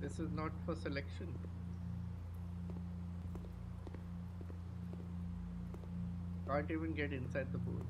This is not for selection. Can't even get inside the pool.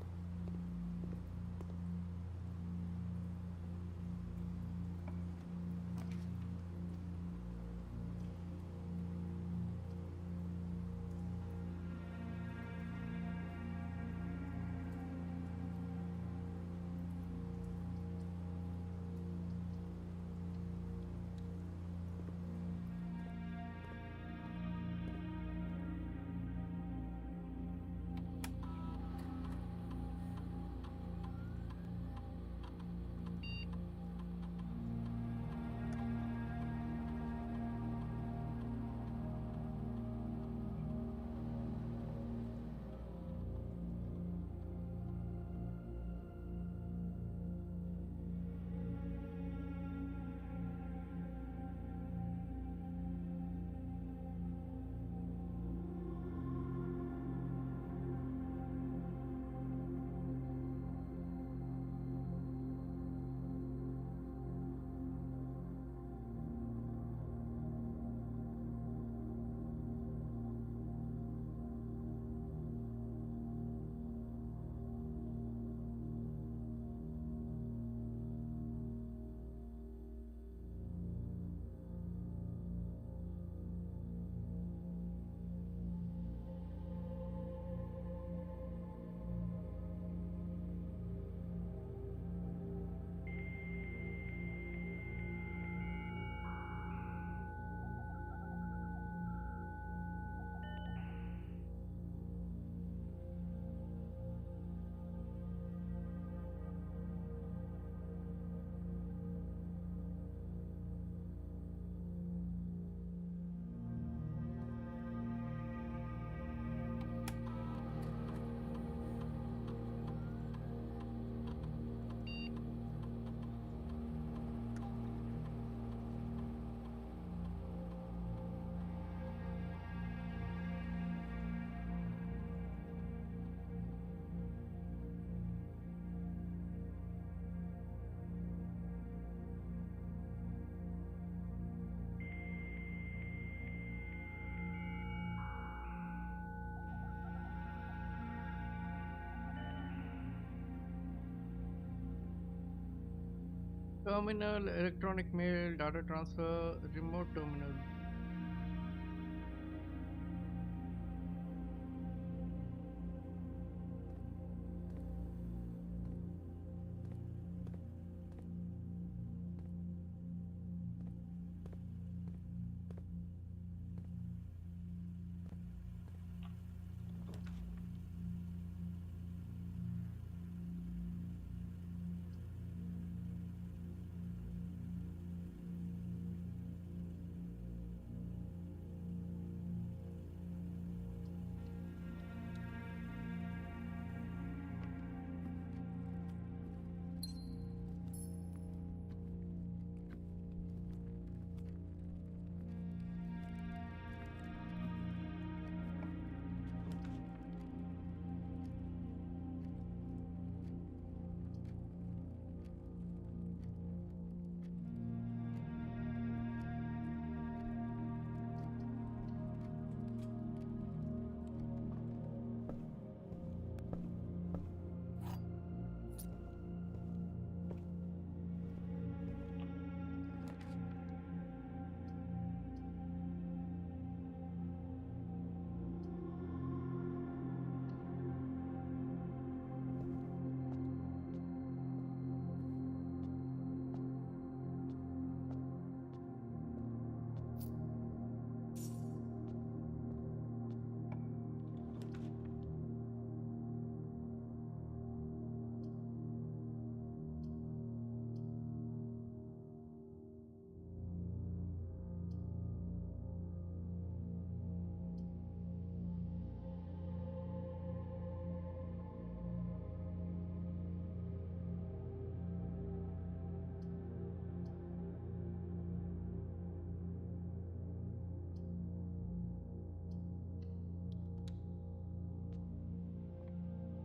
Terminal, electronic mail, data transfer, remote terminal.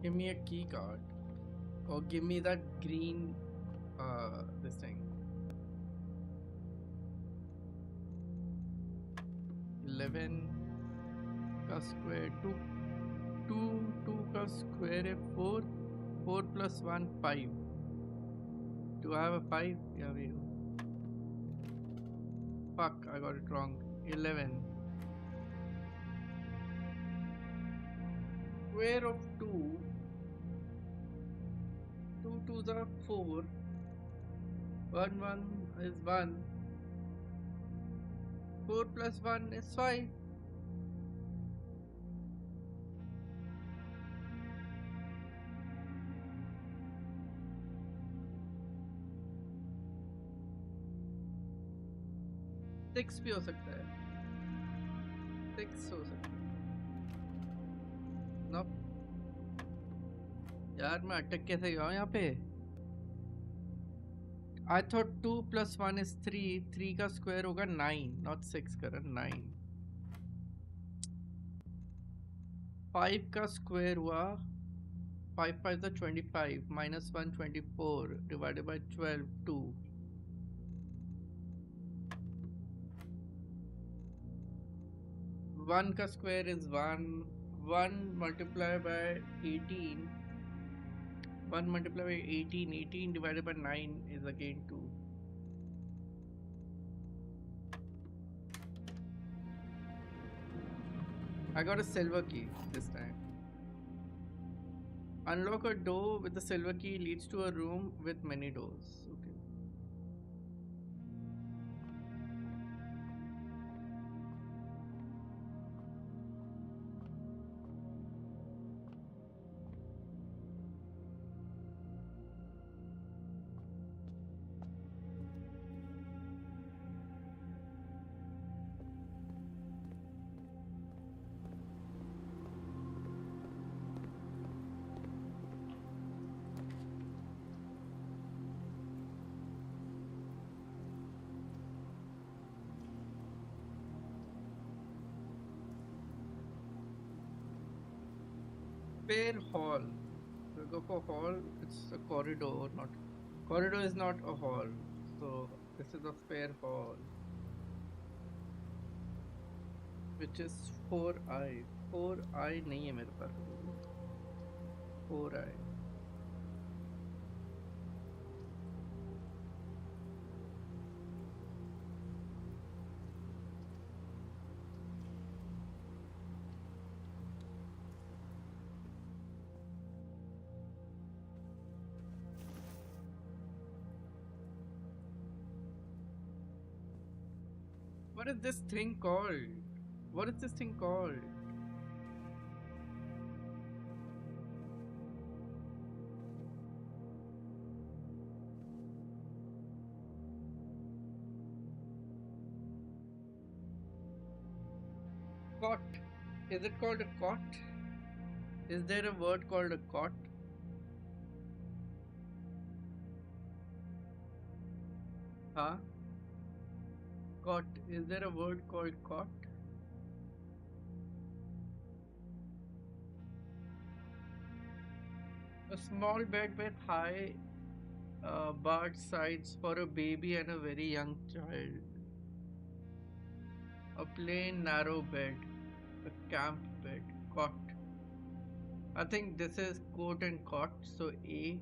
Give me a key card. Or give me that green this thing. 11 का square 2 का square है 4 4 plus 1 5. Do I have a 5? Yeah, we do. Fuck, I got it wrong. 11 square of 2 2 2s are 4 1 1 is 1 4 plus 1 is 5. Six भी हो सकता है 6 हो सकता है ना यार मैं अटक कैसे गया हूँ यहाँ पे I thought 2 plus 1 is 3 3 का स्क्वायर होगा 9 not 6 करण 9 5 का स्क्वायर हुआ 5 5 is 25 minus 1 24 divided by 12 2 1 का square is 1 1 multiplied by 18 1 multiplied by 18 18 divided by 9 is again 2 I got a silver key this time. Unlock a door with the silver key leads to a room with many doors. Okay. Fair hall. We go for hall. It's a corridor, not corridor is not a hall. So this is a fair hall, which is 4i. 4i नहीं है मेरे पास. 4i. What is this thing called? What is this thing called? Cot. Is it called a cot? Is there a word called a cot? Huh? Cot. Is there a word called cot? A small bed with high barred sides for a baby and a very young child. A plain narrow bed. A camp bed. Cot. I think this is coat and cot. So A.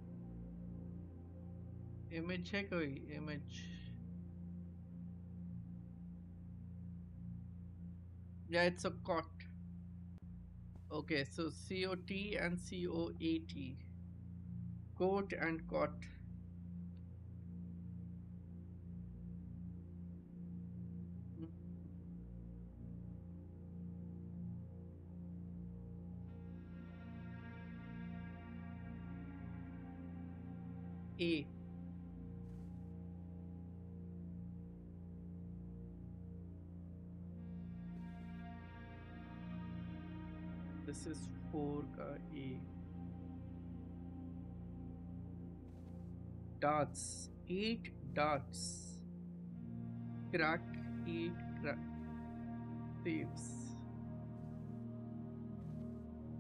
Image है कोई image. Yeah, it's a cot. Okay, so COT and COAT. Coat and cot. A. This is 4 का A. Darts. 8 darts. Crack 8 thieves.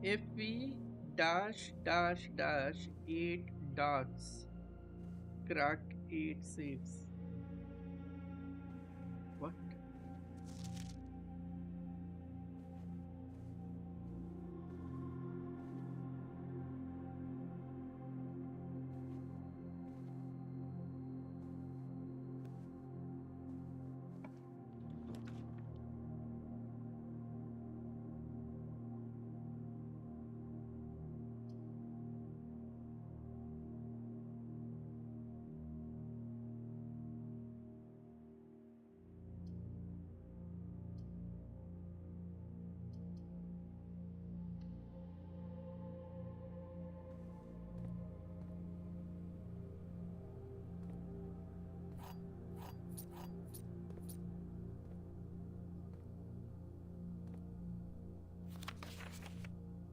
If we dash dash dash 8 darts. Crack 8 safes. What?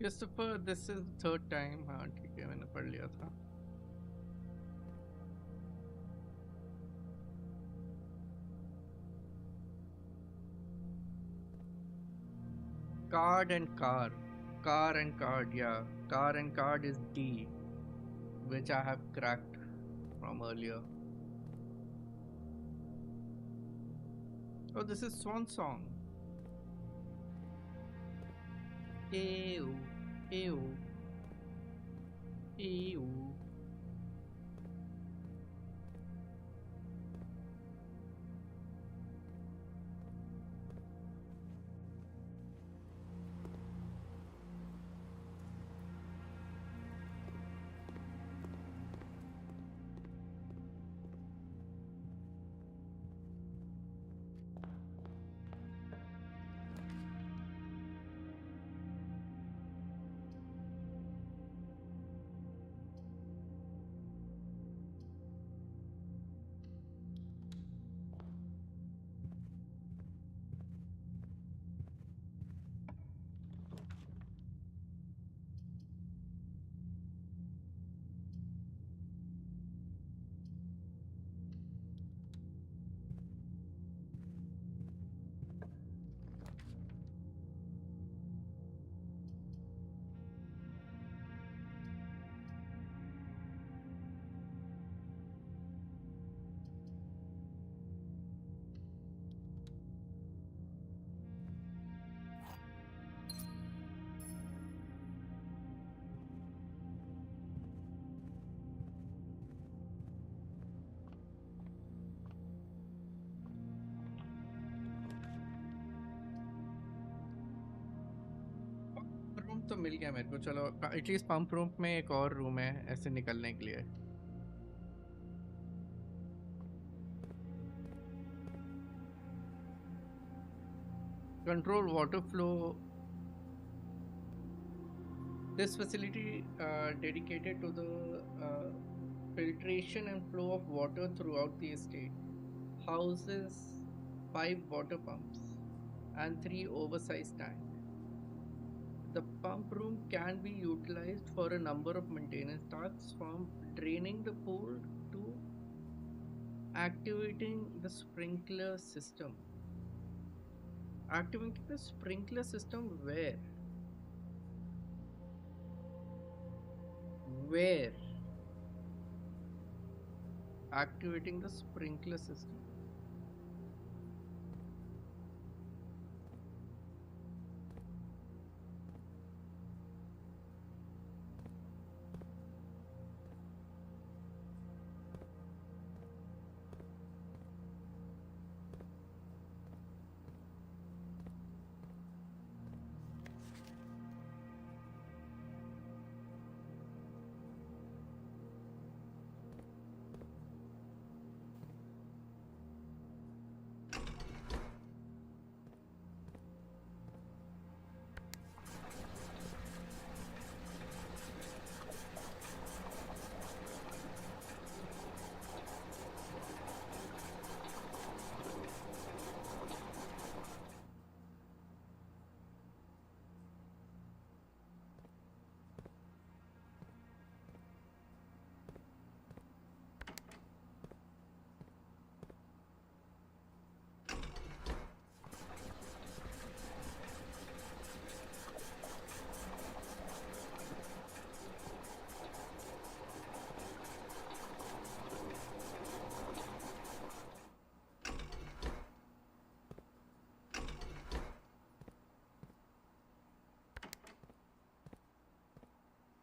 Christopher, this is the third time हाँ ठीक है मैंने पढ़ लिया था. Card and car. Car and card, yeah. Car and card is D, which I have cracked from earlier. Oh, this is Swan Song. Ew, ew, ew. Room तो मिल गया मेरे को. चलो एटलीस्ट पंप रूम में एक और रूम है ऐसे निकलने के लिए. Control water flow. This facility dedicated to the filtration and flow of water throughout the estate houses 5 water pumps and 3 oversized tanks. The pump room can be utilized for a number of maintenance tasks, from draining the pool to activating the sprinkler system. Activating the sprinkler system where? Where? Activating the sprinkler system.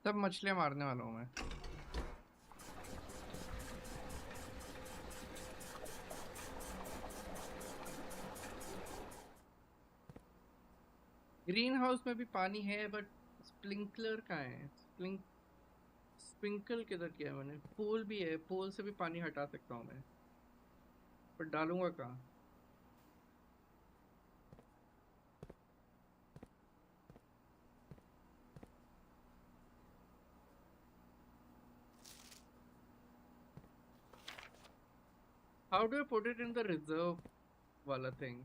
सब मछलियां मारने वाला हूँ मैं। Green house में भी पानी है बट स्प्रिंकलर कहाँ है? स्प्रिंकल किधर किया है मैंने? पूल भी है, पूल से भी पानी हटा सकता हूँ मैं, पर डालूंगा कहाँ? How do I put it in the reserve वाला थिंग?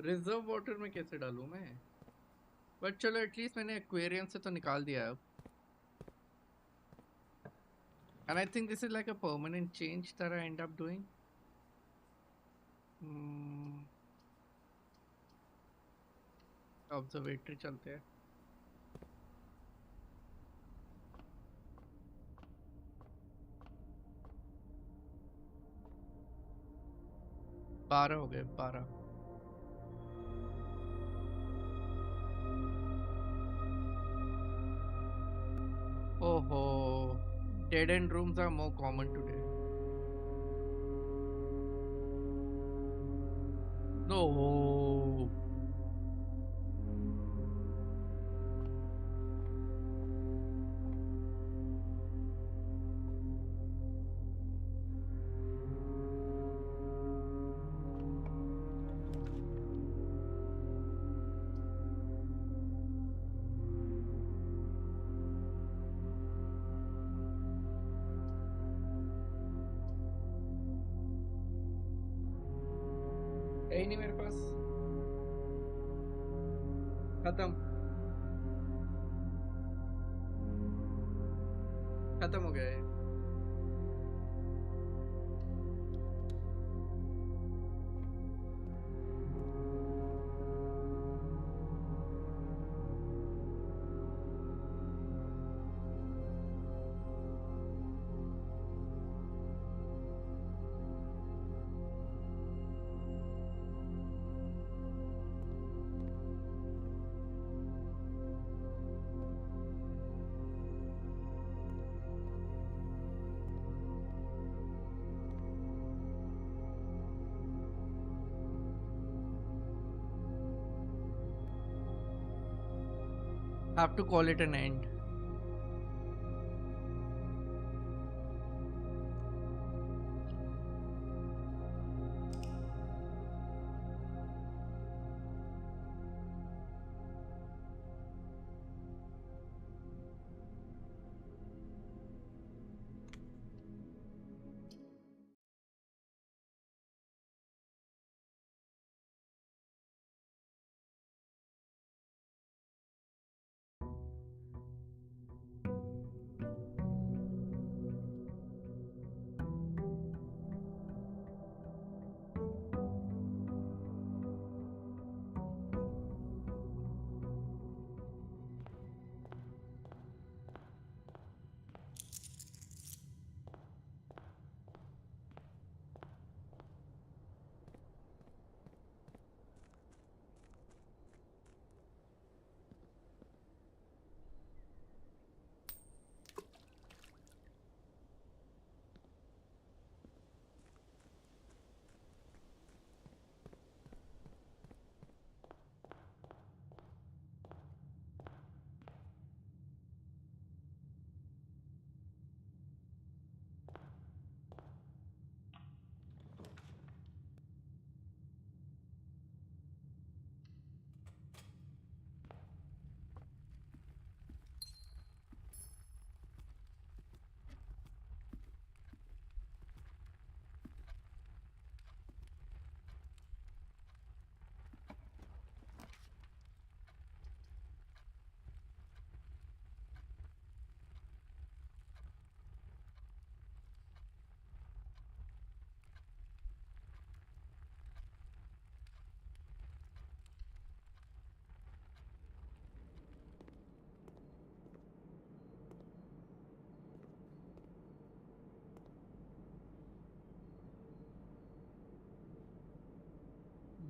रिजर्व वाटर में कैसे डालूं मैं? बट चलो एटलीस्ट मैंने एक्वेरियम से तो निकाल दिया अब। And I think this is like a permanent change that I end up doing. Observatory चलते हैं। बारह हो गए, 12। ओहो, dead end rooms are more common today. No. है ही नहीं मेरे पास, खत्म, खत्म हो गया है। Have to call it an end.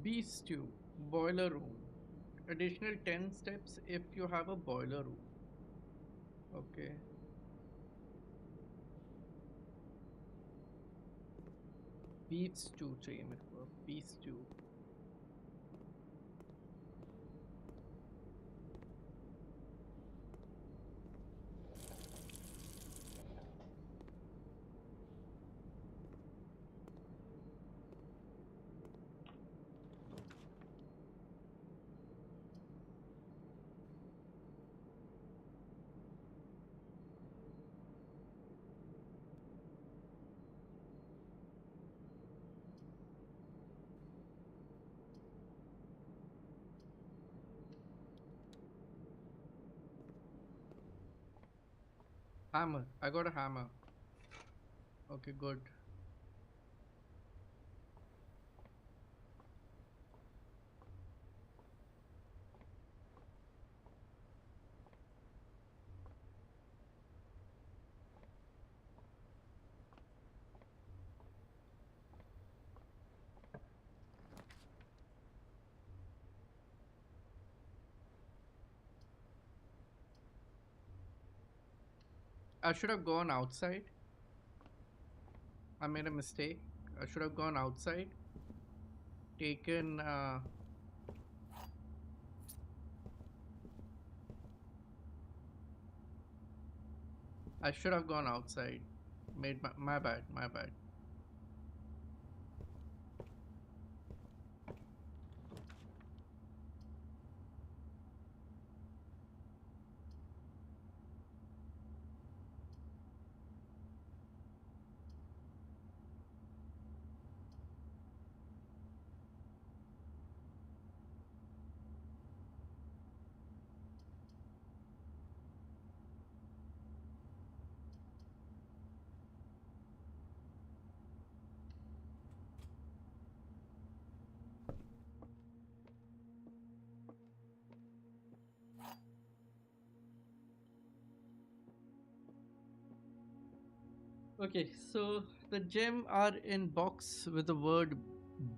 B stew, boiler room. Additional 10 steps if you have a boiler room. Okay. Beef stew चाहिए मेरे को. Beef stew. Hammer. I got a hammer. Okay, good. I should have gone outside. I made a mistake. I should have gone outside. Taken. I should have gone outside. Made my bad. My bad. Okay, so the gem are in box with the word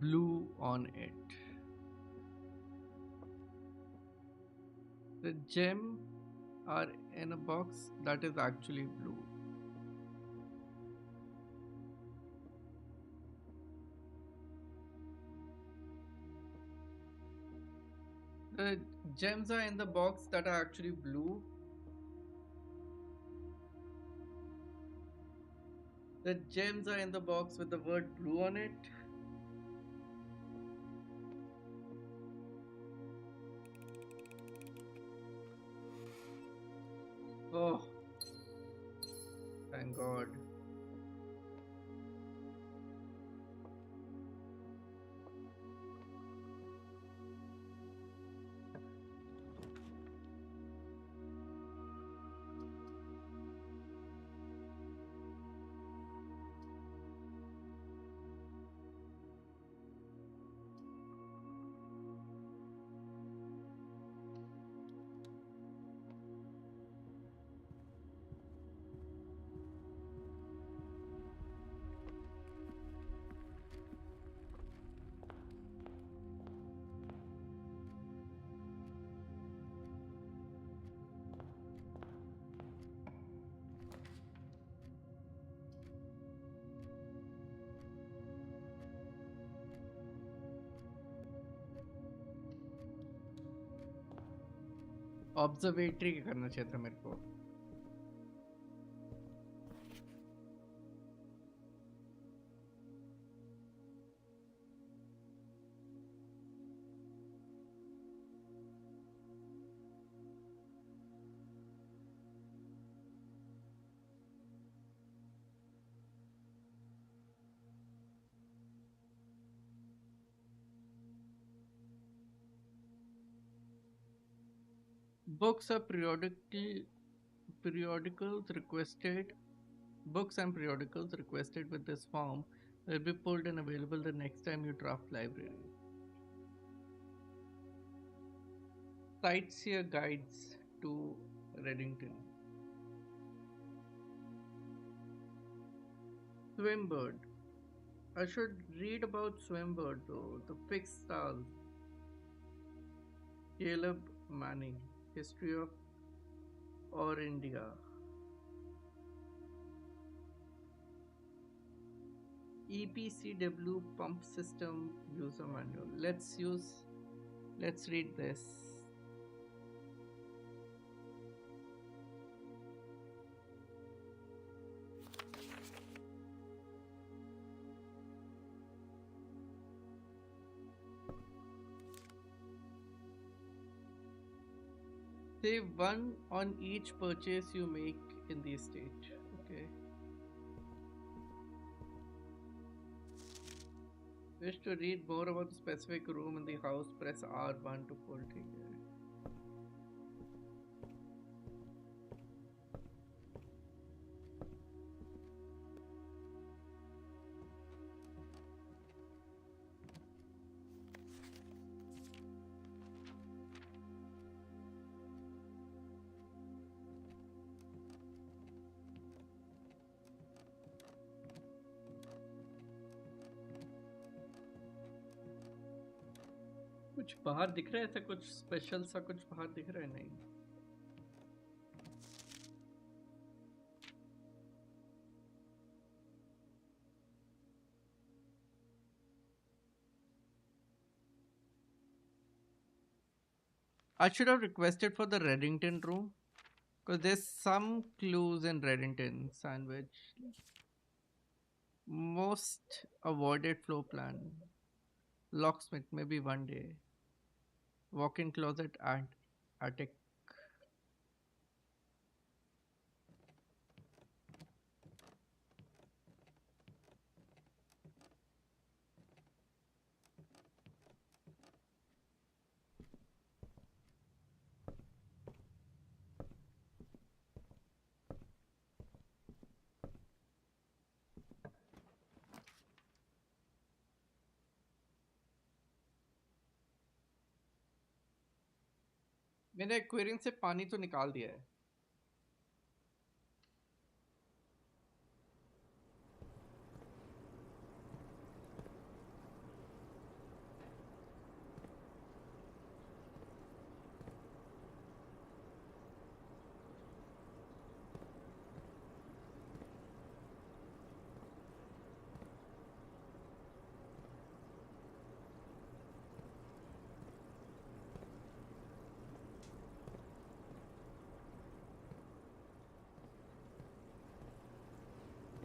blue on it. The gem are in a box that is actually blue. The gems are in the box that are actually blue. The gems are in the box with the word blue on it. Oh, thank God. Observatory करना चाहिए था मेरे को. Books are periodicals requested. Books and periodicals requested with this form will be pulled and available the next time you draft library. Sightseer guides to Reddington. Swimbird. I should read about Swinburne though. The Fixed Stars, Caleb Manning, History of or India, EPCW Pump System User Manual. Let's read this. Save one on each purchase you make in the estate. Okay. Wish to read more about the specific room in the house, press R1 to pull trigger. कुछ बाहर दिख रहा है ऐसा कुछ special सा कुछ बाहर दिख रहा है नहीं I should have requested for the Reddington room because there's some clues in Reddington sandwich. Most avoided floor plan. Locksmith, maybe one day. Walk-in closet and attic. मैंने एक्वेरियम से पानी तो निकाल दिया है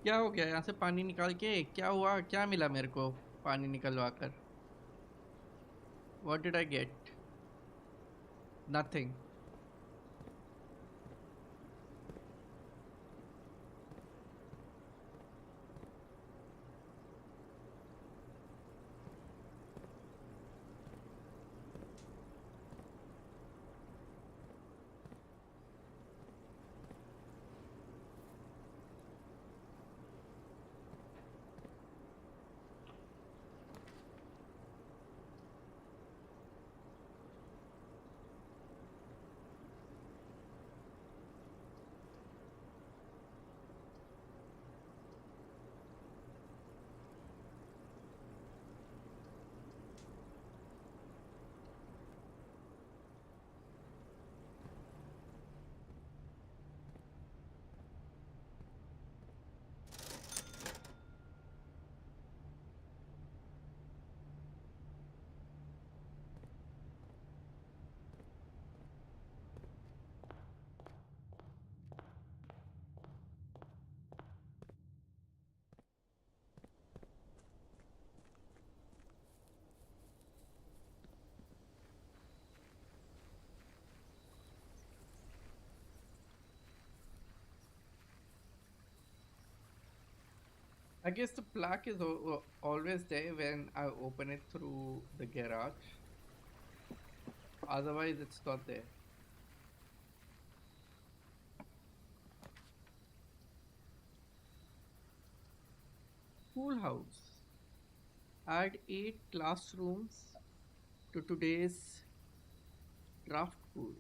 क्या हो गया यहाँ से पानी निकाल के क्या हुआ क्या मिला मेरे को पानी निकलवा कर What did I get? Nothing. I guess the plaque is always there when I open it through the garage. Otherwise, it's not there. Pool house. Add 8 classrooms to today's draft pool.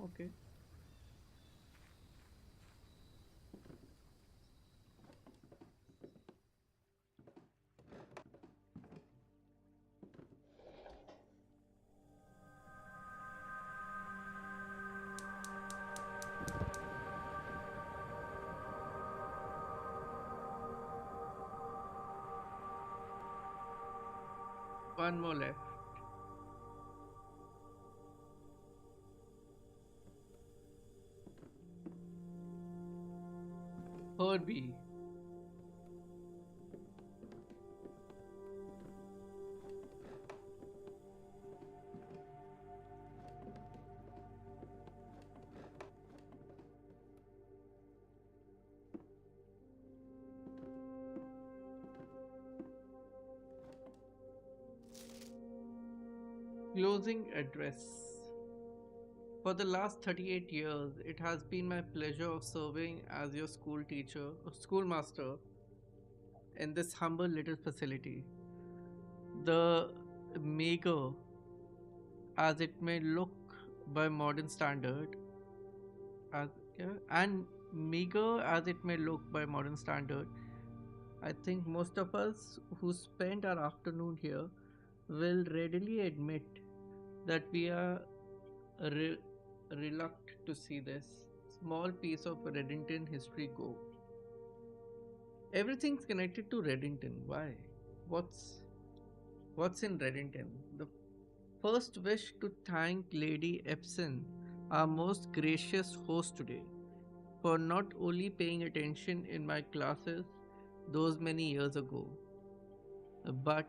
Okay. One more left. Herbie. Closing address. For the last 38 years, it has been my pleasure of serving as your school teacher, or schoolmaster, in this humble little facility. The meager as it may look by modern standard, as yeah, and meager as it may look by modern standard, I think most of us who spend our afternoon here will readily admit that we are re- reluctant to see this small piece of Reddington history go. Everything's connected to Reddington. Why? What's what's in Reddington? The first wish to thank Lady Epson, our most gracious host today, for not only paying attention in my classes those many years ago, but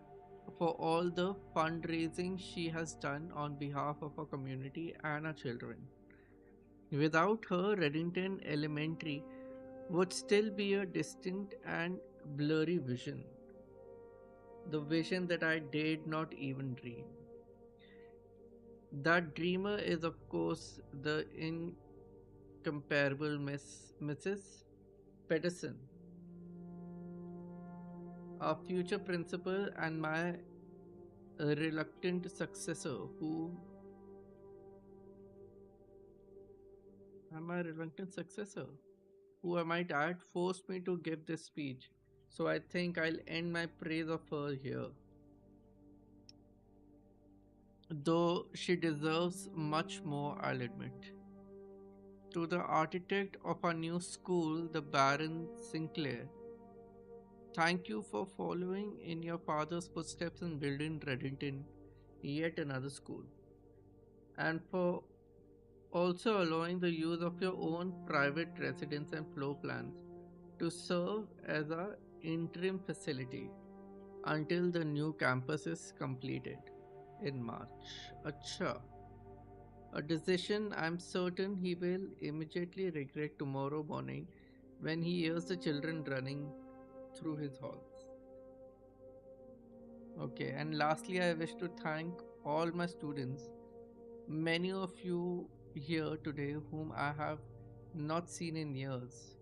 for all the fundraising she has done on behalf of our community and our children. Without her, Reddington Elementary would still be a distant and blurry vision, the vision that I dared not even dream. That dreamer is, of course, the incomparable Mrs. Pedersen, our future principal and my reluctant successor, who I might add forced me to give this speech. So I think I'll end my praise of her here. Though she deserves much more, I'll admit. To the architect of our new school, the Baron Sinclair, thank you for following in your father's footsteps and building Reddington yet another school, and for also allowing the use of your own private residence and floor plans to serve as our interim facility until the new campus is completed in March. Acha. A decision I'm certain he will immediately regret tomorrow morning when he hears the children running through his halls. Okay, and lastly, I wish to thank all my students, many of you here today whom I have not seen in years,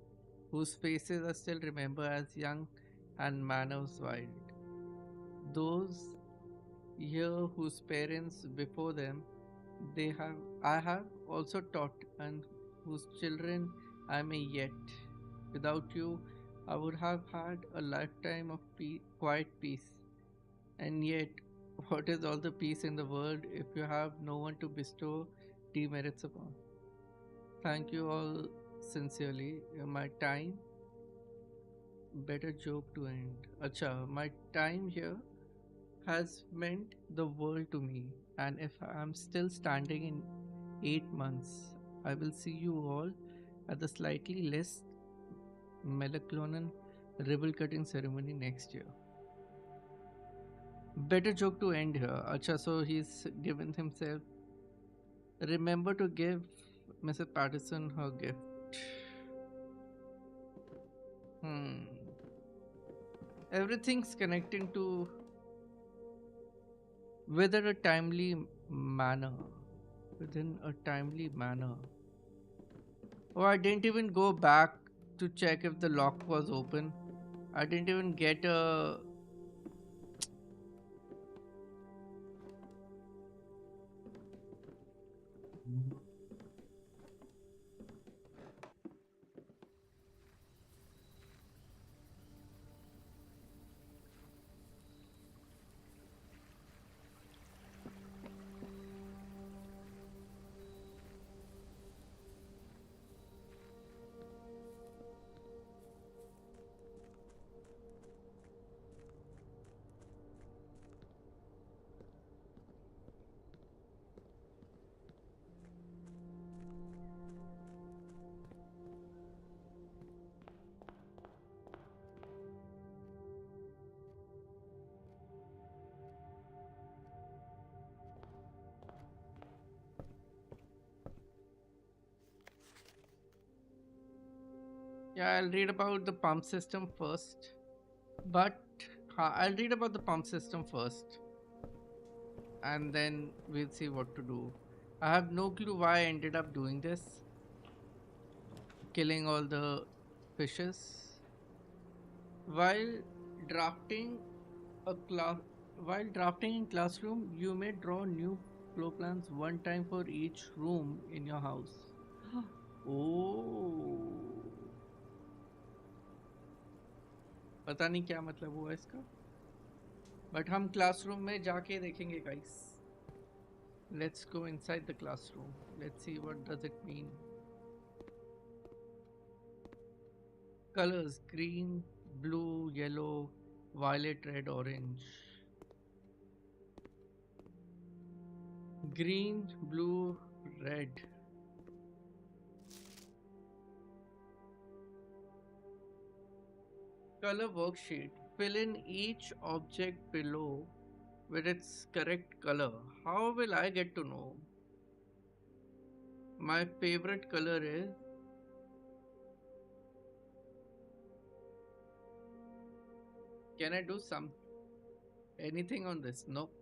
whose faces I still remember as young and manners wild. Those here whose parents before them they have I have also taught and whose children I may yet. Without you, I would have had a lifetime of quiet peace. And yet, what is all the peace in the world if you have no one to bestow demerits upon? Thank you all sincerely. My time, better joke to end. Acha, my time here has meant the world to me, and if I am still standing in 8 months, I will see you all at the slightly less melancholy ribbon cutting ceremony next year. Better joke to end here. Acha, so he's given himself. Remember to give Mrs. Patterson her gift. Hmm. Everything's connecting to within a timely manner. Within a timely manner. Oh, I didn't even go back to check if the lock was open. I didn't even get a. Yeah, I'll read about the pump system first. But I'll read about the pump system first, and then we'll see what to do. I have no clue why I ended up doing this, killing all the fishes. While drafting a class, while drafting in classroom, you may draw new floor plans one time for each room in your house. Oh, पता नहीं क्या मतलब हुआ इसका, but हम classroom में जाके देखेंगे guys. Let's go inside the classroom. Let's see what does it mean. Colors: green, blue, yellow, violet, red, orange. Green, blue, red. Color worksheet. Fill in each object below with its correct color. How will I get to know? My favorite color is. Can I do anything on this? Nope.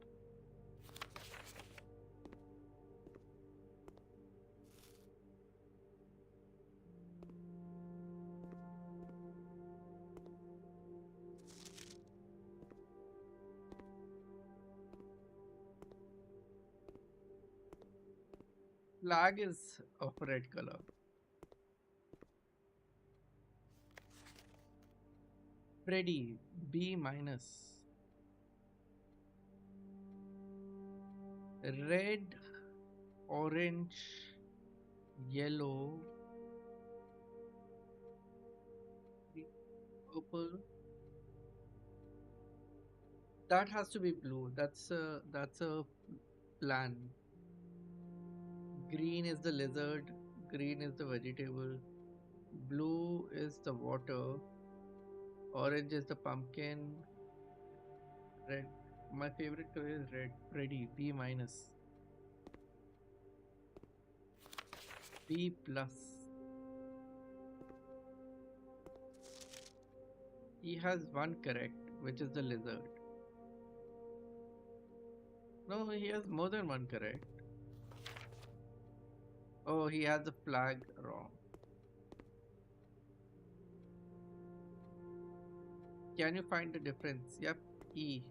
Flag is of red color. Freddy, B minus. Red, orange, yellow, purple. That has to be blue. That's a plan. Green is the lizard. Green is the vegetable. Blue is the water. Orange is the pumpkin. Red. My favorite color is red. Freddy, B minus. B plus. He has one correct, which is the lizard. No, he has more than one correct. Oh, he has the flag wrong. Can you find the difference? Yep, E.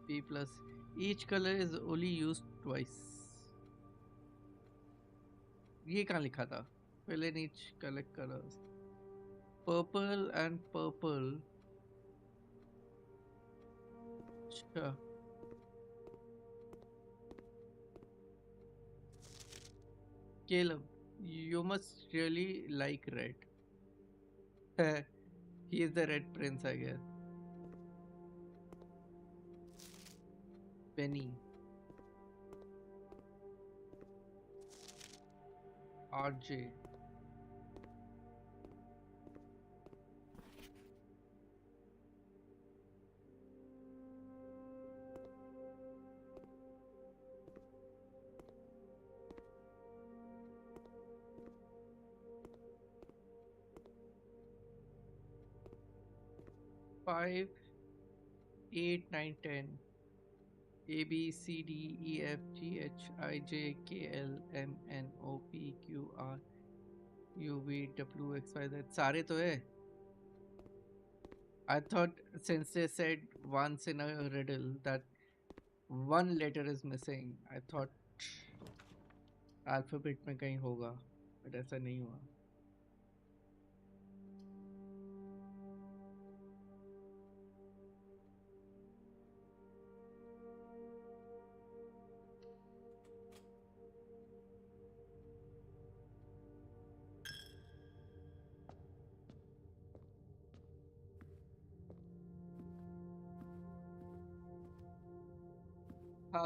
B plus. Each color is only used twice. ये कहाँ लिखा था? Fill in each collect colors. Purple and purple. Sure. Caleb, you must really like red. He is the red prince, I guess. Penny. RJ. Five, 8, 9, 10. A B C D E F G H I J K L M N O P Q R U V W X Y Z. सारे तो है. I thought since they said once in a riddle that one letter is missing, I thought alphabet में कहीं होगा, but ऐसा नहीं हुआ.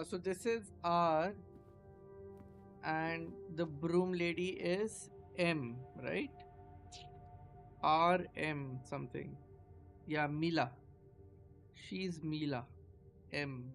So this is R, and the broom lady is M, right? R M something. Yeah, Mila. She's Mila. M.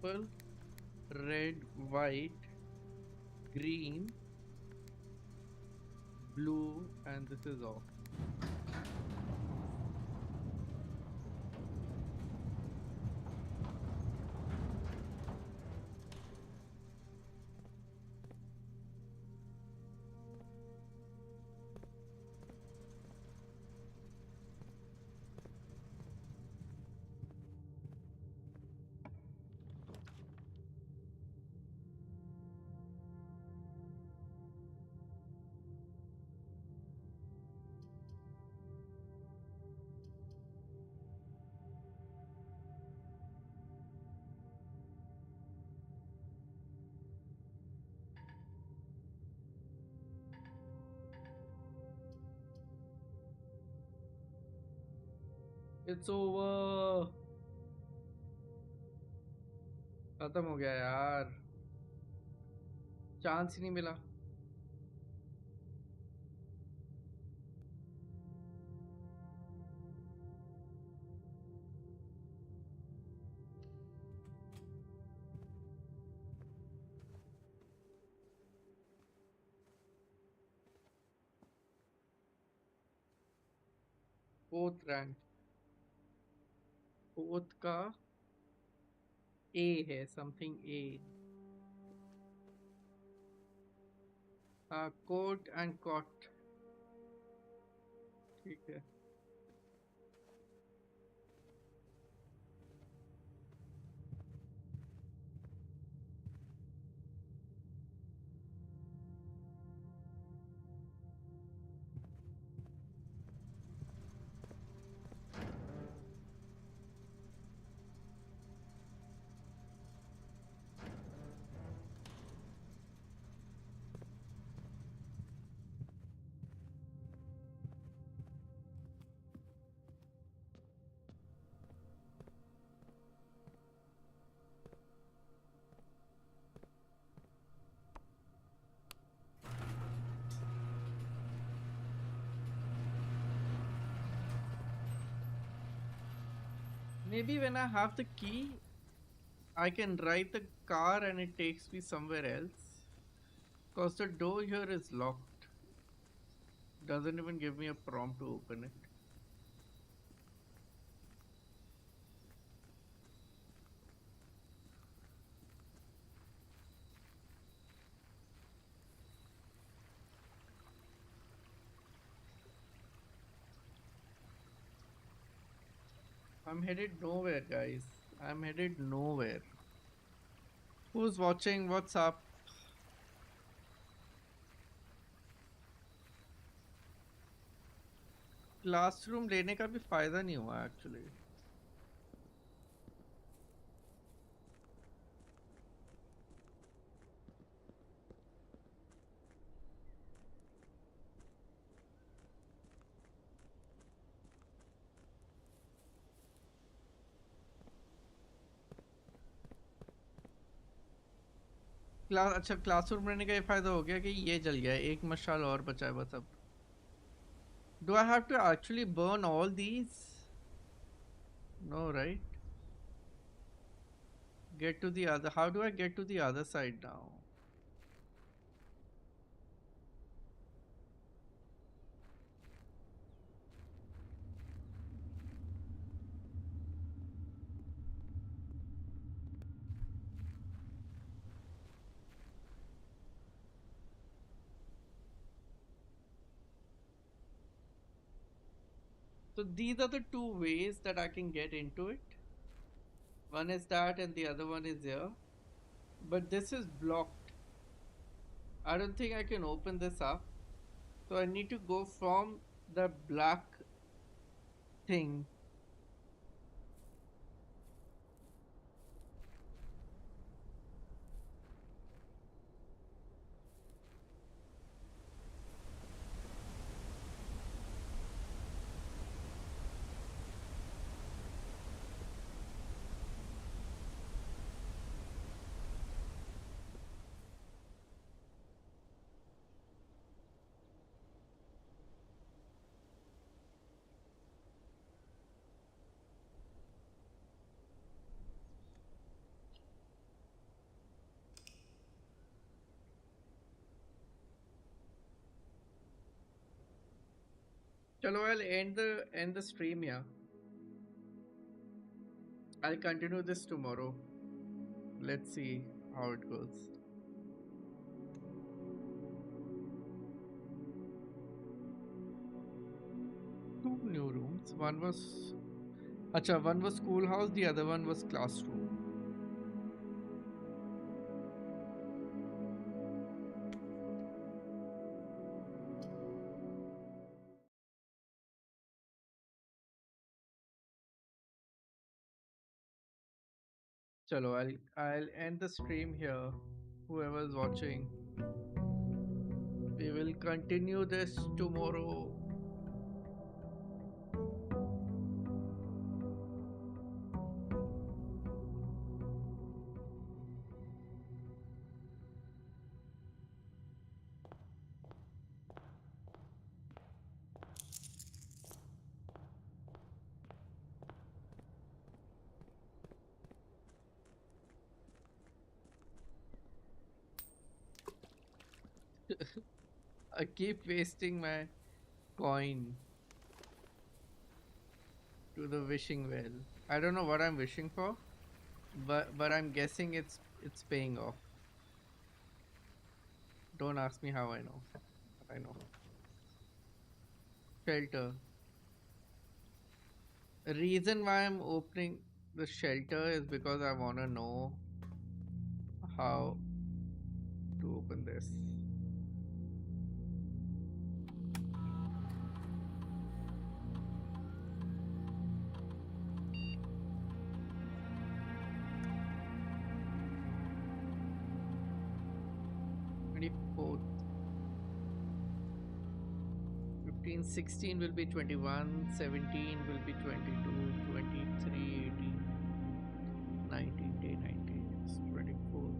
purple, red, white, green, blue, and this is off. It's over. खत्म हो गया यार. Chance ही नहीं मिला. Fourth rank. Fourth का ए है. Something ए. हाँ, coat and cot. ठीक है. Maybe when I have the key, I can drive the car and it takes me somewhere else. Because the door here is locked. Doesn't even give me a prompt to open it. I'm headed nowhere, guys. I'm headed nowhere. Who's watching? What's up? Classroom लेने का भी फायदा नहीं हुआ actually. अच्छा, classroom लेने का ये फायदा हो गया कि ये जल गया. एक मशाल और बचा है बस अब. Do I have to actually burn all these? No, right? Get to the other. How do I get to the other side now? So these are the two ways that I can get into it. One is that and the other one is here. But this is blocked. I don't think I can open this up. So I need to go from the black thing. Chalo, I'll end the stream here. I'll continue this tomorrow. Let's see how it goes. Two new rooms. One was schoolhouse, the other one was classroom. Chalo, I'll end the stream here. Whoever's watching, we will continue this tomorrow. I keep wasting my coin to the wishing well. I don't know what I'm wishing for, but I'm guessing it's paying off. Don't ask me how I know. But I know. Shelter. The reason why I'm opening the shelter is because I wanna know how to open this. Fourth. 15, 16 will be 21, 17 will be 22, 23, 18, 19, day 19, it's 24th.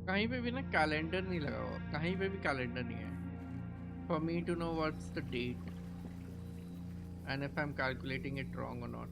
कहीं पे भी ना calendar नहीं लगा हुआ, कहीं पे भी कैलेंडर नहीं है for me to know what's the date and if I'm calculating it wrong or not.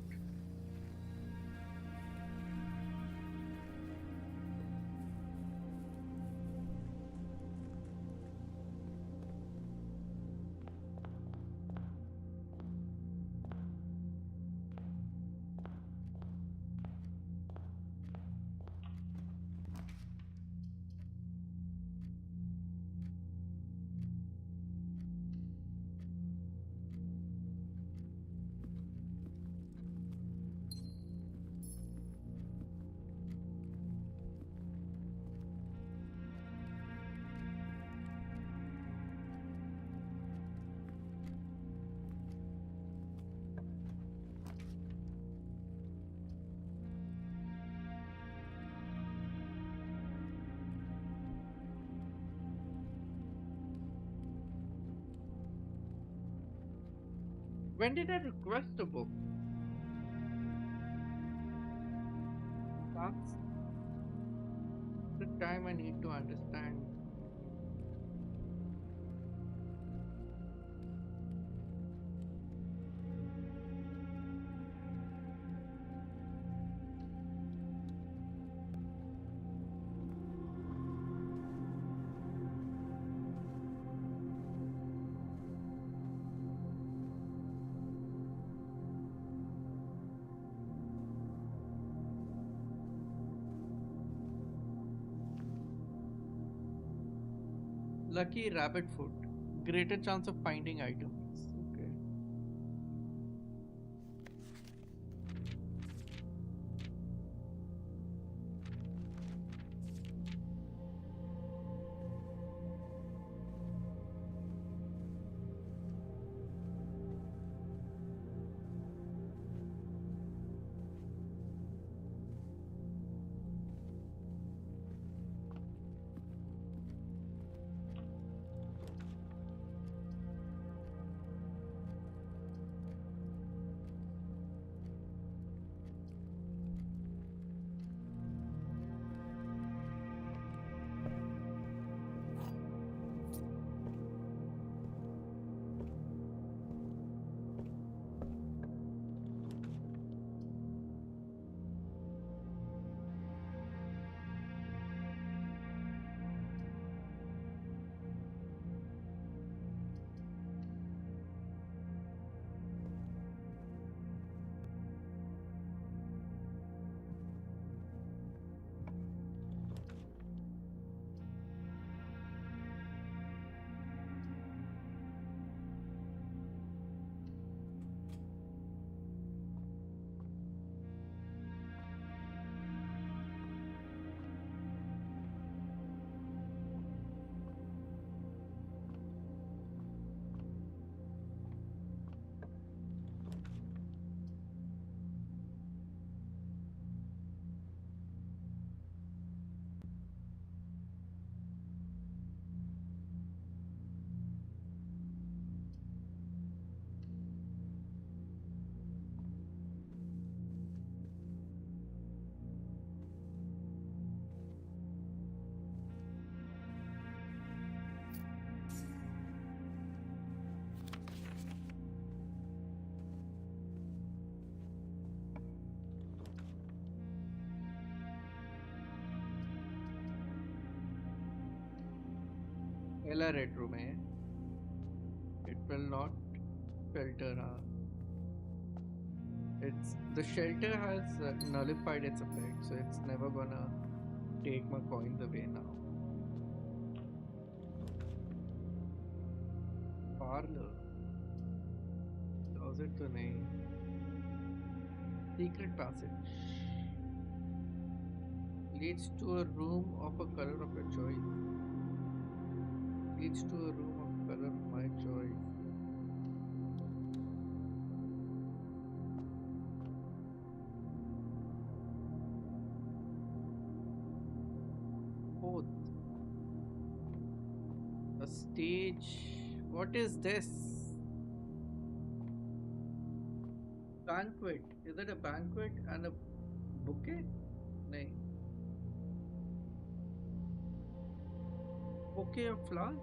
When did I request a book? That's the time I need to understand. Lucky rabbit foot. Greater chance of finding items. Okay. Ella red room, eh? It will not filter. It's the shelter has nullified its effect, so it's never gonna take my coins away now. Parlor. Closet to nahi. Secret passage. Leads to a room of a color of your choice. Leads to a room of color of my choice. Fourth. A stage. What is this? Banquet. Is it a banquet and a bouquet? Nahi. Bouquet of flowers?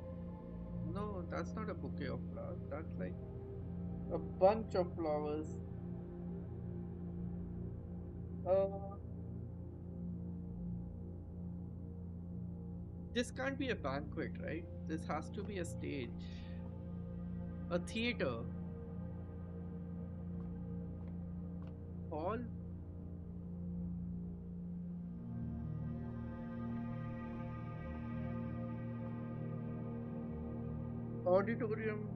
No, that's not a bouquet of flowers. That's like a bunch of flowers. Uh, this can't be a banquet, right? This has to be a stage. A theater. Hall. Auditorium.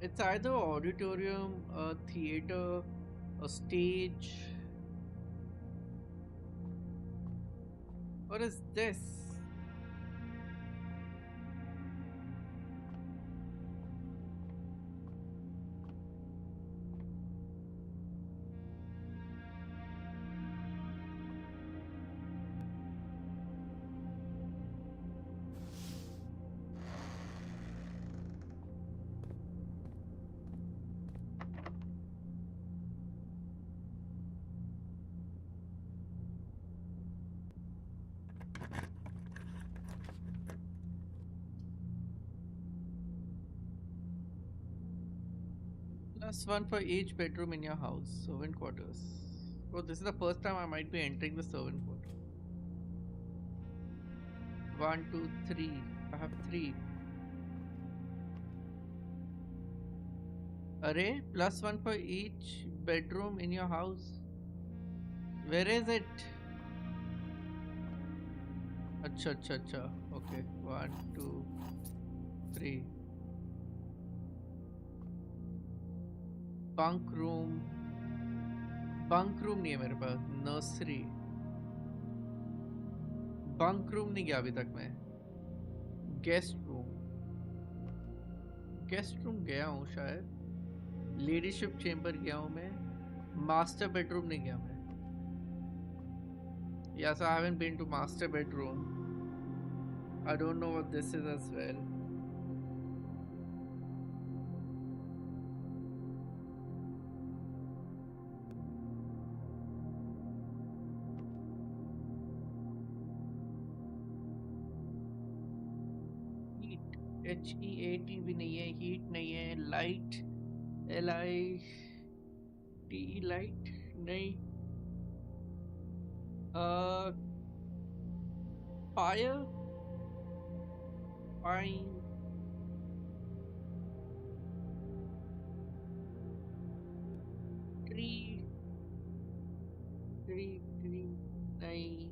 It's either auditorium, a theater, a stage. What is this? +1 for each bedroom in your house. Servant quarters. Oh, this is the first time I might be entering the servant quarter. One, two, three. I have three. Array, +1 for each bedroom in your house. Where is it? Acha, acha, acha. Okay. One, two, three. Bunk room. Bunk room नहीं है मेरे पास. Nursery. Bunk room नहीं गया अभी तक मैं. Guest room. Guest room गया हूँ शायद. लीडरशिप चेम्बर गया हूँ मैं. मास्टर बेडरूम नहीं गया मैं. Yes, I haven't been to master bedroom. I don't know what this is as well. Heat. HEAT भी नहीं है. Heat नहीं है. Light. LIT. Light नहीं. Fire. Fine. Tree. Tree. नहीं.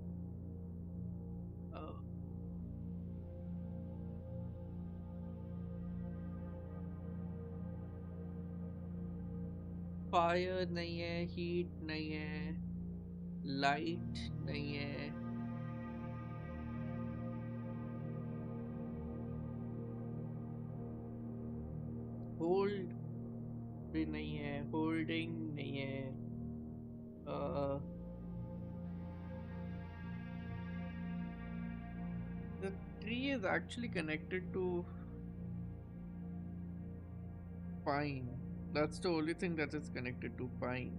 फायर नहीं है. हीट नहीं है. लाइट नहीं है. होल्ड भी नहीं है. होल्डिंग नहीं है. The tree is actually connected to pine. That's the only thing that is connected to pine.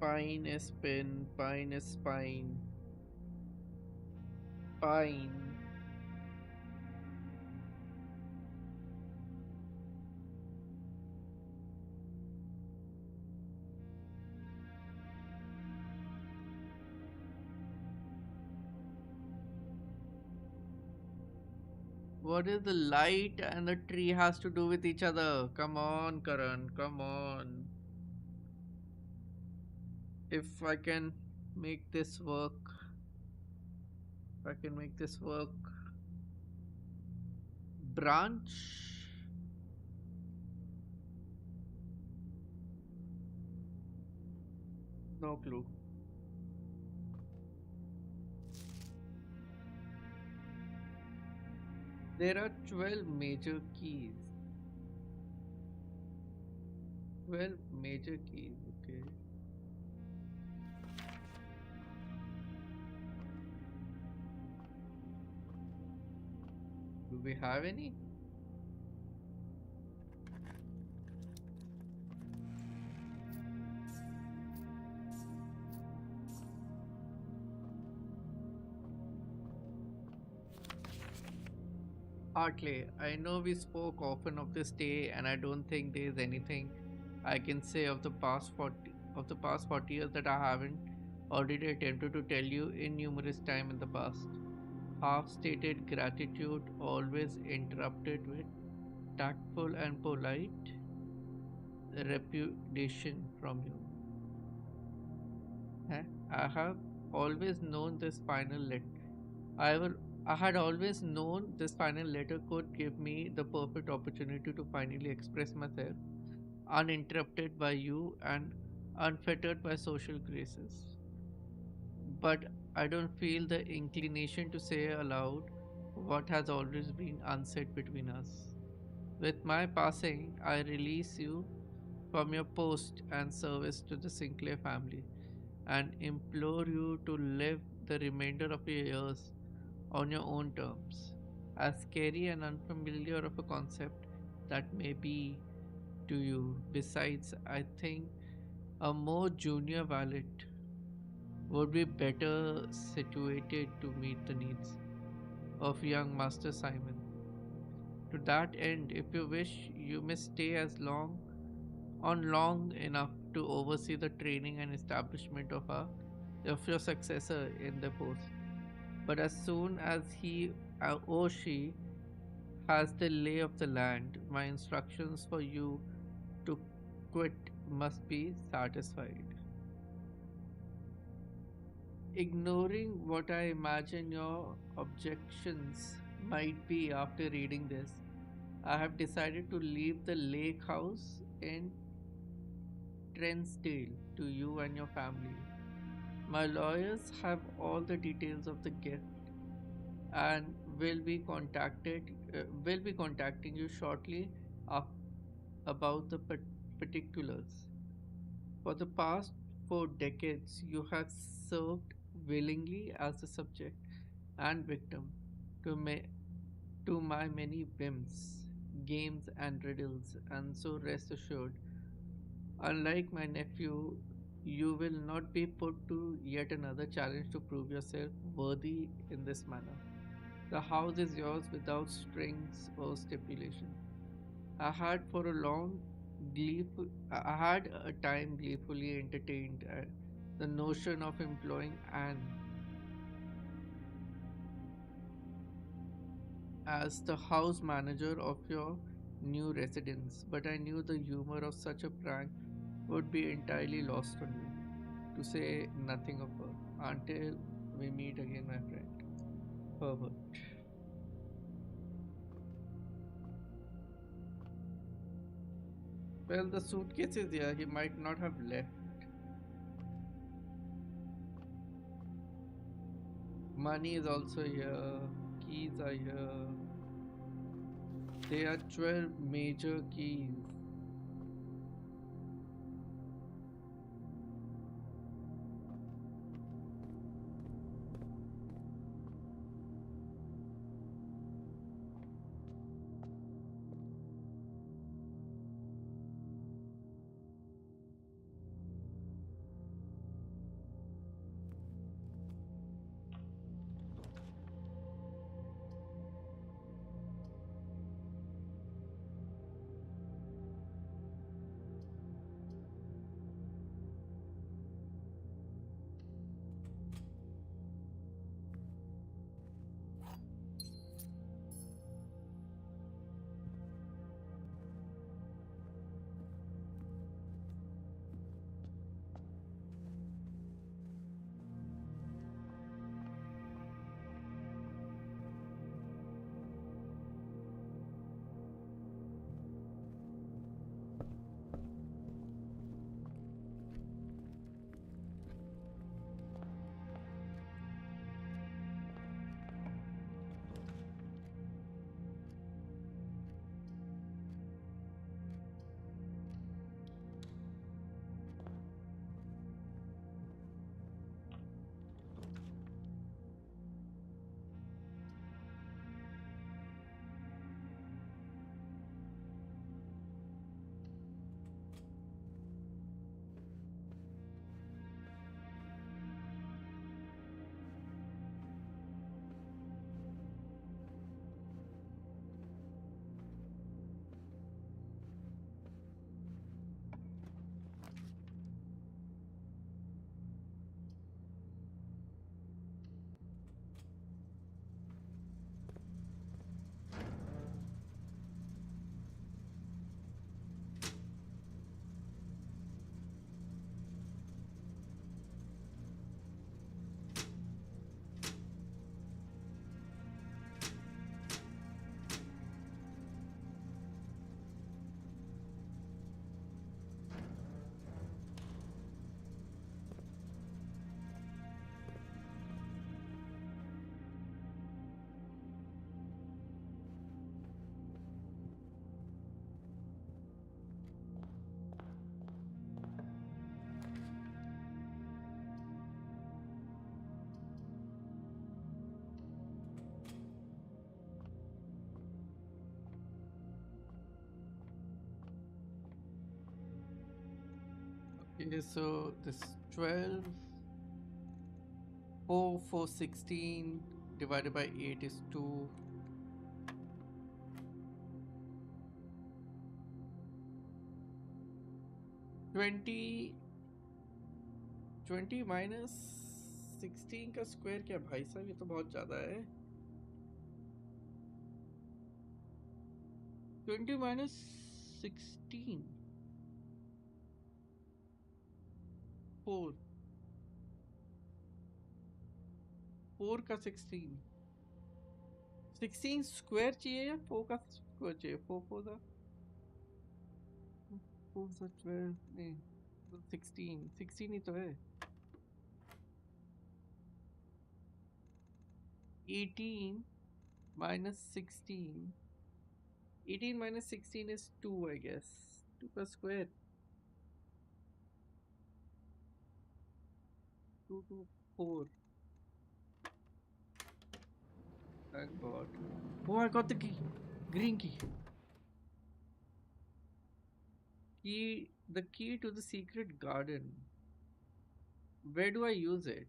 Pine is pin. Pine is spine. Pine. What is the light and the tree has to do with each other? Come on, Karan, come on. If I can make this work. If I can make this work. Branch. No clue. There are 12 major keys. 12 major keys, okay. Do we have any? Hartley, I know we spoke often of this day, and I don't think there is anything I can say of the past 40 years that I haven't already attempted to tell you in numerous time in the past. Half-stated gratitude, always interrupted with tactful and polite repudiation from you. Huh? I have always known this final let. I will. I had always known this final letter could give me the perfect opportunity to finally express myself, uninterrupted by you and unfettered by social graces. But I don't feel the inclination to say aloud what has always been unsaid between us. With my passing, I release you from your post and service to the Sinclair family and implore you to live the remainder of your years on your own terms. As scary and unfamiliar of a concept that may be to you, besides, I think a more junior valet would be better situated to meet the needs of young Master Simon. To that end, if you wish, you may stay as long on long enough to oversee the training and establishment of your successor in the post. But as soon as he or she has the lay of the land, my instructions for you to quit must be satisfied. Ignoring what I imagine your objections might be after reading this, I have decided to leave the lake house in Trensdale to you and your family. My lawyers have all the details of the gift and will be contacting you shortly about the particulars. For the past 4 decades, you have served willingly as a subject and victim to, to my many whims, games, and riddles, and so rest assured, unlike my nephew, you will not be put to yet another challenge to prove yourself worthy in this manner. The house is yours without strings or stipulation. I had for a long I had a time gleefully entertained the notion of employing Anne as the house manager of your new residence, but I knew the humor of such a prank would be entirely lost on you, to say nothing of her, until we meet again, my friend. Herbert. Well, the suitcase is here. He might not have left. Money is also here. Keys are here. There are 12 major keys. Okay, so this 12 4 16 divided by 8 is 2. 20 20 minus 16 का square क्या भाई साहब, ये तो बहुत ज्यादा है। 20 minus 16 4 4 का 16 16 स्क्वायर चाहिए या 4 का स्क्वायर चाहिए? 4 सा 12 नहीं, 16 ही तो है। 18 minus 16, 18 minus 16 is 2, I guess. 2 का square 2 to 4. Thank God. Oh, I got the key. Green key. The key to the secret garden. Where do I use it?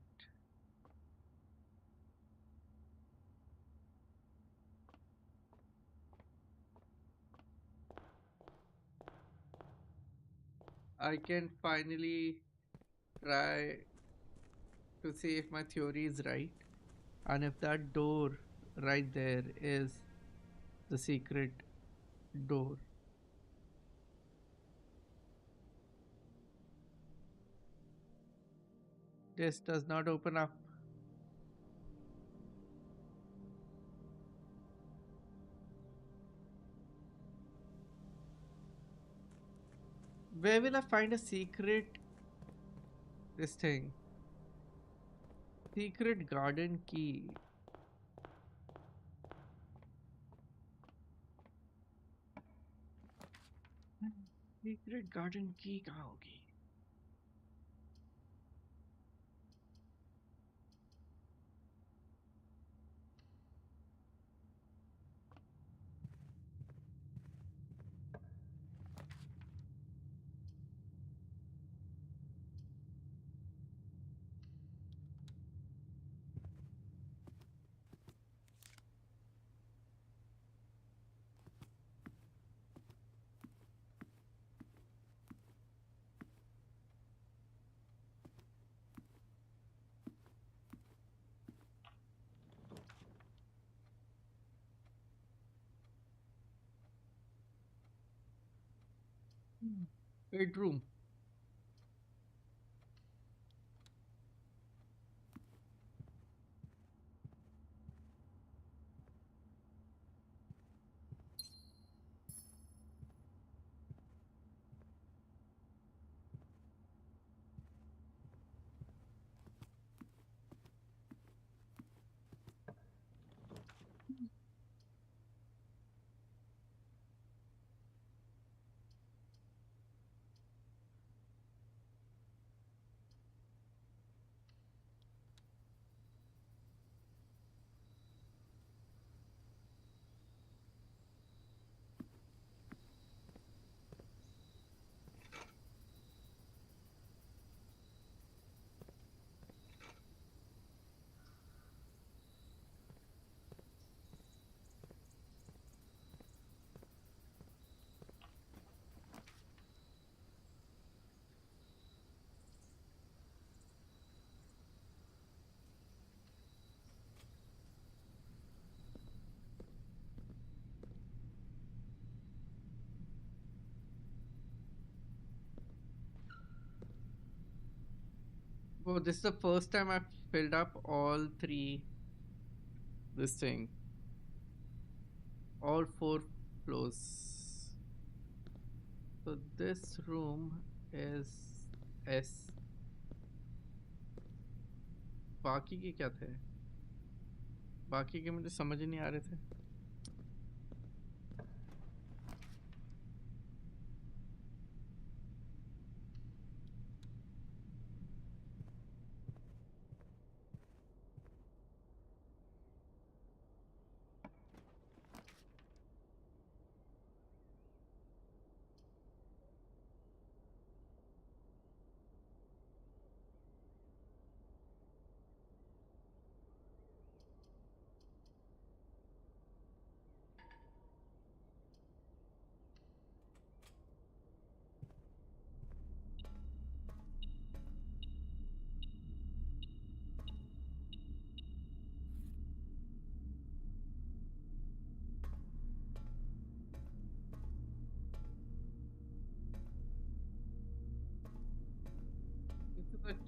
I can finally try to see if my theory is right. And if that door right there is the secret door. This does not open up. Where will I find a secret? This thing. Secret garden key. Secret garden key कहाँ होगी? Bedroom. Oh, this is the first time I've filled up all three. This thing. All 4 floors. So this room is S. बाकी के क्या थे? बाकी के मुझे समझ ही नहीं आ रहे थे.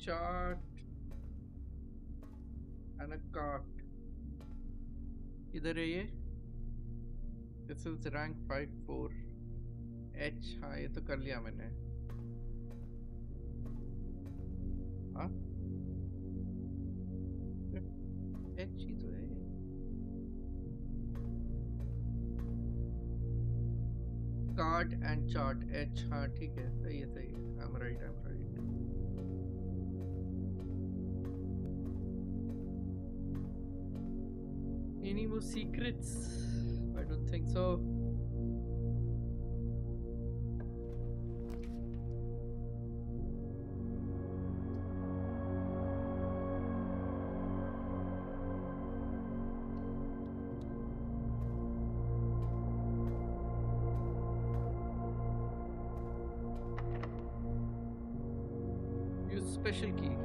chart and a cart. किधर है ये? This is rank 5-4. H, हाँ ये तो कर लिया मैंने. हाँ? H ही तो है. Cart and chart. H, हाँ ठीक है. सही है सही है. I'm right. Any more secrets? I don't think so. Use special key.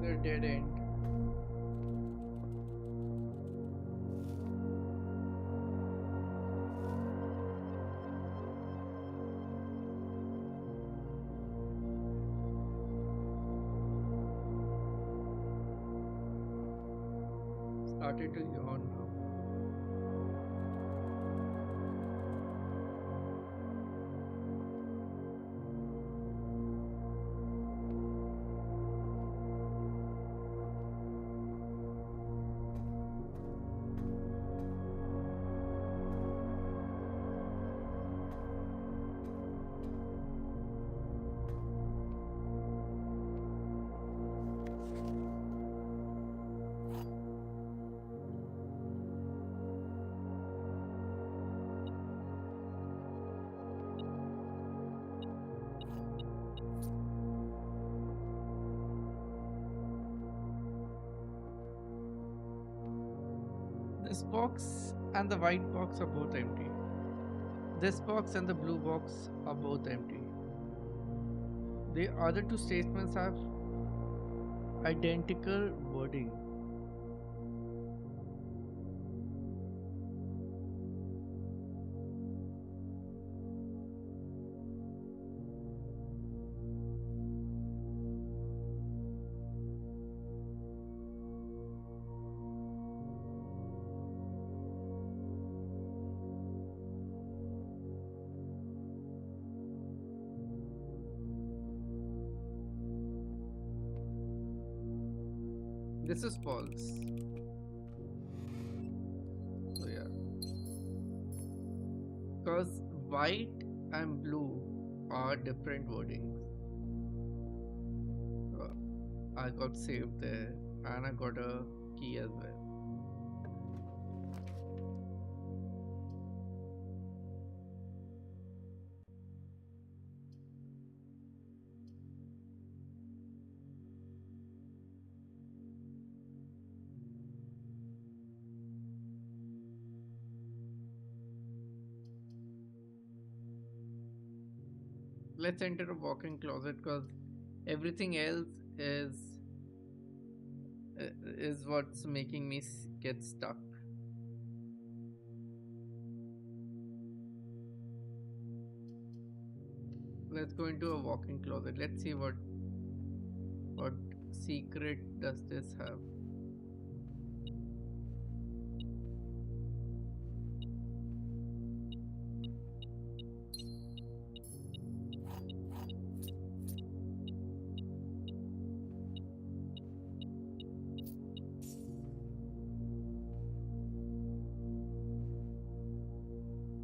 They're dead end. Started to yawn now. This box and the white box are both empty. This box and the blue box are both empty. The other two statements have identical wording. This is false. So yeah. Because white and blue are different wordings. I got saved there and I got a key as well. Let's enter a walk-in closet because everything else is what's making me get stuck. Let's go into a walk-in closet. Let's see what secret does this have.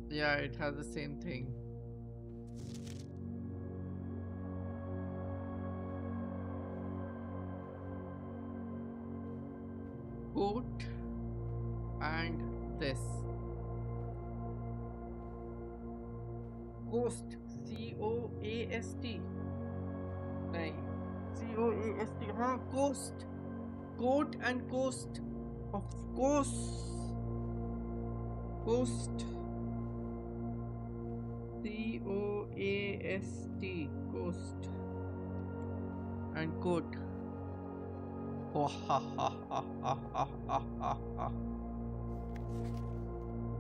Yeah, it has the same thing. Coat and this. Coast. C-O-A-S-T. नहीं. C-O-A-S-T. हाँ, coast. Coat and coast. Of course. Coast. Coast. Coast. And coat. Oh, ha, ha, ha, ha, ha, ha, ha, ha.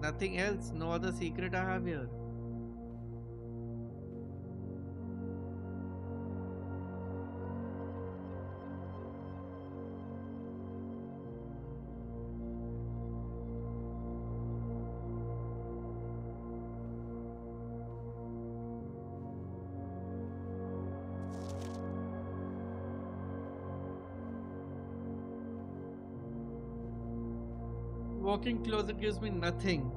Nothing else. No other secret I have here. Walking closet gives me nothing.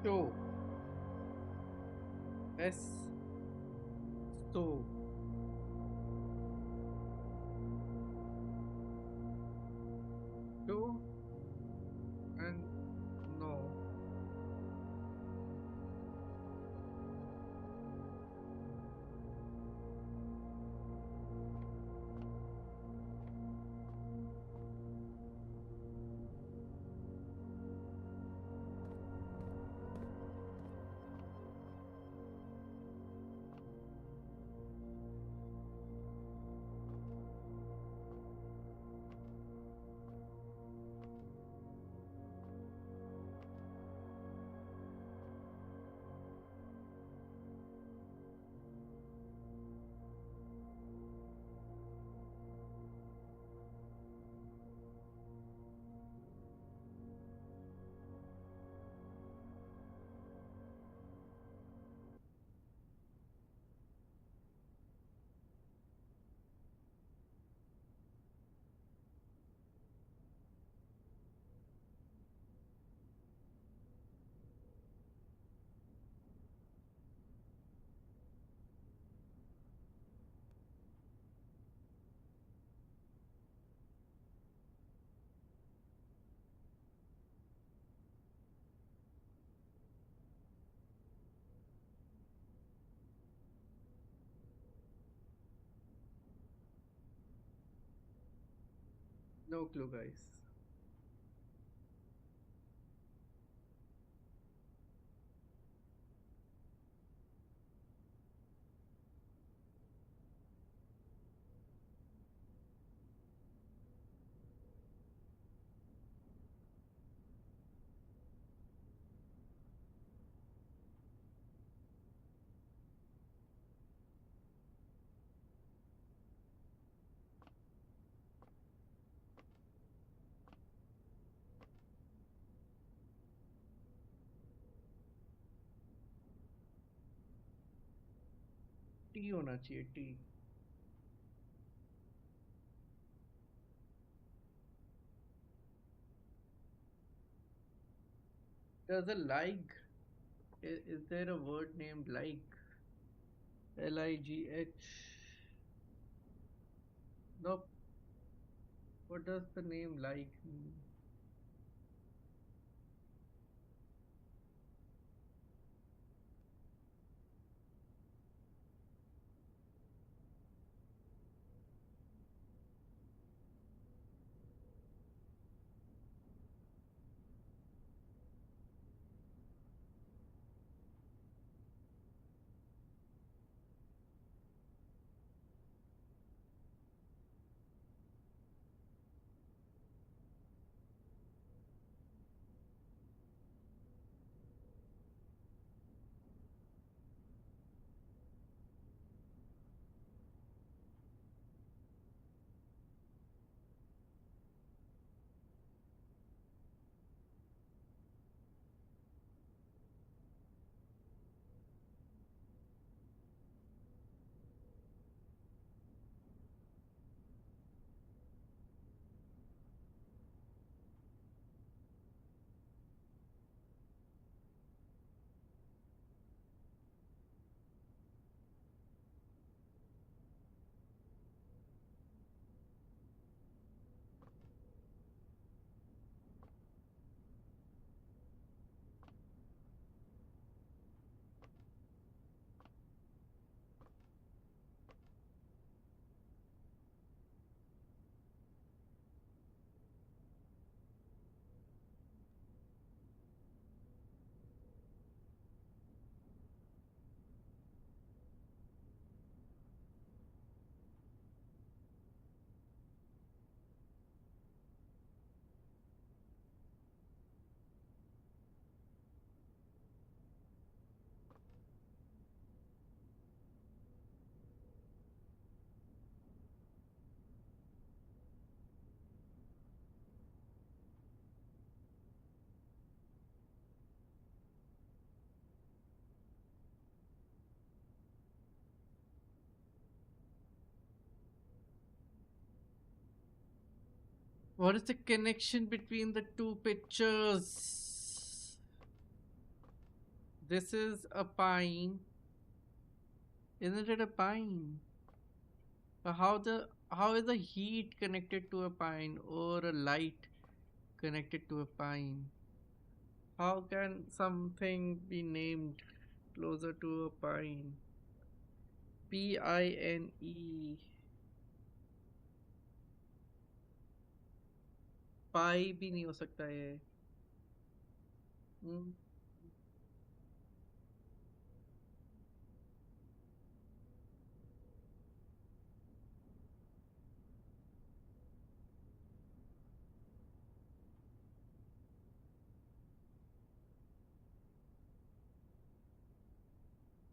So, S. So, so, and no. No clue, guys. T होना चाहिए T. Does a like, is there a word named like? Ligh? Nope. What does the name like mean? What is the connection between the two pictures? This is a pine. Isn't it a pine? How is the heat connected to a pine or a light connected to a pine? How can something be named closer to a pine? Pine. पाई भी नहीं हो सकता है. हम्म.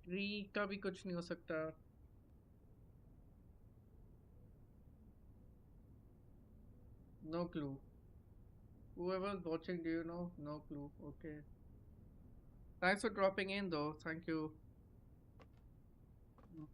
Tree का भी कुछ नहीं हो सकता. No clue. Whoever's watching, do you know? No clue. Okay. Thanks for dropping in, though. Thank you. Mm.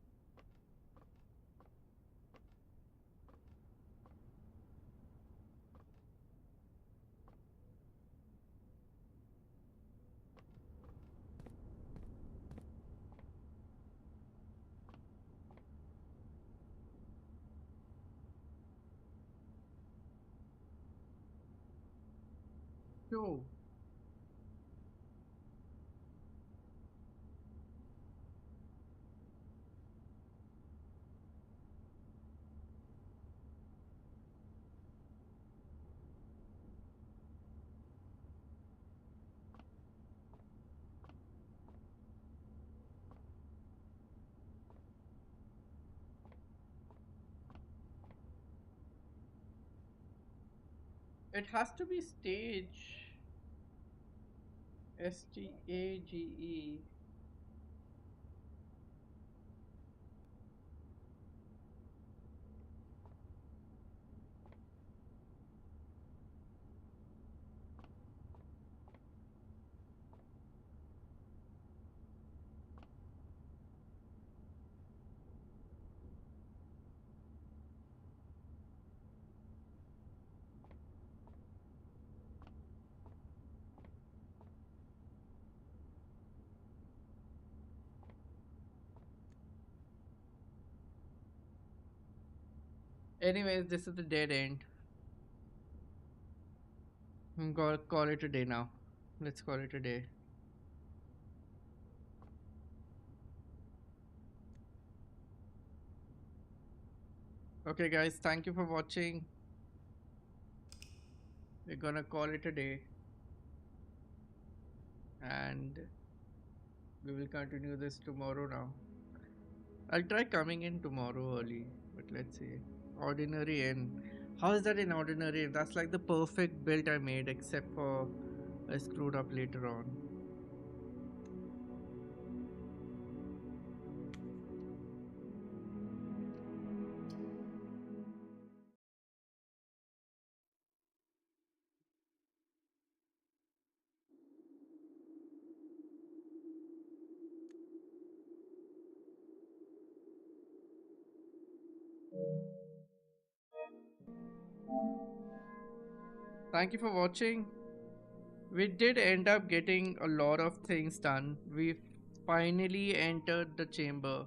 Yo. It has to be stage. STAGE. Anyways, this is the dead end. I'm gonna call it a day now. Let's call it a day. Okay, guys, thank you for watching. We're gonna call it a day. And we will continue this tomorrow now. I'll try coming in tomorrow early, but let's see. Ordinary N. How is that in ordinary N? That's like the perfect build I made, except for I screwed up later on. Thank you for watching. We did end up getting a lot of things done. We finally entered the chamber.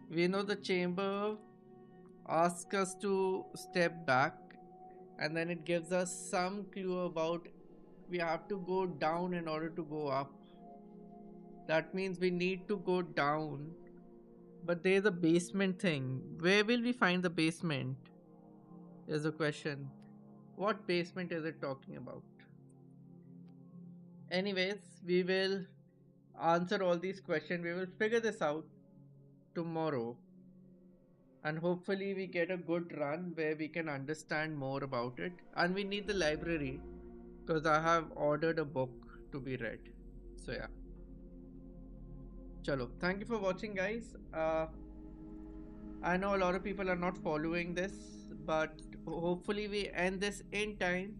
We know the chamber asks us to step back, and then it gives us some clue about we have to go down in order to go up. That means we need to go down. But there's a basement thing. Where will we find the basement? Is the question. What basement is it talking about? Anyways, we will answer all these questions. We will figure this out tomorrow. And hopefully, we get a good run where we can understand more about it. And we need the library because I have ordered a book to be read. So, yeah. Chalo. Thank you for watching, guys. I know a lot of people are not following this, but hopefully, we end this in time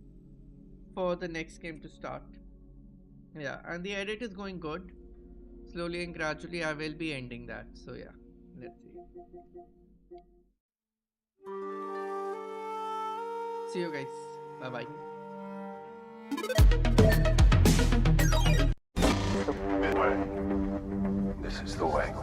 for the next game to start. Yeah, and the edit is going good. Slowly and gradually, I will be ending that. So, yeah, let's see. See you guys. Bye bye. This is the way.